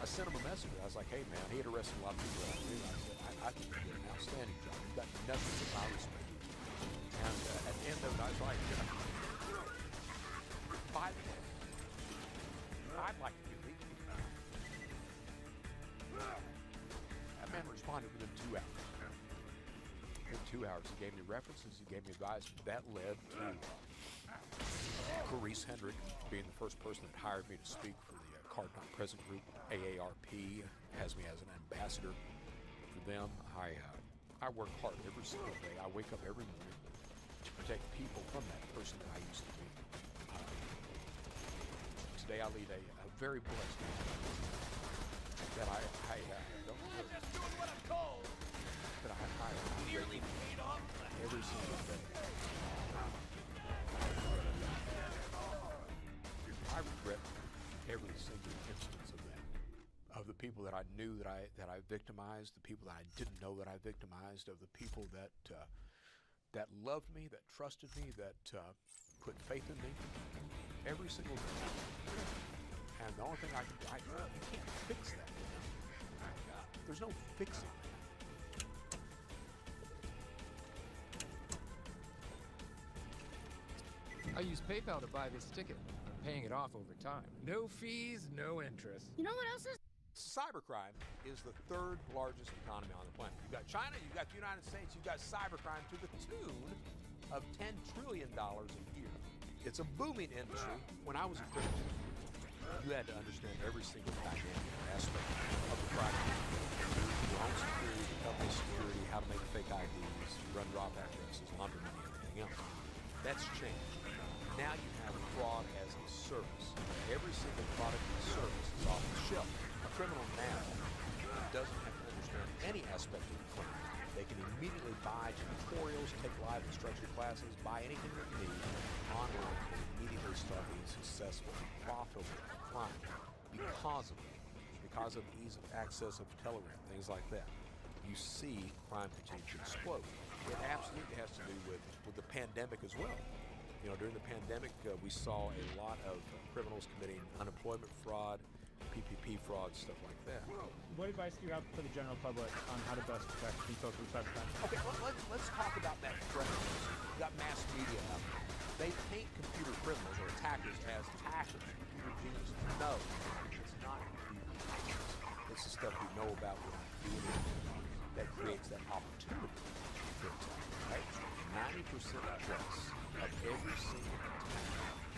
I sent him a message. I was like, hey, man, he had arrested a lot of people that I knew. I said, I think you did an outstanding job. You've got nothing but my respect. And at the end of it, I was like, I'd like to get legal. That man responded within 2 hours. In 2 hours, he gave me references, he gave me advice. That led to Carice Hendrick being the first person that hired me to speak for the Card Not Present group. AARP has me as an ambassador for them. I work hard every single day. I wake up every morning to protect people from that person that I used to be. Today I lead a very blessed life that I don't really, that I every single day. I regret every single instance of that. Of the people that I knew that I victimized, the people that I didn't know that I victimized, of the people that loved me, that trusted me, that put faith in me. Every single day. And the only thing you can't fix that. There's no fixing that.
I use PayPal to buy this ticket. I'm paying it off over time. No fees, no interest.
You know what else is?
Cybercrime is the third largest economy on the planet. You've got China, you've got the United States, you've got cybercrime to the tune of $10 trillion a year. It's a booming industry. When I was a criminal, you had to understand every single dynamic aspect of the crime. Your own security, the company security, how to make fake IDs, run drop addresses, launder money, everything else. That's changed. Now you have fraud as a service. Every single product and service is off the shelf. A criminal now doesn't have to understand any aspect of the crime. They can immediately buy tutorials, take live instructor classes, buy anything that they need online, and immediately start being successful and profitable at crime because of it, because of the ease of access of Telegram, things like that. You see crime continue to explode. It absolutely has to do with the pandemic as well. You know, during the pandemic, we saw a lot of criminals committing unemployment fraud, PPP fraud, stuff like that.
What advice do you have for the general public on how to best protect themselves from cybercrime?
Okay, let's talk about that threat. You got mass media out there. They paint computer criminals or attackers as hackers, computer geniuses. No, it's not computer geniuses. It's the stuff we know about when we do it that creates that opportunity for attack, right? 90% plus of every single attack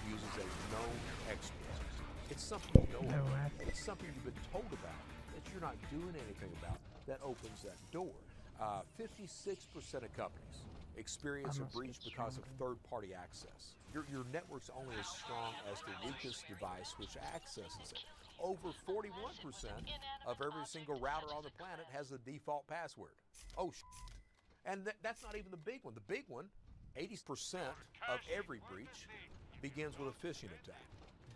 uses a known exploit. It's something you know about. It's something you've been told about that you're not doing anything about that opens that door. 56% of companies experience a breach because of third-party access. Your network's only as strong as the weakest device which accesses it. Over 41% of every single router on the planet has a default password. Oh, and that's not even the big one. The big one, 80% of every breach begins with a phishing attack.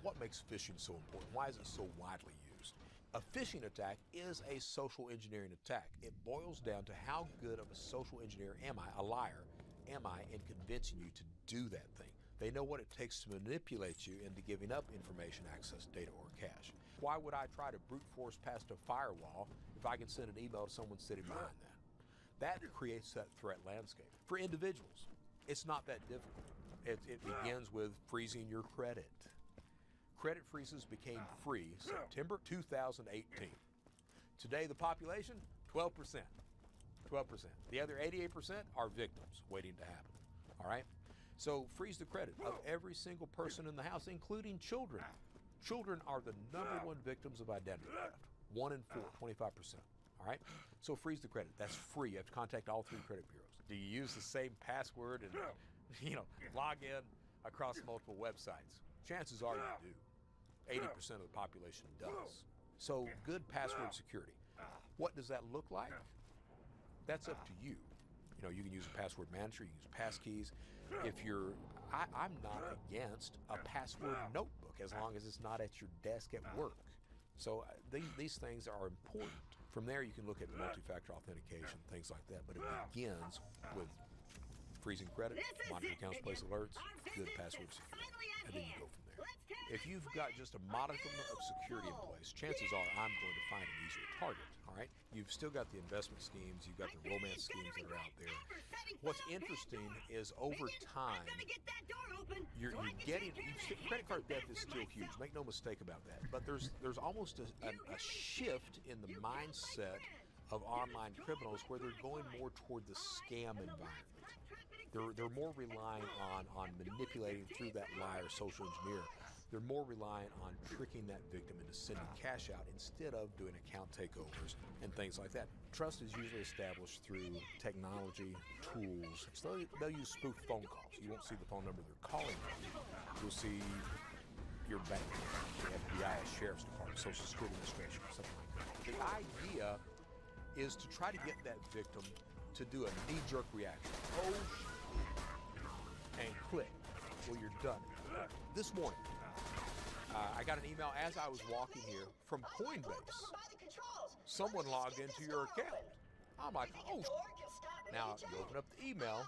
What makes phishing so important? Why is it so widely used? A phishing attack is a social engineering attack. It boils down to how good of a social engineer am I, a liar, am I in convincing you to do that thing. They know what it takes to manipulate you into giving up information, access, data, or cash. Why would I try to brute force past a firewall if I can send an email to someone sitting behind that? That creates that threat landscape. For individuals, it's not that difficult. It begins with freezing your credit. Credit freezes became free September 2018. Today, the population, 12%. 12%. The other 88% are victims waiting to happen. All right? So freeze the credit of every single person in the house, including children. Children are the #1 victims of identity theft. 1 in 4, 25%. All right? So freeze the credit. That's free. You have to contact all 3 credit bureaus. Do you use the same password and, log in across multiple websites? Chances are you do. 80% of the population does. So good password security. What does that look like? That's up to you. You can use a password manager, you can use passkeys. I'm not against a password notebook as long as it's not at your desk at work. So these things are important. From there, you can look at multi-factor authentication, things like that. But it begins with freezing credit, monitor accounts, place alerts, good password security, and then you go from there. If you've got just a modicum of security in place, chances are I'm going to find an easier target, all right? You've still got the investment schemes, you've got the romance schemes that are out there. What's interesting is over time, you're getting, credit card theft is still huge, make no mistake about that, but there's almost a shift in the mindset of online criminals where they're going more toward the scam environment. They're more reliant on manipulating through that lie or social engineer. They're more reliant on tricking that victim into sending cash out instead of doing account takeovers and things like that. Trust is usually established through technology, tools. So they'll use spoof phone calls. You won't see the phone number they're calling from. You'll see your bank, the FBI, Sheriff's Department, Social Security Administration, something like that. The idea is to try to get that victim to do a knee-jerk reaction. Oh, and click. Well, you're done. This morning, I got an email as I was walking here from Coinbase. Someone logged into your account. I'm like, oh. Now, you open up the email.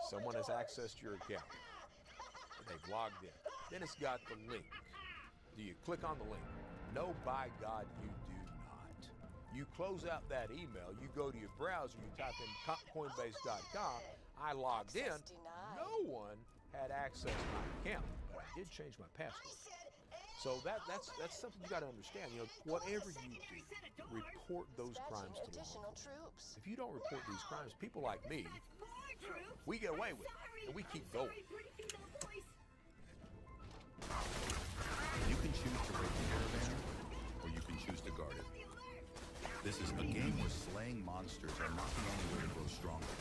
Someone has accessed your account. They've logged in. Then it's got the link. Do you click on the link? No, by God, you do not. You close out that email. You go to your browser. You type in Coinbase.com. I logged in. No one had access to my account, but I did change my password. So that's something you got to understand. Whatever you do, report those crimes to law enforcement. If you don't report these crimes, people like me, we get away with it, and we keep going.
You can choose to raid the caravan, or you can choose to guard it. This is a game where slaying monsters are not the only way to grow stronger.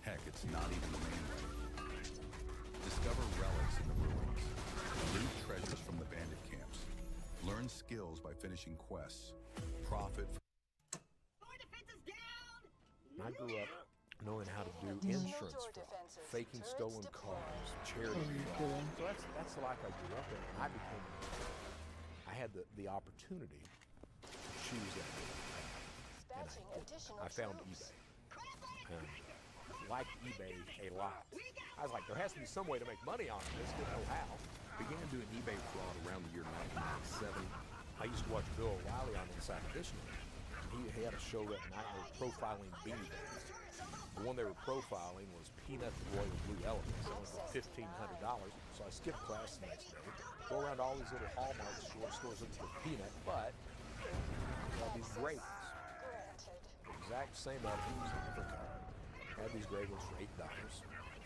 Heck, it's not even the main way. Discover relics in the ruins. Loot treasures from the bandit camps. Learn skills by finishing quests. Profit.
I grew up knowing how to do insurance fraud, faking stolen cars, charity fraud. So that's the life I grew up in. And I had the opportunity to choose that. And I found eBay. And liked eBay a lot. I was like, there has to be some way to make money on this. Didn't know how.
Began doing eBay fraud around the year 1997. watched Bill O'Reilly on Inside Edition. He had a show that night they were profiling beanie babies. The one they were profiling was Peanut Royal Blue Elephants. That was for $1,500. So I skipped class the next day, go around all these little Hallmark stores looking for Peanut, but these gray ones. Exact same elephants, different color. Had these gray ones for $8.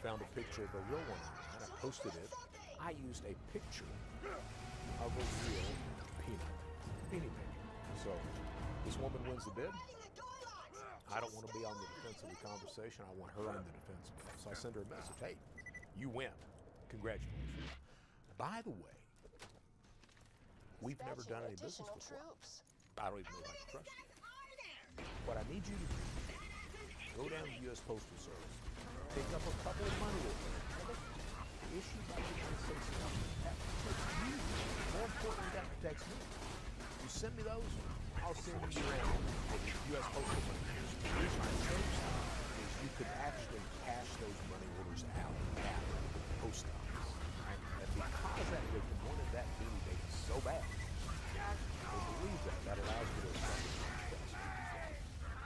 Found a picture of a real one and I posted it. I used a picture of a real Peanut beanie baby. So this woman wins the bid. I don't want to be on the defense of the conversation. I want her on the defense. So I send her a message. Hey, you win. Congratulations. By the way, we've never done any business before. I don't even know if I can trust you. What I need you to do, go down to the U.S. Postal Service, pick up a couple of money orders, issued by the United States government. That protects you. More importantly, that protects me. You send me those, I'll send you your U.S. Postal money. The reason I say so is you could actually cash those money orders out at the post office. Right? And because that victim wanted that beanie baby so bad, they believe that allows me to establish trust.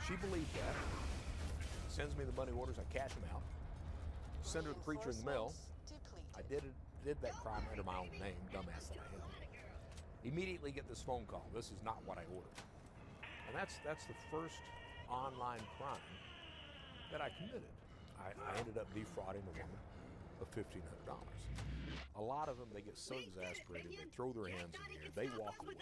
She believed that, sends me the money orders, I cash them out, send her the preacher in the mail. I did that crime under my own name, dumbass that I am. Immediately get this phone call. This is not what I ordered. And that's the first online crime that I committed. I ended up defrauding the woman of $1,500. A lot of them, they get so exasperated, they throw their hands in the air, they walk away.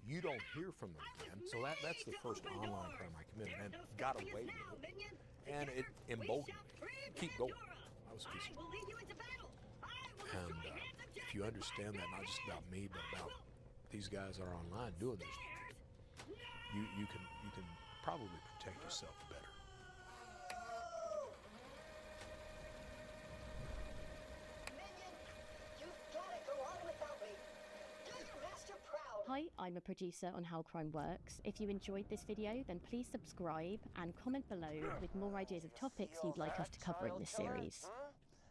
You don't hear from them again. So that's the first online crime I committed and got away with it. And it emboldened me. Keep going. I was kissing. And if you understand that, not just about me, but about these guys that are online doing this, you can probably protect yourself better.
Hi, I'm a producer on How Crime Works. If you enjoyed this video, then please subscribe and comment below with more ideas of topics you'd like us to cover in this series.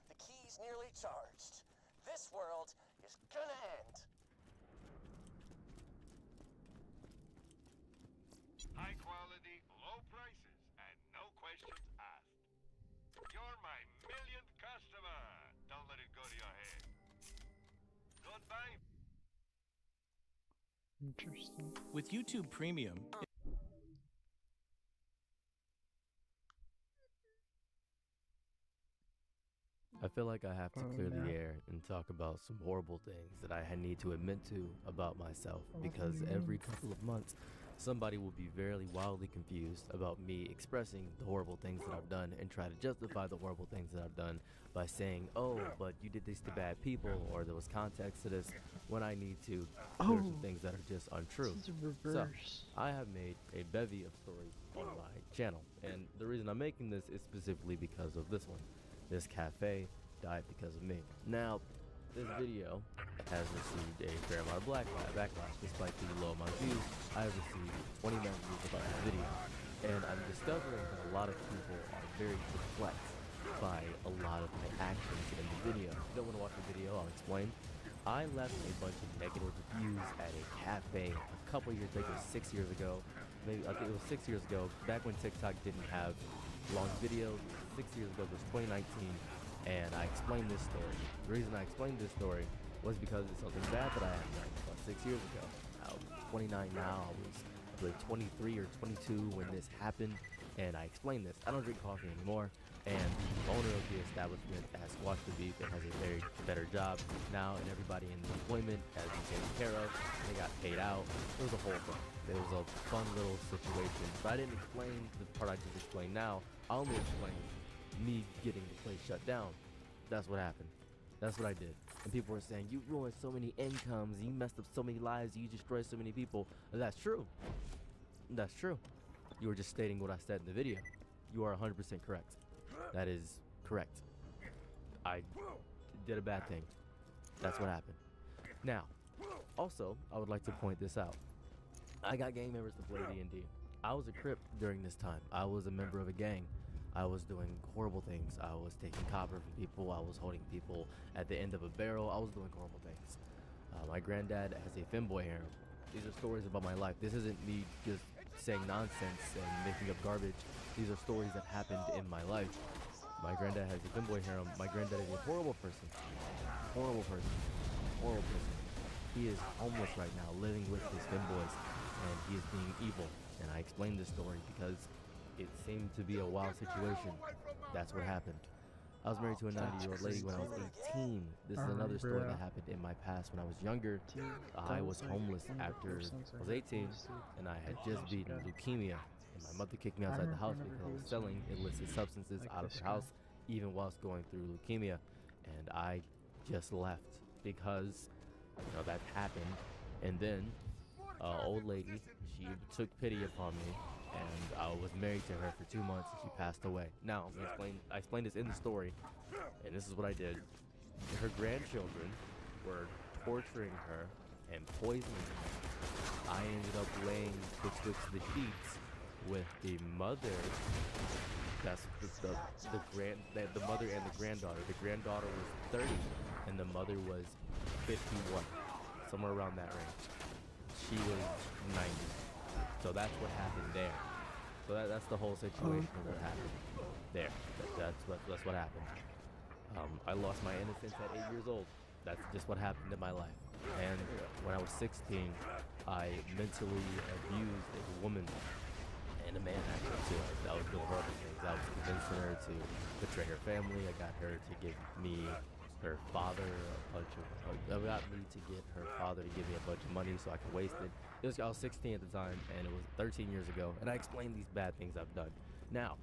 The key's nearly charged. This world is gonna end.
High quality, low prices, and no questions asked. You're my millionth customer. Don't let it go to your head. Goodbye.
Interesting.
With YouTube Premium,
I feel like I have to clear the air and talk about some horrible things that I need to admit to about myself, because every couple of months somebody will be very wildly confused about me expressing the horrible things that I've done and try to justify the horrible things that I've done by saying, oh, but you did this to bad people, or there was context to this, when I need to clear some things that are just untrue. So I have made a bevy of stories on my channel, and the reason I'm making this is specifically because of this one. This cafe died because of me. Now, this video has received a fair amount of backlash. Despite the low amount of views, I have received 20 messages about this video. And I'm discovering that a lot of people are very perplexed by a lot of my actions in the video. If you don't want to watch the video, I'll explain. I left a bunch of negative reviews at a cafe a couple years, I think it was 6 years ago. Maybe I think it was 6 years ago, back when TikTok didn't have long videos. 6 years ago, it was 2019, and I explained this story. The reason I explained this story was because it's something bad that I had done about 6 years ago. I'm 29 now. I was, I believe, 23 or 22 when this happened, and I explained this. I don't drink coffee anymore, and the owner of the establishment has squashed the beef and has a very better job now, and everybody in the employment has been taken care of. They got paid out. It was a whole thing. It was a fun little situation, but I didn't explain the part I just explained now. I only explained me getting the place shut down. That's what happened. That's what I did. And people were saying, you ruined so many incomes, you messed up so many lives, you destroyed so many people. And that's true. That's true. You were just stating what I said in the video. You are 100% correct. That is correct. I did a bad thing. That's what happened. Now, also, I would like to point this out. I got gang members to play D&D. I was a Crip during this time. I was a member of a gang. I was doing horrible things. I was taking copper from people. I was holding people at the end of a barrel. I was doing horrible things. My granddad has a femboy harem. These are stories about my life. This isn't me just saying nonsense and making up garbage. These are stories that happened in my life. My granddad has a femboy harem. My granddad is a horrible person. Horrible person. Horrible person. He is homeless right now, living with his femboys, and he is being evil. And I explained this story because it seemed to be a wild situation. That's what happened. I was married to a 90-year-old lady when I was 18. This is another story that happened in my past when I was younger. I was homeless after I was 18, and I had just beaten leukemia. And my mother kicked me outside the house because I was selling illicit substances out of the house, even whilst going through leukemia. And I just left because, that happened. And then, old lady, she took pity upon me, and I was married to her for 2 months, and she passed away. Now, I explained this in the story, and this is what I did. Her grandchildren were torturing her and poisoning her. I ended up laying betwixt the sheets with the mother. That's the mother and the granddaughter. The granddaughter was 30, and the mother was 51, somewhere around that range. She was 90. So that's what happened there. So that's the whole situation that happened there. That's what happened. I lost my innocence at 8 years old. That's just what happened in my life. And when I was 16, I mentally abused a woman and a man actually too. I was doing horrible things. I was convincing her to betray her family. I got her to give me her father I got me to get her father to give me a bunch of money so I could waste it. I was 16 at the time, and it was 13 years ago, and I explained these bad things I've done. Now,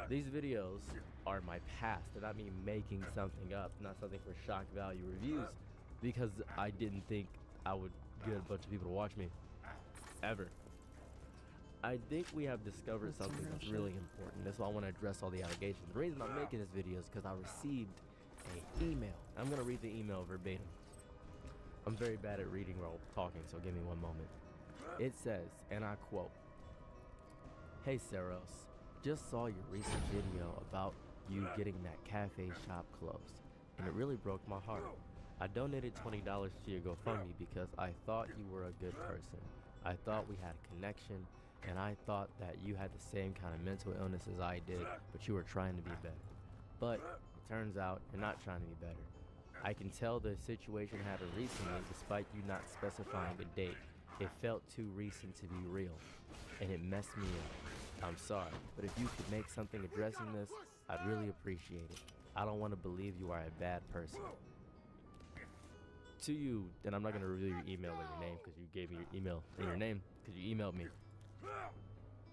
these videos are my past. They're not me making something up, not something for shock value reviews, because I didn't think I would get a bunch of people to watch me, ever. I think we have discovered something that's really important. That's why I want to address all the allegations. The reason I'm making this video is because I received an email. I'm going to read the email verbatim. I'm very bad at reading while talking, so give me one moment. It says, and I quote, "Hey Saros, just saw your recent video about you getting that cafe shop closed, and it really broke my heart. I donated $20 to your GoFundMe because I thought you were a good person. I thought we had a connection, and I thought that you had the same kind of mental illness as I did, but you were trying to be better. But it turns out you're not trying to be better. I can tell the situation happened recently despite you not specifying a date. It felt too recent to be real, and it messed me up. I'm sorry, but if you could make something addressing this, I'd really appreciate it. I don't want to believe you are a bad person. To you," and I'm not going to reveal your email or your name because you gave me your email and your name because you emailed me.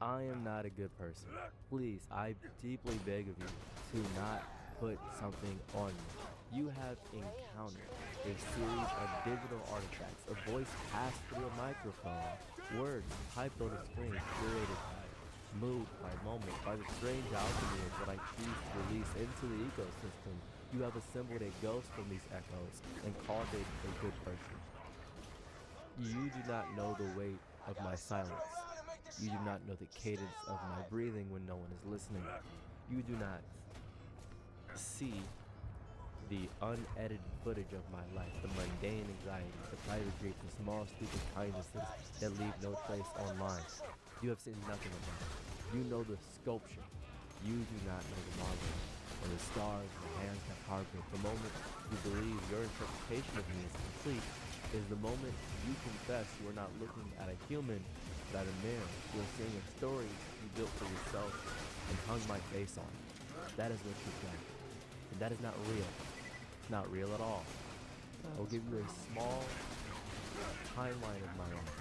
"I am not a good person. Please, I deeply beg of you to not put something on me. You have encountered a series of digital artifacts, a voice passed through a microphone, words typed on a screen, curated by, moved by moment, by the strange alchemy of what I choose to release into the ecosystem. You have assembled a ghost from these echoes and called it a good person. You do not know the weight of my silence. You do not know the cadence of my breathing when no one is listening. You do not see the unedited footage of my life, the mundane anxieties, the private grief, the small, stupid kindnesses that leave no trace online. You have seen nothing of that. You know the sculpture. You do not know the marble, or the stars and the hands that carved it. The moment you believe your interpretation of me is complete is the moment you confess you are not looking at a human, but at a mirror. You are seeing a story you built for yourself and hung my face on. That is what you've done. And that is not real. It's not real at all. I'll give you a small timeline of my life.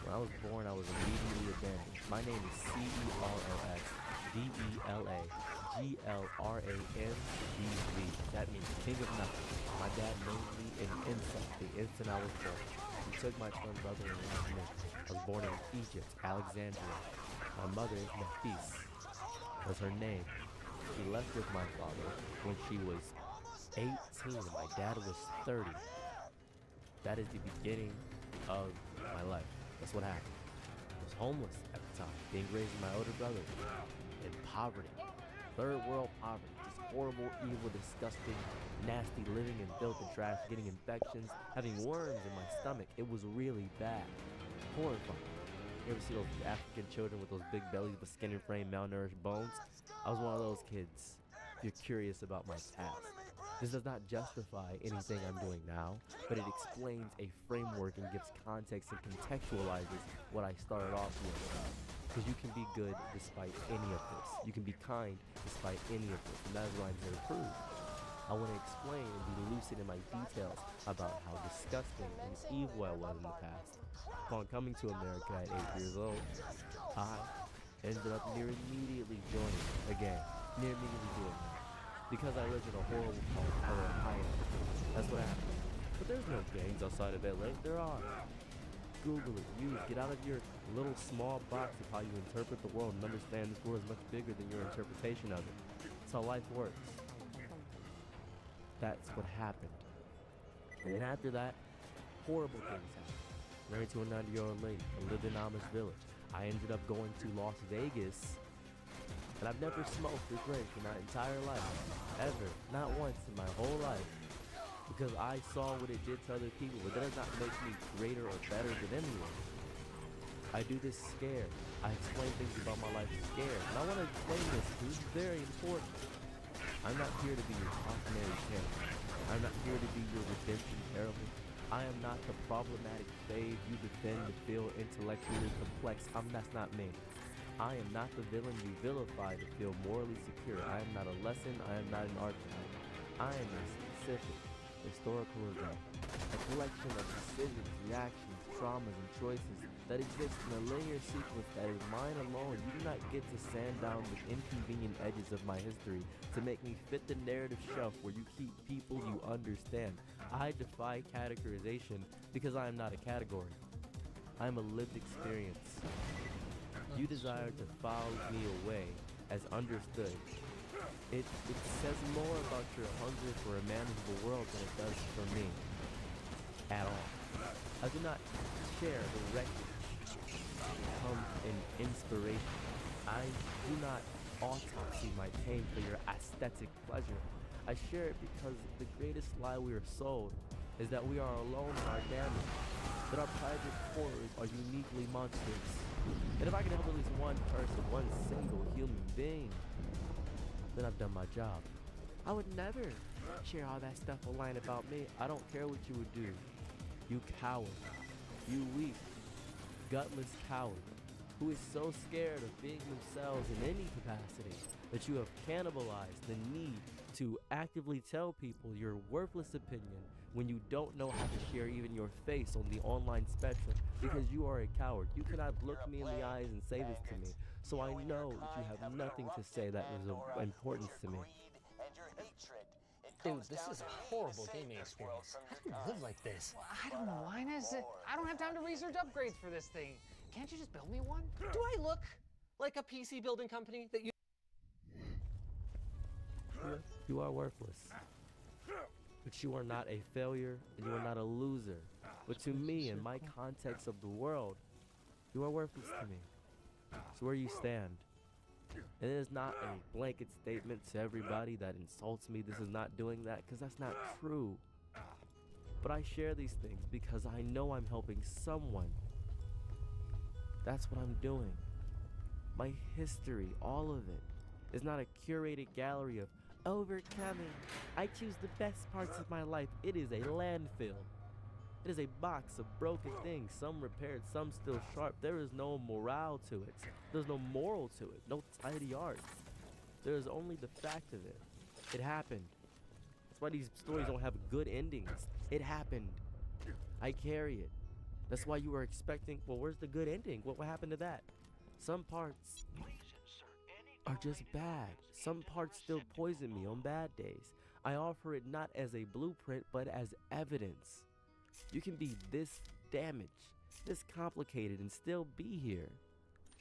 When I was born, I was immediately abandoned. My name is CEROSDELAGLRANDV. That means king of nothing. My dad named me an insult the instant I was born. He took my twin brother and left me. I was born in Egypt, Alexandria. My mother, Nephis, was her name. She left with my father when she was 18 and my dad was 30. That is the beginning of my life. That's what happened. I was homeless at the time, being raised with my older brother in poverty. Third world poverty, just horrible, evil, disgusting, nasty, living in filth and trash, getting infections, having worms in my stomach. It was really bad. Horrifying. You ever see those African children with those big bellies but skinny frame, malnourished bones? I was one of those kids. If you're curious about my past. This does not justify anything I'm doing now, but it explains a framework and gives context and contextualizes what I started off with. Because you can be good despite any of this. You can be kind despite any of this, and that is what I'm here to prove. I want to explain and be lucid in my details about how disgusting and evil I was in the past. Upon coming to America at 8 years old, I ended up near immediately joining a gang. Near immediately doing that. Because I lived in a horrible part of Ohio. That's what happened. But there's no gangs outside of LA. There are. Google it. Get out of your little small box of how you interpret the world and understand this world is much bigger than your interpretation of it. That's how life works. That's what happened. And then after that, horrible things happened. Married to a 90-year-old lady. I lived in Amish village. I ended up going to Las Vegas. And I've never smoked or drank in my entire life. Ever. Not once in my whole life. Because I saw what it did to other people, but that does not make me greater or better than anyone. I do this scared. I explain things about my life scared. And I want to explain this because it's very important. I'm not here to be your cautionary tale. I'm not here to be your redemption parable. I am not the problematic fave you defend to feel intellectually complex. That's not me. I am not the villain you vilify to feel morally secure. I am not a lesson. I am not an archetype. I am a specific historical event, a collection of decisions, reactions, traumas, and choices that exist in a linear sequence that is mine alone. You do not get to sand down the inconvenient edges of my history to make me fit the narrative shelf where you keep people you understand. I defy categorization because I am not a category. I am a lived experience. You desire to file me away as understood. It says more about your hunger for a manageable world than it does for me. At all. I do not share the wreckage. Become an inspiration. I do not autopsy my pain for your aesthetic pleasure. I share it because the greatest lie we are sold is that we are alone in our damage. That our private horrors are uniquely monstrous. And if I can help at least one person, one single human being, then I've done my job. I would never share all that stuff online about me. I don't care what you would do. You coward. You weak, gutless coward who is so scared of being themselves in any capacity that you have cannibalized the need to actively tell people your worthless opinion when you don't know how to share even your face on the online spectrum because you are a coward. You cannot look me in the eyes and say this to me. So I know that you have nothing to say that is of importance to me.
Dude, this is a horrible gaming experience. How do you live like this?
Well, I don't know, Linus. I don't have time to research upgrades for this thing. Can't you just build me one?
Do I look like a PC building company that you...
You are worthless. But you are not a failure and you are not a loser. But to me, in my context of the world, you are worthless to me. So where you stand. And it is not a blanket statement to everybody that insults me. This is not doing that, because that's not true. But I share these things because I know I'm helping someone. That's what I'm doing. My history, all of it, is not a curated gallery of overcoming. I choose the best parts of my life. It is a landfill. It is a box of broken things, some repaired, some still sharp. There is no morale to it. There's no moral to it, no tidy art. There is only the fact of it. It happened. That's why these stories don't have good endings. It happened. I carry it. That's why you were expecting, well, where's the good ending? What happened to that? Some parts are just bad. Some parts still poison me on bad days. I offer it not as a blueprint, but as evidence. You can be this damaged, this complicated, and still be here.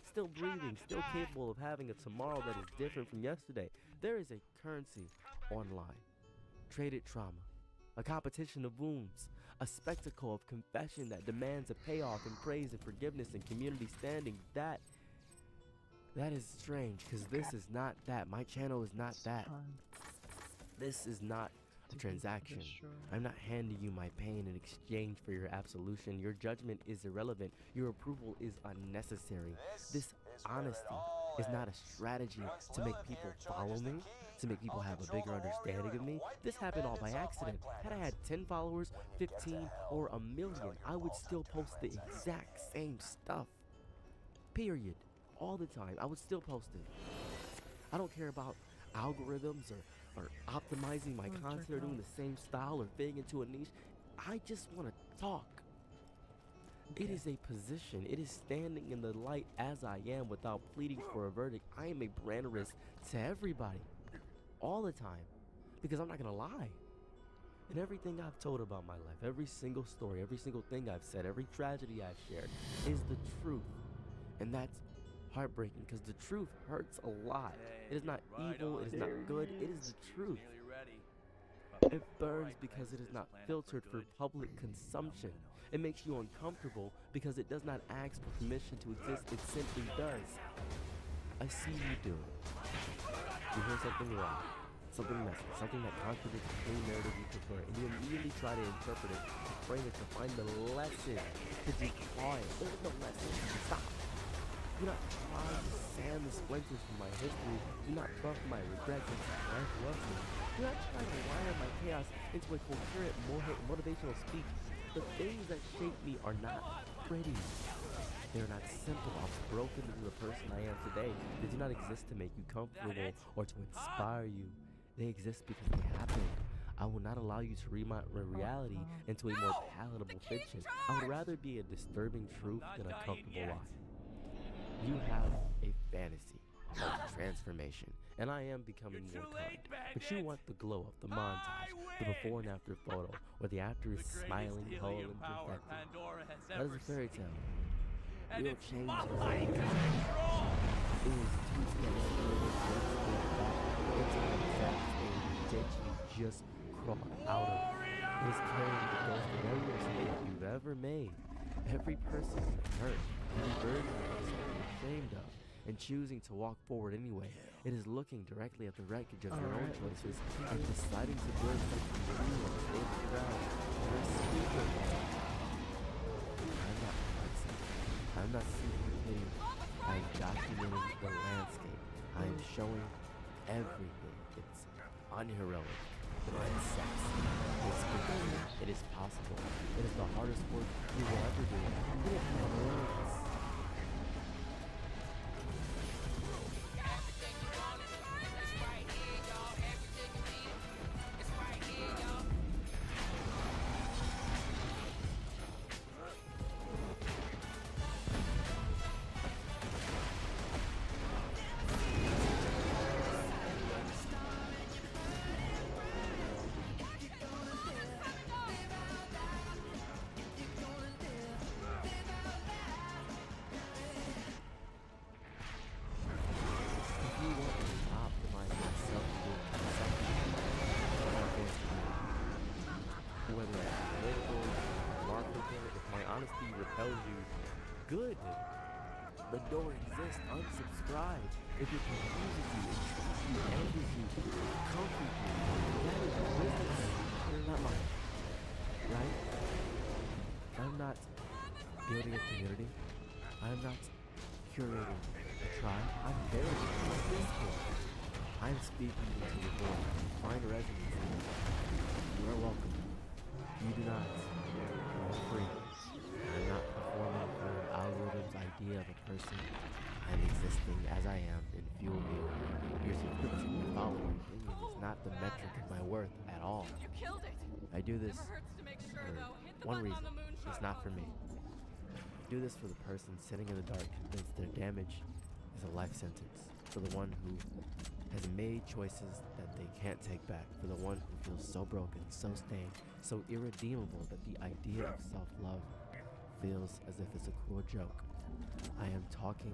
Still breathing, still capable of having a tomorrow that is different from yesterday. There is a currency online. Traded trauma. A competition of wounds. A spectacle of confession that demands a payoff in praise and forgiveness and community standing. That is strange, because this is not that. My channel is not that. This is not a transaction. I'm not handing you my pain in exchange for your absolution. Your judgment is irrelevant. Your approval is unnecessary. This honesty is not a strategy to make people follow me, to make people have a bigger understanding of me. This happened all by accident. Had I had 10 followers, 15, or a million, I would still post the exact same stuff. Period. All the time. I would still post it. I don't care about algorithms or optimizing my content or doing the same style or fitting into a niche. I just want to talk. It is a position. It is standing in the light as I am without pleading for a verdict. I am a brand risk to everybody all the time because I'm not going to lie. And everything I've told about my life, every single story, every single thing I've said, every tragedy I've shared is the truth. And that's heartbreaking because the truth hurts a lot. It is not evil. It is not good. It is the truth. It burns because it is not filtered for public consumption. It makes you uncomfortable because it does not ask for permission to exist. It simply does. I see you do it. You hear something wrong, something messy, something that contradicts the clean narrative you prefer, and you immediately try to interpret it, to frame it, to find the lesson, to declaw it. There is no lesson. Stop. Do not try to sand the splinters from my history. Do not buff my regrets into life loves me. Do not try to wire my chaos into a coherent, motivational speech. The things that shape me are not pretty. They are not simple. I'm broken into the person I am today. They do not exist to make you comfortable or to inspire you. They exist because they happen. I will not allow you to read my reality into a more palatable fiction. I would rather be a disturbing truth than a comfortable lie. You have a fantasy of transformation, and I am becoming more kind. But you want the glow of the montage, the before and after photo, where the actor is smiling, whole, and perfected. That is a fairy tale. Real change is it is 2 steps forward, 1 step back, into the exact same ditch you just crawled out of. It is carrying the ghost of every mistake you've ever made, every person you've hurt, every burden of yourself you're ashamed of, and choosing to walk forward anyway. It is looking directly at the wreckage of your own choices and deciding to build something new on stable ground. You're a speaker. I'm not complexing. I'm not seeking pity. I'm documenting the landscape. I am showing everything. It's unheroic, but it's sexy. It's peculiar. It is possible. It is the hardest work you will ever do. It never ends. Good. The door exists. Unsubscribe. If it confuses you, intrigues you, angers you, comforts you, that is your business. They're not mine. Right? I'm not building a community. I'm not curating a tribe. I'm building a Discord. I'm speaking into the void. Find resonance. You are welcome. You do not. You are free. I'm not performing for an algorithm's idea of a person. I'm existing as I am in fuel view. Your subscription and following opinion is not the metric of my worth at all.
You killed it.
I do this
for
one reason. It's not for me. I do this for the person sitting in the dark convinced their damage is a life sentence. For the one who has made choices that they can't take back. For the one who feels so broken, so stained, so irredeemable that the idea of self-love feels as if it's a cruel joke. I am talking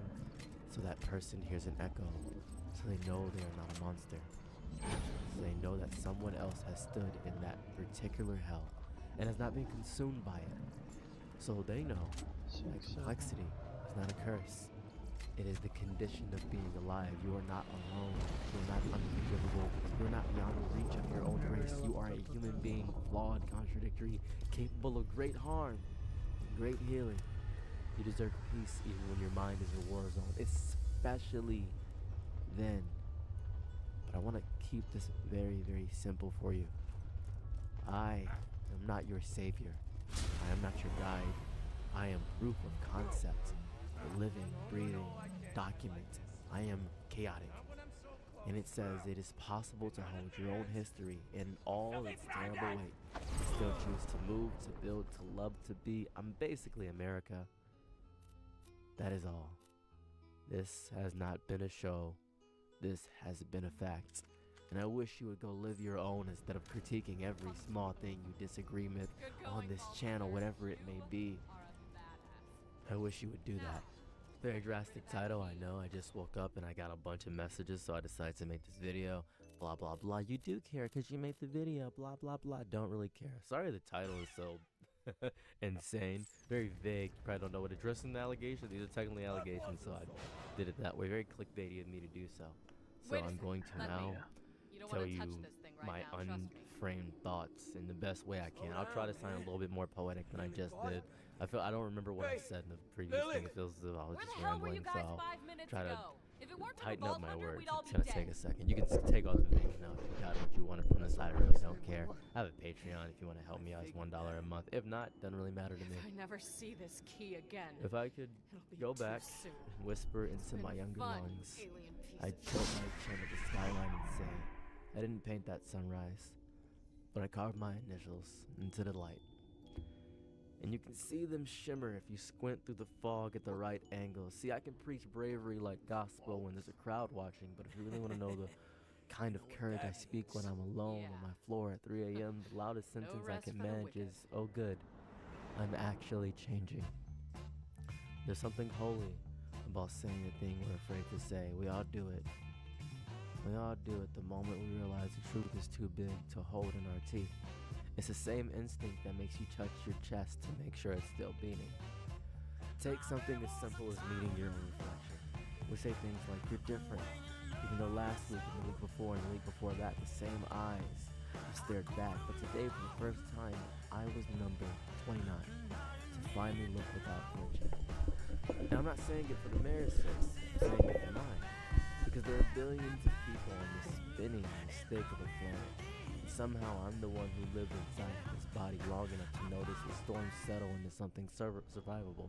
so that person hears an echo, so they know they are not a monster, so they know that someone else has stood in that particular hell and has not been consumed by it, so they know that complexity is not a curse. It is the condition of being alive. You are not alone. You are not unforgivable. You are not beyond the reach of your own race. You are a human being, flawed, contradictory, capable of great harm, great healing. You deserve peace even when your mind is a war zone, especially then. But I want to keep this very, very simple for you. I am not your savior. I am not your guide. I am proof of concept, a living, breathing document. I am chaotic. And it says it is possible to hold your own history in all its terrible weight. You still choose to move, to build, to love, to be. I'm basically America. That is all. This has not been a show. This has been a fact. And I wish you would go live your own instead of critiquing every small thing you disagree with on this channel, whatever it may be. I wish you would do that. Very drastic title, I know. I just woke up and I got a bunch of messages, so I decided to make this video. Blah, blah, blah. You do care because you made the video. Blah, blah, blah. Don't really care. Sorry the title is so insane. Very vague. You probably don't know what addressing the allegation. These are technically allegations, so I did it that way. Very clickbaity of me to do so. So I'm going to now tell you my unframed thoughts in the best way I can. I'll try to sound a little bit more poetic than I just did. I don't remember what I said in the previous thing. It feels as though I was just rambling, so I'll try to tighten up my words. It's gonna take a second. You can take off the video now if you got what you wanted from this. I really don't care. I have a Patreon if you want to help me out. It's $1 a month. If not, doesn't really matter to me.
I never see this key again.
If I could go back and whisper into my younger lungs, I'd tilt my chin at the skyline and say, I didn't paint that sunrise, but I carved my initials into the light. And you can see them shimmer if you squint through the fog at the right angle. See, I can preach bravery like gospel when there's a crowd watching, but if you really want to know the kind of courage I speak when I'm alone on my floor at 3 a.m., the loudest sentence I can manage is, oh good, I'm actually changing. There's something holy about saying the thing we're afraid to say. We all do it. We all do it the moment we realize the truth is too big to hold in our teeth. It's the same instinct that makes you touch your chest to make sure it's still beating. Take something as simple as meeting your own reflection. We say things like, you're different. Even though last week and the week before and the week before that, the same eyes have stared back. But today, for the first time, I was number 29 to finally look without flinching. And I'm not saying it for the mayor's sake, I'm saying it for mine. Because there are billions of people on this spinning mistake of a planet. Somehow I'm the one who lived inside this body long enough to notice the storm settle into something survivable.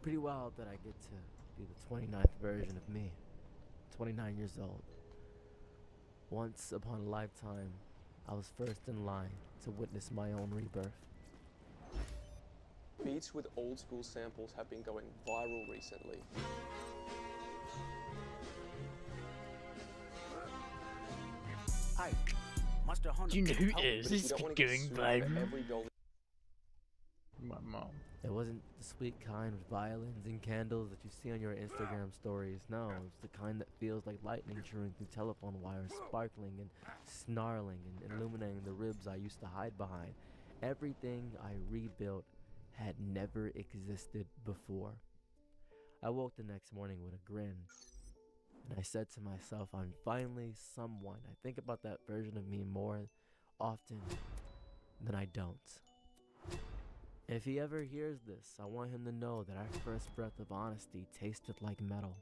Pretty wild that I get to be the 29th version of me. 29 years old. Once upon a lifetime, I was first in line to witness my own rebirth.
Beats with old school samples have been going viral recently.
Hi.
Do you know who it is? It's going viral.
My mom.
It wasn't the sweet kind with violins and candles that you see on your Instagram stories. No, it's the kind that feels like lightning churning through telephone wires, sparkling and snarling and illuminating the ribs I used to hide behind. Everything I rebuilt had never existed before. I woke the next morning with a grin. And I said to myself, I'm finally someone. I think about that version of me more often than I don't. And if he ever hears this, I want him to know that our first breath of honesty tasted like metal.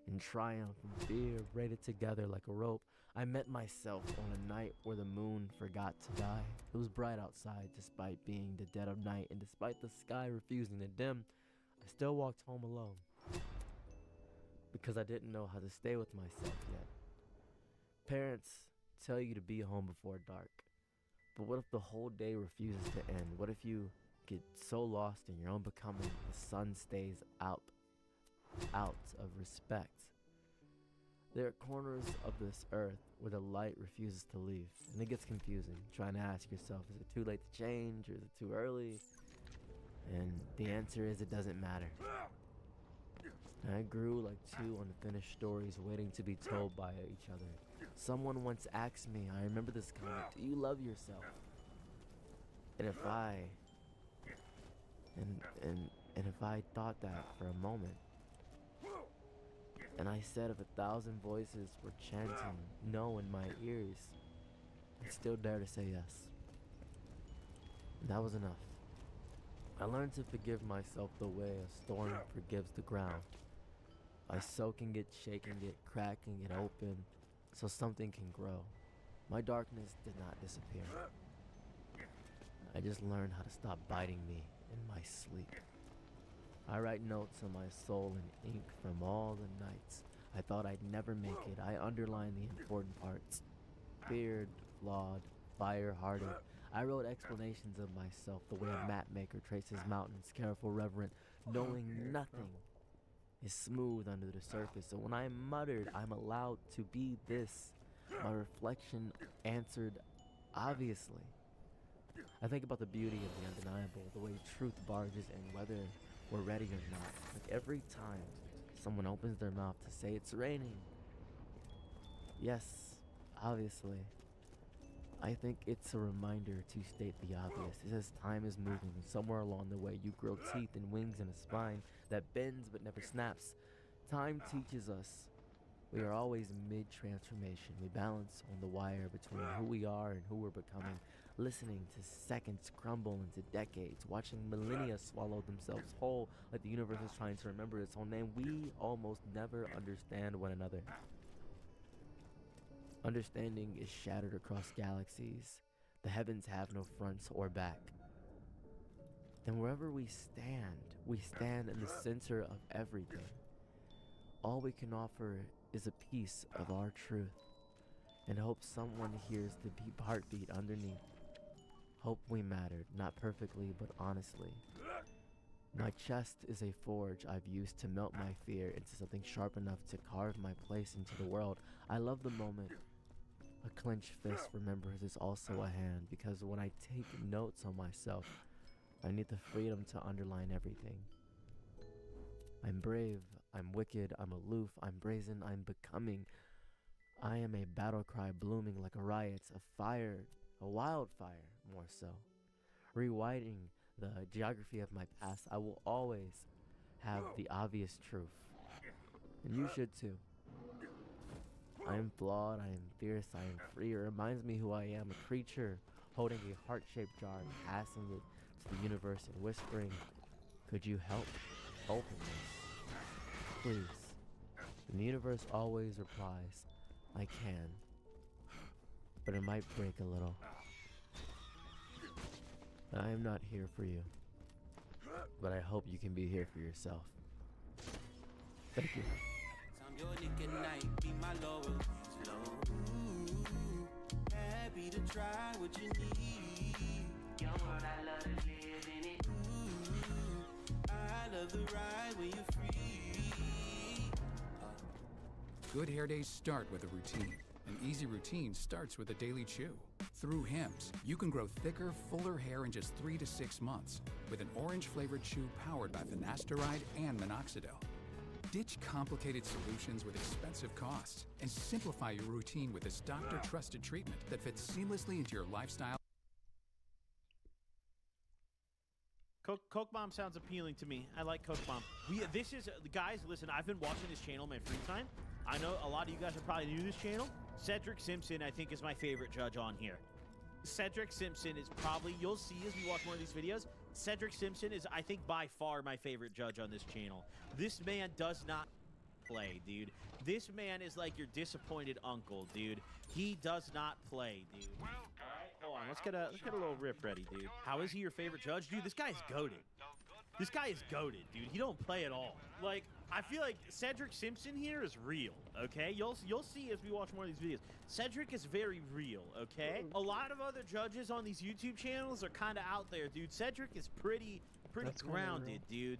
In triumph and fear, braided together like a rope, I met myself on a night where the moon forgot to die. It was bright outside despite being the dead of night, and despite the sky refusing to dim, I still walked home alone. Because I didn't know how to stay with myself yet. Parents tell you to be home before dark. But what if the whole day refuses to end? What if you get so lost in your own becoming, the sun stays out of respect? There are corners of this earth where the light refuses to leave. And it gets confusing, trying to ask yourself, is it too late to change or is it too early? And the answer is it doesn't matter. I grew like two unfinished stories waiting to be told by each other. Someone once asked me, I remember this comment, do you love yourself? And if I thought that for a moment, And I said if 1,000 voices were chanting no in my ears, I'd still dare to say yes. And that was enough. I learned to forgive myself the way a storm forgives the ground. By soaking it, shaking it, cracking it open, so something can grow. My darkness did not disappear. I just learned how to stop biting me in my sleep. I write notes on my soul in ink from all the nights I thought I'd never make it. I underline the important parts. Feared, flawed, fire-hearted. I wrote explanations of myself the way a map maker traces mountains, careful, reverent, knowing nothing is smooth under the surface. So when I muttered, I'm allowed to be this, my reflection answered, obviously. I think about the beauty of the undeniable, the way truth barges in whether we're ready or not. Like every time someone opens their mouth to say it's raining, yes, obviously, I think it's a reminder to state the obvious. It says time is moving, and somewhere along the way you grow teeth and wings and a spine that bends but never snaps. Time teaches us we are always mid-transformation. We balance on the wire between who we are and who we're becoming, listening to seconds crumble into decades, watching millennia swallow themselves whole like the universe is trying to remember its own name. We almost never understand one another. Understanding is shattered across galaxies. The heavens have no fronts or back. And wherever we stand in the center of everything. All we can offer is a piece of our truth, and hope someone hears the deep heartbeat underneath. Hope we mattered, not perfectly, but honestly. My chest is a forge I've used to melt my fear into something sharp enough to carve my place into the world. I love the moment a clenched fist remembers is also a hand, because when I take notes on myself, I need the freedom to underline everything. I'm brave, I'm wicked, I'm aloof, I'm brazen, I'm becoming. I am a battle cry blooming like a riot, a fire, a wildfire, more so. Rewriting the geography of my past, I will always have the obvious truth. And you should too. I am flawed, I am fierce, I am free. It reminds me who I am, a creature holding a heart-shaped jar and passing it to the universe and whispering, could you help open this? Please. And the universe always replies, I can. But it might break a little. I am not here for you. But I hope you can be here for yourself. Thank you.
Happy to try what you need. Your world, I love to live in it. I love the ride when you're free.
Good hair days start with a routine. An easy routine starts with a daily chew. Through Hims, you can grow thicker, fuller hair in just 3 to 6 months with an orange-flavored chew powered by finasteride and minoxidil. Ditch complicated solutions with expensive costs and simplify your routine with this doctor-trusted treatment that fits seamlessly into your lifestyle.
Coke Bomb sounds appealing to me. I like Coke Bomb. This is, guys, listen, I've been watching this channel in my free time. I know a lot of you guys are probably new to this channel. Cedric Simpson, I think, is my favorite judge on here. Cedric Simpson is probably, you'll see as we watch more of these videos, Cedric Simpson is, I think, by far my favorite judge on this channel. This man does not play, dude. This man is like your disappointed uncle, dude. He does not play, dude. All right, hold on. Let's get a little rip ready, dude. How is he your favorite judge? Dude, this guy is goated. This guy is goated, dude. He don't play at all. Like, I feel like Cedric Simpson here is real, okay? You'll see as we watch more of these videos. Cedric is very real, okay? A lot of other judges on these YouTube channels are kind of out there, dude. Cedric is pretty grounded, dude.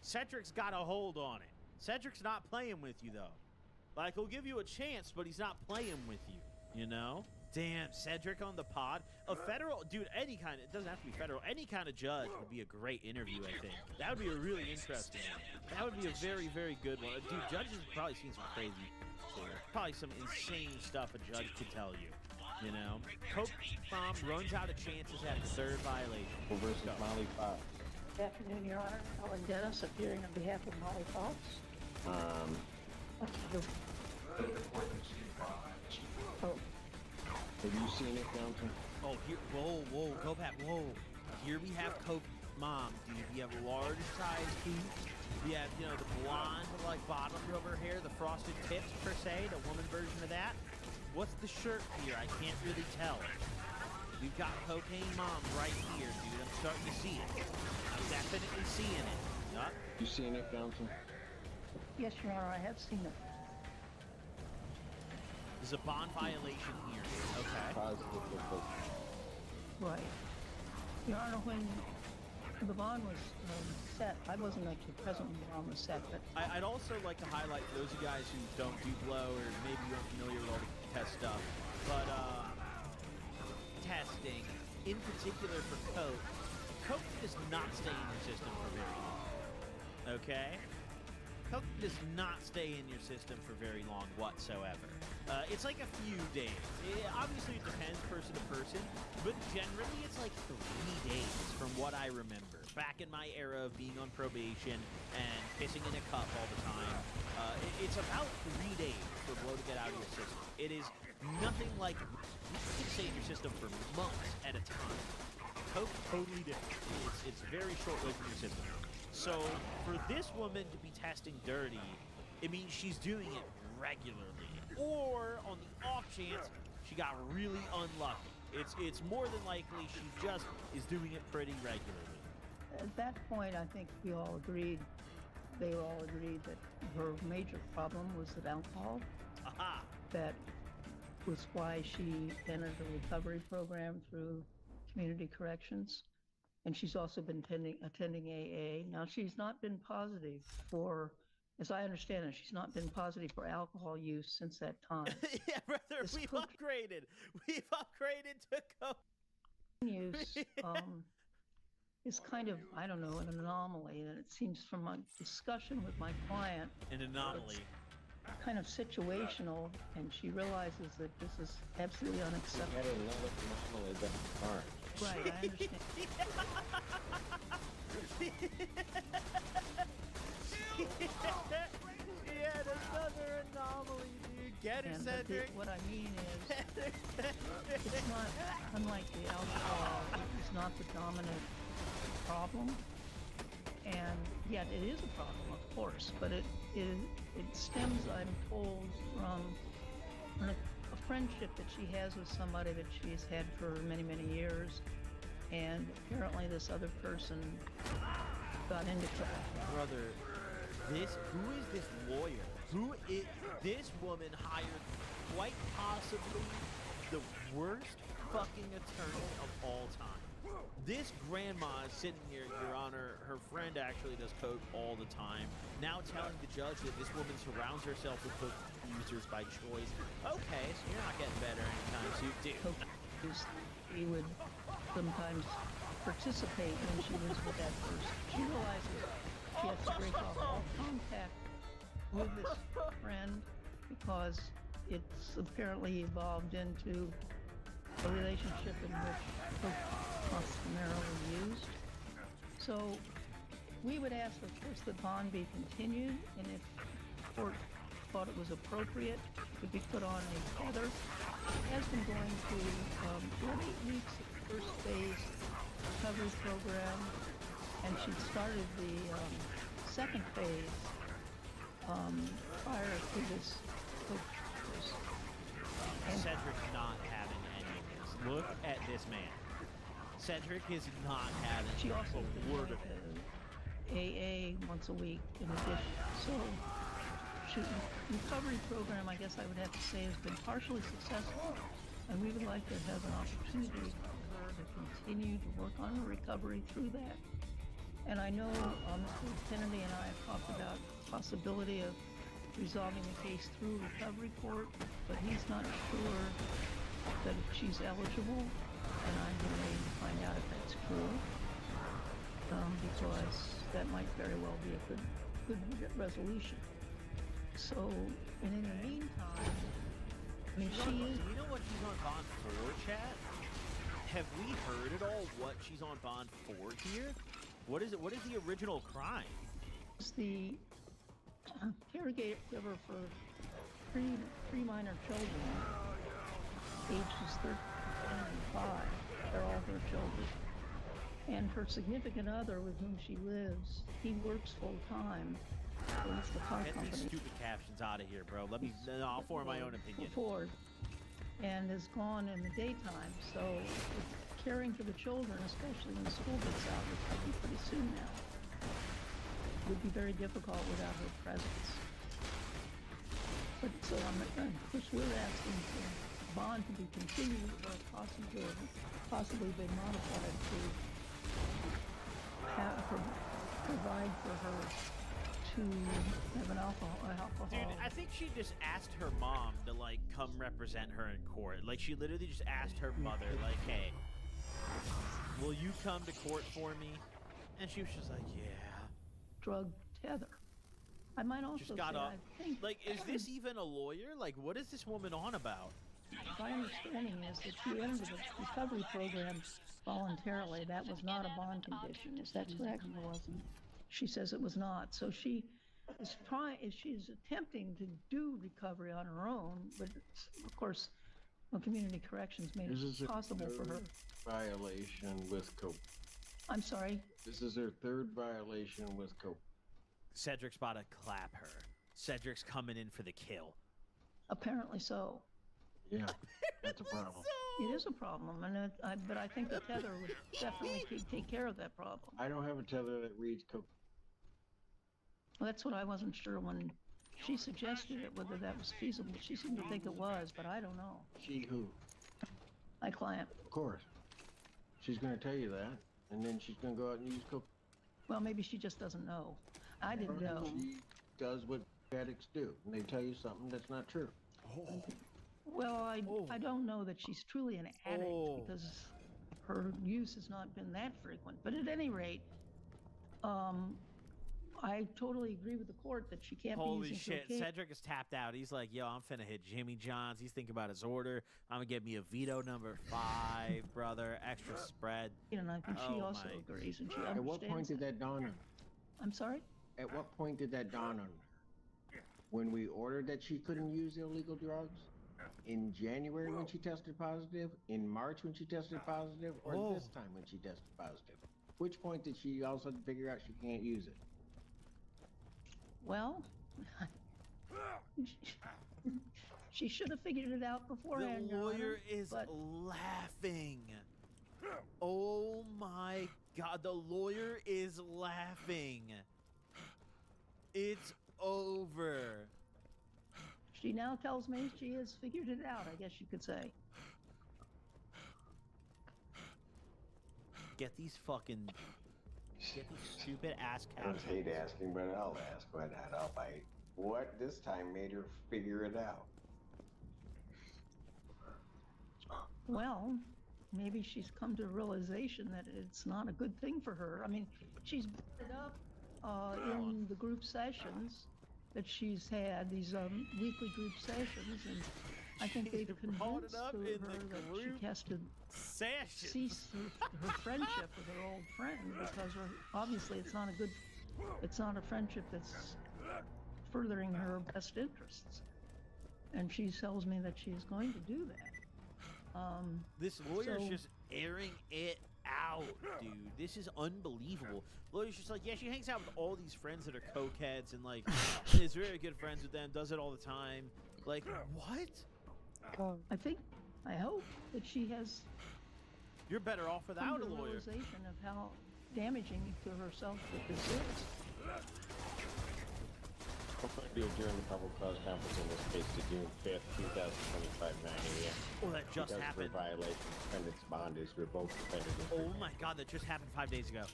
Cedric's got a hold on it. Cedric's not playing with you, though. Like, he'll give you a chance, but he's not playing with you, you know? Damn, Cedric on the pod. A federal, dude, any kind of, it doesn't have to be federal, any kind of judge would be a great interview, I think. That would be a really interesting one. That would be a very, very good one. Dude, judges have probably seen some crazy shit. Probably some insane stuff a judge could tell you, you know? Coke Bomb runs out of chances at the third violation.
Versus Molly Fox.
Good afternoon, Your Honor. Ellen Dennis, appearing on behalf of Molly Fox.
Oh. Have you seen it, Downton?
Oh, here, whoa, go back, whoa. Here we have Coke Mom, dude. We have large size boots. We have, you know, the blonde, like, bottom of her hair, the frosted tips, per se, the woman version of that. What's the shirt here? I can't really tell. We've got Cocaine Mom right here, dude. I'm starting to see it. I'm definitely seeing it. Yup.
You seen it, Downton?
Yes, Your Honor, I have seen it.
There's a bond violation here. Okay.
Right. Your Honor, when the bond was set, I wasn't actually present when the bond was set, but...
I'd also like to highlight for those of you guys who don't do blow, or maybe you aren't familiar with all the test stuff, but testing, in particular for Coke does not stay in your system for very long. Okay? Coke does not stay in your system for very long whatsoever. It's like a few days. Obviously, it depends person to person, but generally, it's like 3 days from what I remember. Back in my era of being on probation and pissing in a cup all the time, it's about 3 days for blow to get out of your system. It is nothing like you can stay in your system for months at a time. Coke totally different. It's very short-lived in your system. So for this woman to be testing dirty, it means she's doing it regularly. Or on the off chance, she got really unlucky. It's more than likely she just is doing it pretty regularly.
At that point, I think they all agreed that her major problem was with alcohol.
Aha!
That was why she entered a recovery program through community corrections. And she's also been attending AA. Now, she's not been positive for, as I understand it, she's not been positive for alcohol use since that time.
Yeah, brother, we've upgraded. We've upgraded to Coke.
Use is kind of, I don't know, an anomaly. And it seems from my discussion with my client,
an anomaly.
Kind of situational, and she realizes that this is absolutely unacceptable.
You had another anomaly that hard.
Right, I understand.
Yeah, another anomaly, dude. Get it, Cedric.
What I mean is, it's not, unlike the alcohol, it's not the dominant problem. And yet it is a problem, of course, but it stems, I'm told, from a friendship that she has with somebody that she's had for many, many years. And apparently this other person got into trouble.
Brother, who is this lawyer? This woman hired quite possibly the worst fucking attorney of all time. This grandma is sitting here, Your Honor, her friend actually does coke all the time, now telling the judge that this woman surrounds herself with coke users by choice. Okay, so you're not getting better anytime soon, dude.
He would sometimes participate when she was with that person. She realizes she has to break off all contact with this friend because it's apparently evolved into a relationship in which coke customarily used. So we would ask, of course, that bond be continued, and if the court thought it was appropriate, it could be put on a tether. She has been going to 8 weeks of the first phase recovery program, and she started the second phase prior to this coke course.
Cedric's not having any of this. Look at this man. Cedric is not having
She also
a word of it.
AA once a week in addition. So, recovery program, I guess I would have to say, has been partially successful, and we would like to have an opportunity for her to continue to work on her recovery through that. And I know Mr. Kennedy and I have talked about the possibility of resolving the case through recovery court, but he's not sure that she's eligible, and I'm going to find out if that's true, because that might very well be a good resolution. So, and in the meantime, I mean, she is...
Do we know what she's on bond for, chat? Have we heard at all what she's on bond for here? What is it? What is the original crime?
It's the caregiver for three minor children, ages 13 and 5. They're all her children. And her significant other with whom she lives, he works full time for the car
Get
company.
these stupid captions out of here, bro. I'll form my own opinion.
Ford, and is gone in the daytime. So caring for the children, especially when school gets out, which will be pretty soon now, would be very difficult without her presence. But so of course we're asking for bond to be continued or possibly be modified to provide for her to have an alcohol.
Dude, I think she just asked her mom to, like, come represent her in court. Like, she literally just asked her mother, like, hey, will you come to court for me? And she was just like, yeah.
Drug tether. I might also
Just got
say,
up.
I think,
Like, is this even a lawyer? Like, what is this woman on about?
my understanding is that she entered the recovery program voluntarily. That was not a bond condition. Is that correct? It wasn't. She says it was not. So she is she's attempting to do recovery on her own, but of course, community corrections made it possible for her.
Violation with coke.
I'm sorry?
This is her third violation with coke.
Cedric's about to clap her. Cedric's coming in for the kill.
Apparently so.
Yeah, that's a problem.
It is a problem, and but I think the tether would definitely take care of that problem.
I don't have a tether that reads coke.
Well, that's what I wasn't sure when she suggested it, whether that was feasible. She seemed to think it was, but I don't know.
She who?
My client.
Of course. She's going to tell you that, and then she's going to go out and use coke.
Well, maybe she just doesn't know. I didn't know.
She does what addicts do, and they tell you something that's not true.
Well, I don't know that she's truly an addict because her use has not been that frequent. But at any rate, I totally agree with the court that she can't be
Holy
using
shit,
cocaine.
Cedric is tapped out. He's like, yo, I'm finna hit Jimmy John's. He's thinking about his order. I'm gonna get me a veto number 5, brother. Extra spread.
And I think she also agrees, and she understands.
At what point did that dawn on her?
I'm sorry?
At what point did that dawn on her? When we ordered that she couldn't use illegal drugs? In January when she tested positive? In March when she tested positive? Or this time when she tested positive? Which point did she also figure out she can't use it?
Well, she should have figured it out beforehand.
The
Your
lawyer
Honor,
is
but
laughing. Oh my God, the lawyer is laughing. It's over.
She now tells me she has figured it out, I guess you could say.
Get these stupid ass
I
captions.
hate asking, but I'll ask. Why not? I'll bite. What this time made her figure it out?
Well, maybe she's come to a realization that it's not a good thing for her. I mean, she's brought it up in the group sessions that she's had, these weekly group sessions, and I think they've convinced her that she has to cease her friendship with her old friend because obviously it's not a friendship that's furthering her best interests. And she tells me that she's going to do that.
This lawyer's just airing it out, dude. This is unbelievable. Lawyer's just like, yeah, she hangs out with all these friends that are cokeheads and like is very good friends with them, does it all the time. Like, what?
I hope that she has.
You're better off without a lawyer.
Realization of how damaging to herself that this is.
We're going to adjourn the probable cause conference in this case to June 5th, 2025, 9 a.m.
Oh, that just happened.
For violation, defendant's bond is revoked.
Oh my God, that just happened 5 days ago.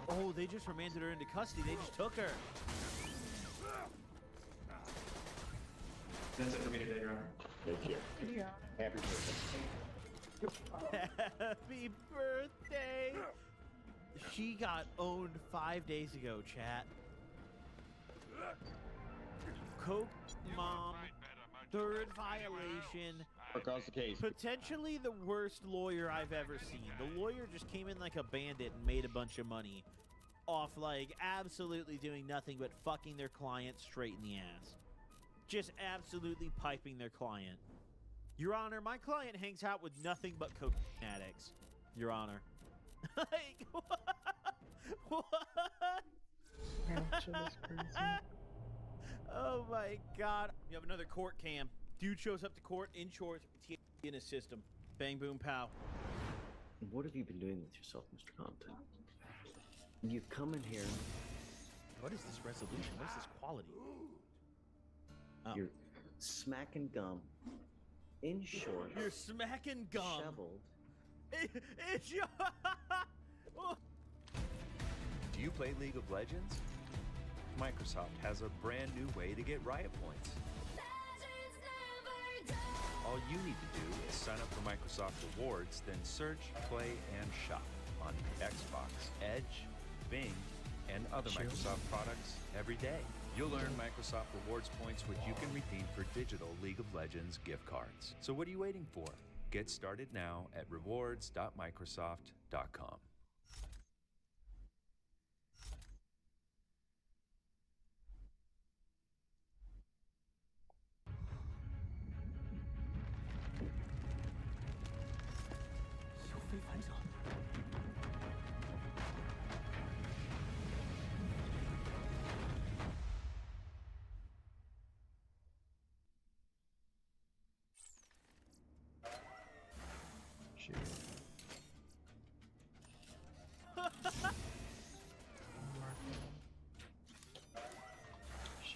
Oh, they just remanded her into custody. They just took her.
That's it for me today, Your Honor.
Thank you.
Yeah.
Happy birthday.
Happy birthday! She got owned 5 days ago, chat. Coke mom, third violation.
Calls the case.
Potentially the worst lawyer I've ever seen. The lawyer just came in like a bandit and made a bunch of money. off, like, absolutely doing nothing but fucking their client straight in the ass. Just absolutely piping their client. Your Honor, my client hangs out with nothing but cocaine addicts. Your Honor. Like, what? Oh my God. You have another court cam. Dude shows up to court in shorts, in his system. Bang, boom, pow.
What have you been doing with yourself, Mr. Compton? You've come in here.
What is this resolution? What is this quality? Oh.
You're smacking gum in shorts.
You're smacking gum.
Shoveled.
It's your...
Do you play League of Legends? Microsoft has a brand new way to get Riot points. All you need to do is sign up for Microsoft Rewards, then search, play, and shop on Xbox, Edge, Bing, and other Microsoft products every day. You'll earn Microsoft Rewards points, which you can redeem for digital League of Legends gift cards. So what are you waiting for? Get started now at rewards.microsoft.com.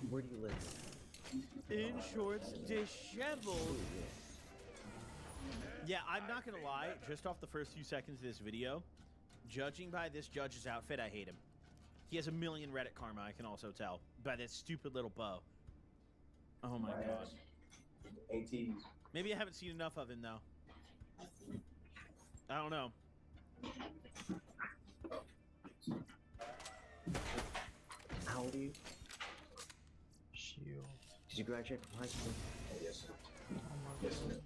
Where do you live?
In shorts, disheveled. Yeah, I'm not gonna lie, just off the first few seconds of this video, judging by this judge's outfit, I hate him. He has a million Reddit karma, I can also tell, by that stupid little bow. Oh my God. Maybe I haven't seen enough of him, though. I don't know.
How old are you?
Shield.
Did you graduate from high school?
Yes, sir.
Yes, sir.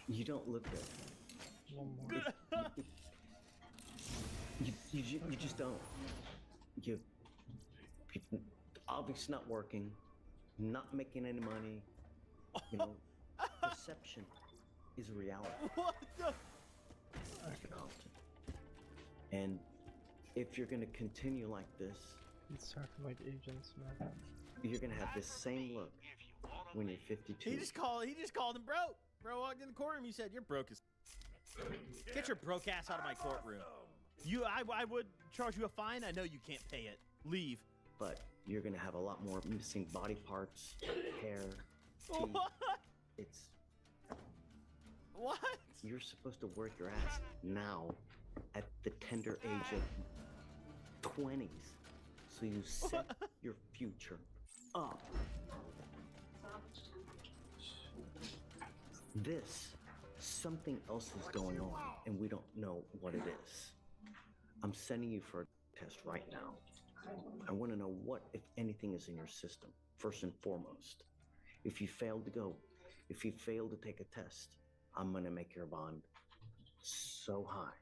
You don't look good.
One more.
You just don't. You're obviously not working, not making any money. You know, perception is reality.
What the?
Mr. Compton. And if you're gonna continue like this,
It's talking like agents, man.
you're gonna have this same look when you're 52.
He just called him broke. Bro walked in the courtroom, he said, "You're broke as..." Get your broke ass out of my courtroom. I would charge you a fine. I know you can't pay it. Leave.
But you're gonna have a lot more missing body parts, hair, teeth.
What?
It's
What?
You're supposed to work your ass now at the tender age of 20s, so you set your future up. Something else is going on, and we don't know what it is. I'm sending you for a test right now. I want to know what, if anything, is in your system, first and foremost. If you fail to take a test, I'm going to make your bond so high.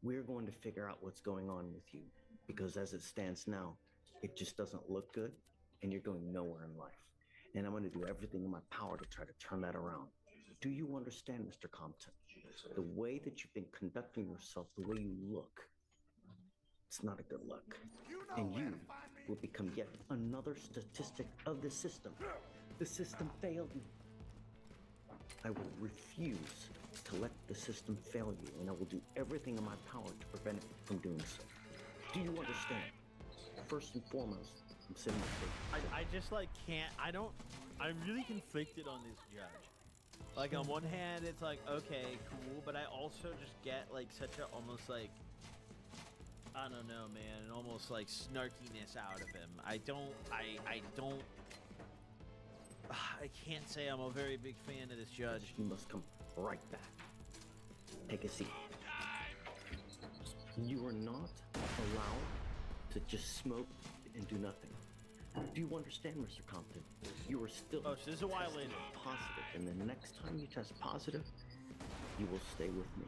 We're going to figure out what's going on with you, because as it stands now, it just doesn't look good, and you're going nowhere in life. And I'm going to do everything in my power to try to turn that around. Do you understand, Mr. Compton? The way that you've been conducting yourself, the way you look, it's not a good look. And you will become yet another statistic of the system. The system failed me. I will refuse to let the system fail you, and I will do everything in my power to prevent it from doing so. Do you understand? First and foremost, I'm sitting here.
I just like can't. I'm really conflicted on this judge. Like on one hand, it's like okay, cool, but I also just get like such a almost like I don't know, man, and almost like snarkiness out of him. I can't say I'm a very big fan of this judge.
You must come right back. Take a seat. You are not allowed to just smoke and do nothing. Do you understand, Mr. Compton? You are still
so this is a violation.
Positive, and the next time you test positive, you will stay with me.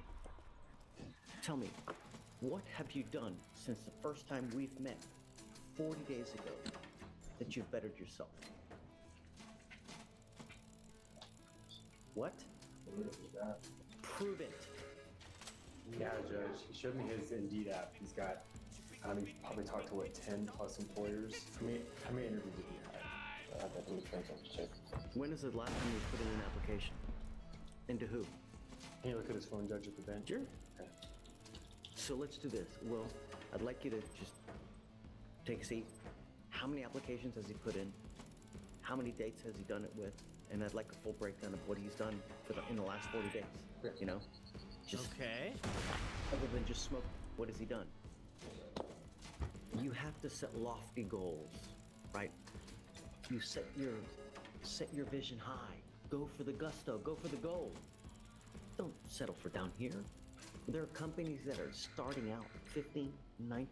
Tell me, what have you done since the first time we've met 40 days ago that you've bettered yourself? What? Prove it.
Yeah, Judge. He showed me his Indeed app. He's got, he's probably talked to, what, 10 plus employers? How many interviews did he have? Let me check.
When is the last time you put in an application? And to who?
Can you look at his phone, Judge, at the bench?
Sure.
Okay.
So let's do this. Will, I'd like you to just take a seat. How many applications has he put in? How many dates has he done it with? And I'd like a full breakdown of what he's done in the last 40 days. You know? Just
okay.
Other than just smoke, what has he done? You have to set lofty goals, right? You set your vision high. Go for the gusto. Go for the gold. Don't settle for down here. There are companies that are starting out $15, $19,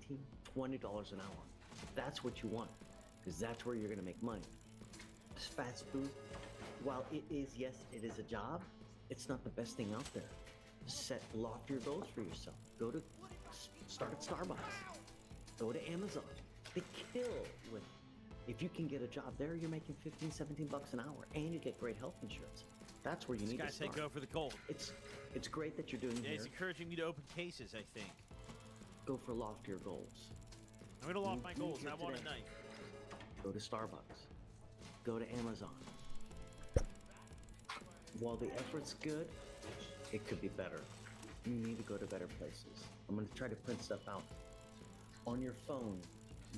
$20 an hour. That's what you want, because that's where you're going to make money. This fast food, while it is, yes, it is a job, it's not the best thing out there. Set loftier goals for yourself. Start at Starbucks. Go to Amazon. They kill with, if you can get a job there, you're making 15, 17 bucks an hour, and you get great health insurance. That's where you need to start.
This guy said go for the gold.
It's great that you're doing here.
He's encouraging me to open cases, I think.
Go for loftier goals.
I'm gonna loft my goals. I want a knife.
Go to Starbucks. Go to Amazon. While the effort's good, it could be better. You need to go to better places. I'm gonna try to print stuff out. On your phone,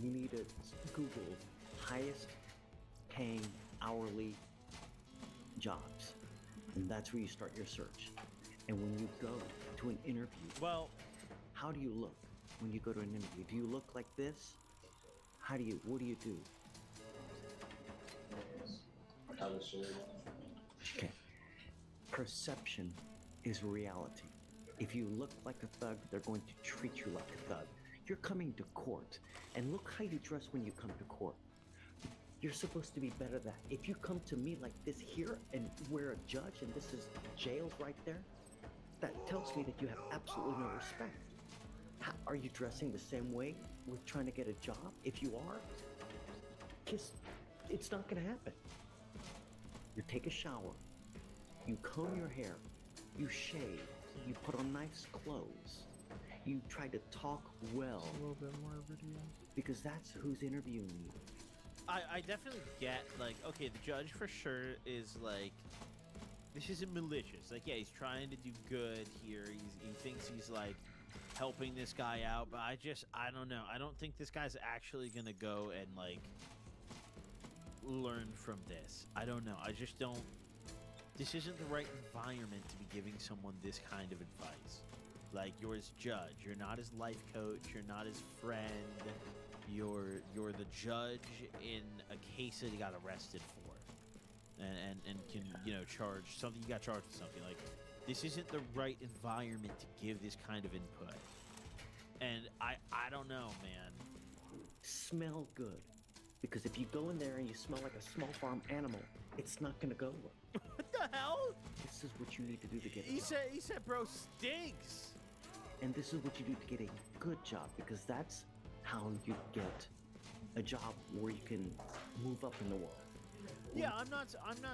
you need to Google highest paying hourly jobs. And that's where you start your search. And when you go to an interview,
well,
how do you look when you go to an interview? Do you look like this? What do you do? Okay. Perception is reality. If you look like a thug, they're going to treat you like a thug. You're coming to court, and look how you dress when you come to court. You're supposed to be better than that. If you come to me like this here and we're a judge and this is jails right there, that tells me that you have absolutely no respect. Are you dressing the same way with trying to get a job? If you are, it's not gonna happen. You take a shower, you comb your hair, you shave, you put on nice clothes, you try to talk well.
A little bit more video.
Because that's who's interviewing you.
I definitely get, like, okay, the judge for sure is like, this isn't malicious. Like, yeah, he's trying to do good here. He thinks he's like helping this guy out, but I don't know. I don't think this guy's actually gonna go and like learn from this. I don't know. I just don't. This isn't the right environment to be giving someone this kind of advice. Like, you're his judge. You're not his life coach. You're not his friend. You're the judge in a case that he got arrested for, and can, you know, charge something. You got charged with something. Like, this isn't the right environment to give this kind of input. And I don't know, man.
Smell good, because if you go in there and you smell like a small farm animal, it's not gonna go well.
What the hell?
This is what you need to do to get a job.
He said, bro, stinks.
And this is what you do to get a good job, because that's how you get a job where you can move up in the world.
Yeah, I'm not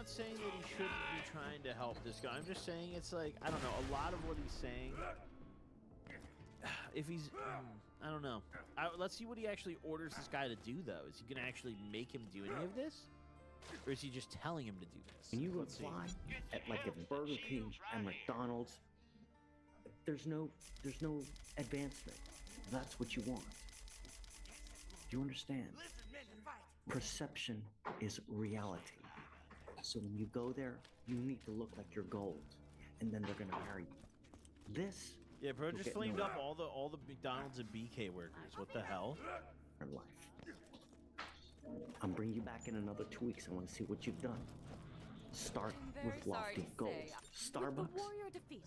saying that he shouldn't be trying to help this guy. I'm just saying it's like, I don't know, a lot of what he's saying, if he's, I don't know. Let's see what he actually orders this guy to do, though. Is he going to actually make him do any of this? Or is he just telling him to do this?
When you apply at like a Burger King and McDonald's, there's no advancement. That's what you want. Do you understand? Perception is reality. So when you go there, you need to look like you're gold, and then they're gonna hire you. This,
yeah, bro, just flamed up all the McDonald's and BK workers. What the hell?
Our life. I'm bringing you back in another 2 weeks. I want to see what you've done. Start with lofty goals. Starbucks,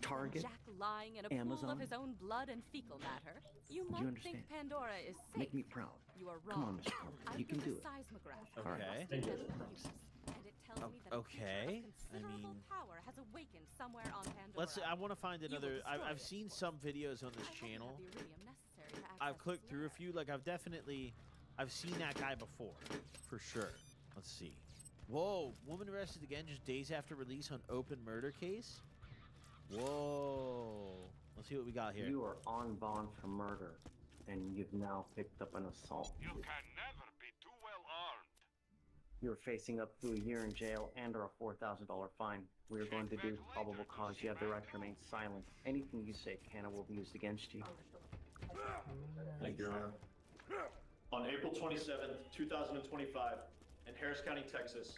Target,
Jack lying in a pool
Amazon.
of his own blood and fecal matter. You might think Pandora is safe.
Make me proud.
You are
Come
wrong.
on, Mr. Parker. You can do it.
Seismograph.
All right.
Okay.
And it tells me that a creature
okay.
of considerable power has awakened somewhere on Pandora.
Let's. I want to find
You will
another.
destroy
I've
it.
seen some videos on this channel.
The iridium necessary to access
I've clicked
its
through a
lair.
few. Like I've seen that guy before, for sure. Let's see. Whoa, woman arrested again just days after release on open murder case. Whoa. Let's see what we got here.
You are on bond for murder, and you've now picked up an assault.
You can never be too well armed.
You're facing up to a year in jail and/or a $4,000 fine. We are going to do probable cause. You have the right to remain silent. Anything you say can or will be used against you.
Thank you, Your Honor. On April 27th, 2025, in Harris County, Texas,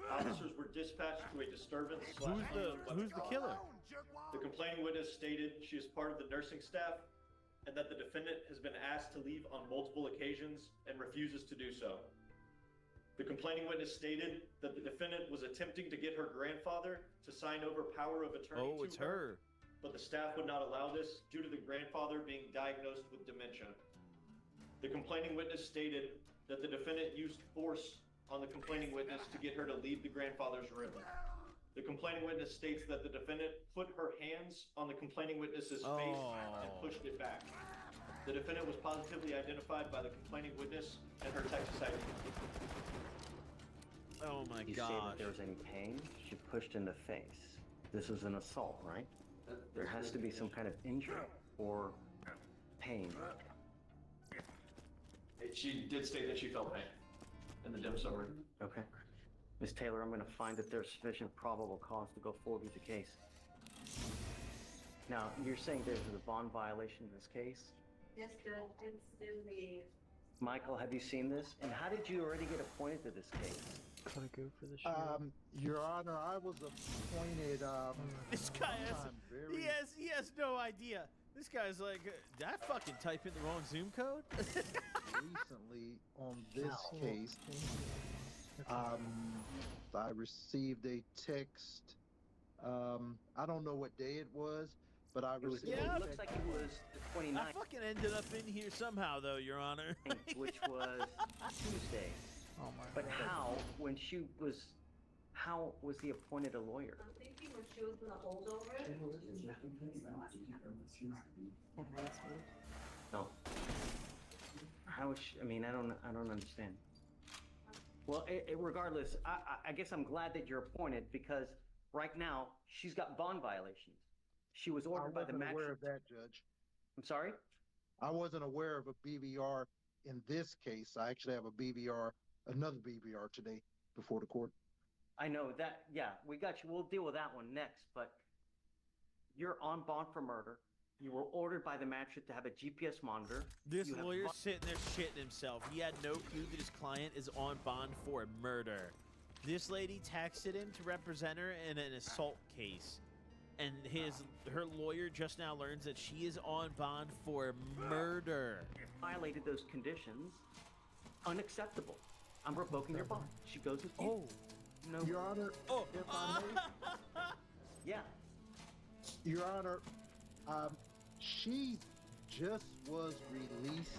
officers were dispatched to a disturbance.
Who's the killer?
The complaining witness stated she is part of the nursing staff and that the defendant has been asked to leave on multiple occasions and refuses to do so. The complaining witness stated that the defendant was attempting to get her grandfather to sign over power of attorney
Oh, it's her.
but the staff would not allow this due to the grandfather being diagnosed with dementia. The complaining witness stated that the defendant used force on the complaining witness to get her to leave the grandfather's room. The complaining witness states that the defendant put her hands on the complaining witness's face and pushed it back. The defendant was positively identified by the complaining witness and her Texas ID.
Oh my
You say that there was any pain? She pushed in the face. This is an assault, right? There has to be some kind of injury or pain.
She did state that she felt pain in the dim summary.
Okay. Ms. Taylor, I'm going to find that there's sufficient probable cause to go forward with the case. Now, you're saying there's a bond violation in this case?
Yes, Judge. It's in the...
Michael, have you seen this? And how did you already get appointed to this case?
Can I go for the show?
Your Honor, I was appointed.
This guy he has no idea. This guy's like, did I fucking type in the wrong Zoom code?
Recently on this case, I received a text. I don't know what day it was, but I received.
It looks like it was the 29th.
I fucking ended up in here somehow, though, Your Honor.
Which was Tuesday.
Oh my
But how, when she was, how was he appointed a lawyer?
I'm thinking when she was in the holdover.
No. How is she, I mean, I don't understand. Well, regardless, I guess I'm glad that you're appointed because right now she's got bond violations. She was ordered by the
I wasn't
magistrate.
aware of that, Judge.
I'm sorry?
I wasn't aware of a BVR in this case. I actually have a BVR, another BVR today before the court.
I know that, yeah, we got you. We'll deal with that one next, but you're on bond for murder. You were ordered by the magistrate to have a GPS monitor.
This lawyer's sitting there shitting himself. He had no clue that his client is on bond for murder. This lady texted him to represent her in an assault case. And her lawyer just now learns that she is on bond for murder.
Violated those conditions. Unacceptable. I'm revoking your bond. She goes with you. No.
Your Honor, if I may.
Yeah.
Your Honor, she just was released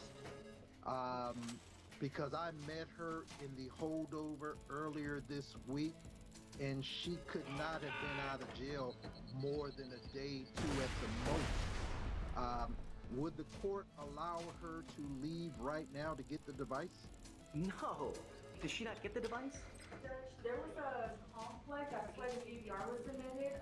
because I met her in the holdover earlier this week, and she could not have been out of jail more than a day, 2 at the most. Would the court allow her to leave right now to get the device?
No. Did she not get the device?
Judge, there was a conflict. That's why the BVR was submitted.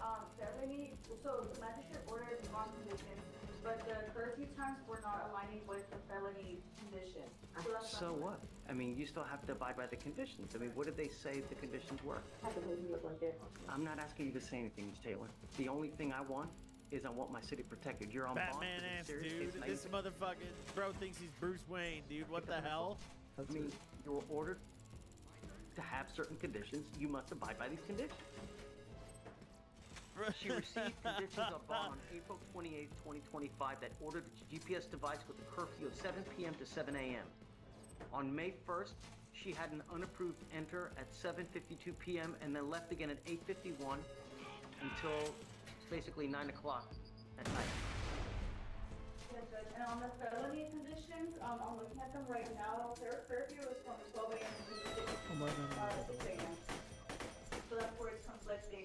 So the magistrate ordered the bond conditions, but the curfew times were not aligning with the felony condition. So that's
So what? I mean, you still have to abide by the conditions. I mean, what did they say the conditions were?
I have to leave it like it.
I'm not asking you to say anything, Ms. Taylor. The only thing I want is I want my city protected. You're on bond.
Batman
for
ass
this serious
dude.
case. Now
This
you-
motherfucking bro thinks he's Bruce Wayne, dude. What the hell?
I mean, you were ordered to have certain conditions. You must abide by these conditions. She received conditions of bond on April 28, 2025 that ordered the GPS device with a curfew of 7 p.m. to 7 a.m. On May 1st, she had an unapproved enter at 7:52 p.m. and then left again at 8:51 until basically 9 o'clock at night.
Yes, Judge. And on the felony conditions, I'm looking at them right now. Their curfew is from 12 a.m. to 6 a.m.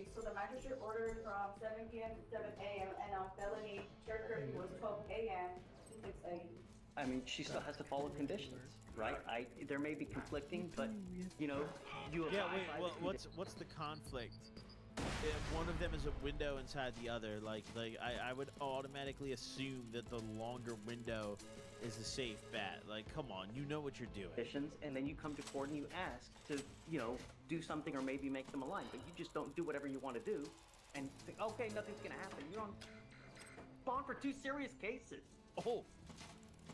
curfew. So the magistrate ordered from 7 p.m. to 7 a.m. and on felony, her curfew was 12 a.m. to 6 a.m.
I mean, she still has to follow conditions, right? There may be conflicting, but you know, you
Yeah,
abide
wait.
by
Well,
the
what's the conflict? If one of them is a window inside the other. I would automatically assume that the longer window is a safe bet. Like, come on, you know what you're doing.
conditions, and then you come to court and you ask to, you know, do something or maybe make them align, but you just don't do whatever you want to do, and think, okay, nothing's gonna happen. You're on bond for 2 serious cases.
Oh,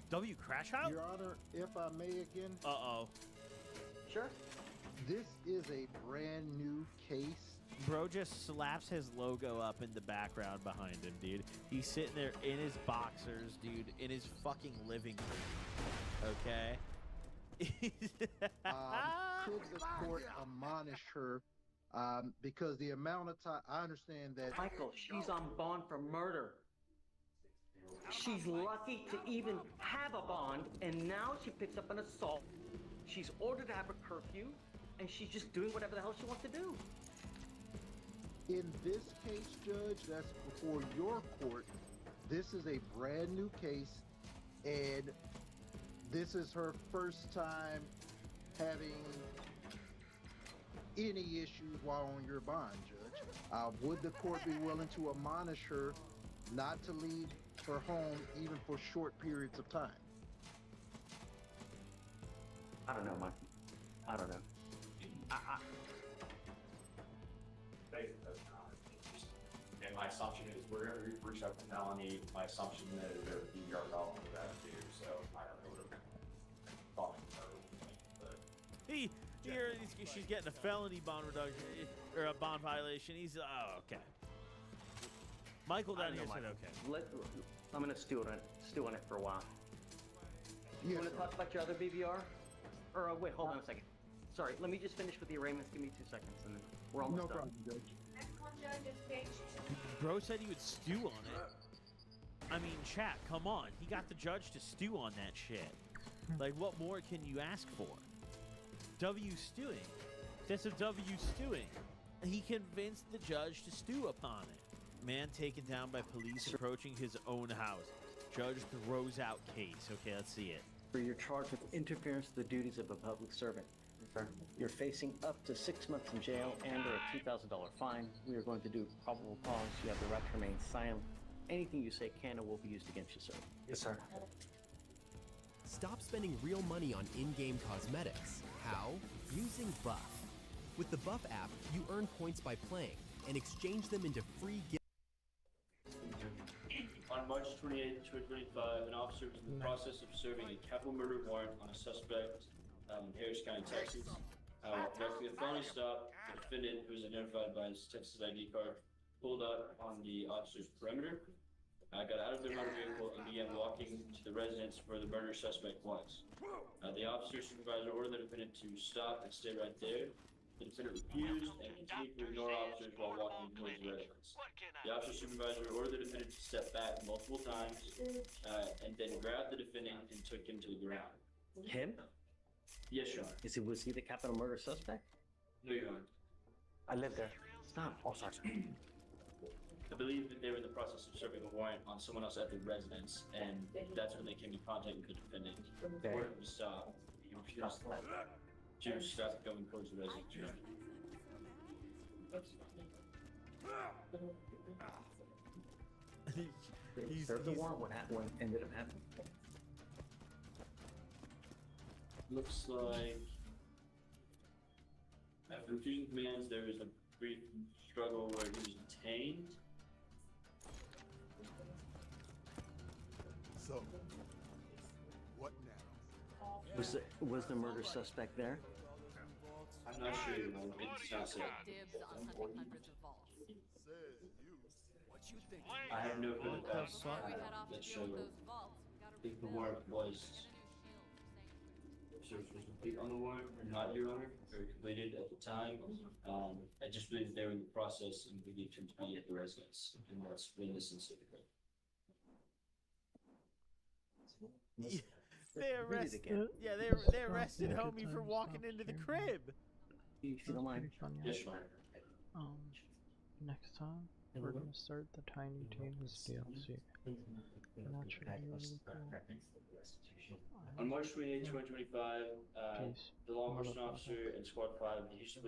W crash out?
Your Honor, if I may again.
Uh-oh.
Sure.
This is a brand new case.
Bro just slaps his logo up in the background behind him, dude. He's sitting there in his boxers, dude, in his fucking living room. Okay?
Could the court admonish her? Because the amount of time, I understand that.
Michael, she's on bond for murder. She's lucky to even have a bond, and now she picks up an assault. She's ordered to have a curfew, and she's just doing whatever the hell she wants to do.
In this case, Judge, that's before your court. This is a brand new case, and this is her first time having any issues while on your bond, Judge. Would the court be willing to admonish her not to leave her home even for short periods of time?
I don't know, Mike. I don't know.
And my assumption is we're going to reach out to felony. My assumption is there would be yard all over that too. So I don't know what I'm calling her. But
She's getting a felony bond reduction or a bond violation. He's okay. Michael down here said okay.
I'm gonna stew on it for a while. You want to talk about your other BBR? Or wait, hold on a second. Sorry, let me just finish with the arraignments. Give me 2 seconds, and then we're almost done.
No problem, Judge.
Next one, Judge, is page 2.
Bro said he would stew on it. I mean, chat, come on. He got the judge to stew on that shit. Like, what more can you ask for? W stewing. That's a W stewing. He convinced the judge to stew upon it. Man taken down by police approaching his own house. Judge throws out case. Okay, let's see it.
You're charged with interference with the duties of a public servant. You're facing up to 6 months in jail and or a $2,000 fine. We are going to do probable cause. You have the right to remain silent. Anything you say can or will be used against you, sir.
yes, sir.
Stop spending real money on in-game cosmetics. How? Using Buff. With the Buff app, you earn points by playing and exchange them into free gifts.
On March 28, 2025, an officer was in the process of serving a capital murder warrant on a suspect in Harris County, Texas. Conducting a felony stop, the defendant, who was identified by his Texas ID card, pulled up on the officer's perimeter, got out of their motor vehicle, and began walking to the residence where the murder suspect was. The officer supervisor ordered the defendant to stop and stay right there. The defendant refused and continued to ignore officers while walking towards the residence. The officer supervisor ordered the defendant to step back multiple times and then grabbed the defendant and took him to the ground.
Him?
Yes, Your Honor.
Was he the capital murder suspect?
No, Your Honor.
I live there. Stop. Oh, sorry.
I believe that they were in the process of serving a warrant on someone else at the residence, and that's when they came in contact with the defendant.
Okay.
Ordered him to stop. He refused to stop going towards the residence. Your Honor.
He served the warrant. What ended up happening?
Looks like after refusing commands, there was a brief struggle where he was detained.
So, what now?
Was the murder suspect there?
I'm not sure. It's not said.
Dibs on hunting hundreds of vaults.
I have no clue
We head off
that
to deal with
show
those vaults. We gotta
if the warrant was service was complete on the warrant or not, Your Honor, or completed at the time. I just believe they were in the process and believed him to be at the residence, and that's when this incident occurred.
They arrested. Yeah, they arrested homie for walking into the crib.
If you don't mind.
Yes, Your Honor.
Next time, we're gonna start the Tiny Tina's DLC. And that should be really cool.
On March 28, 2025,
Peace,
the Law Enforcement
motherfucker.
Officer and Squad 5 Houston Police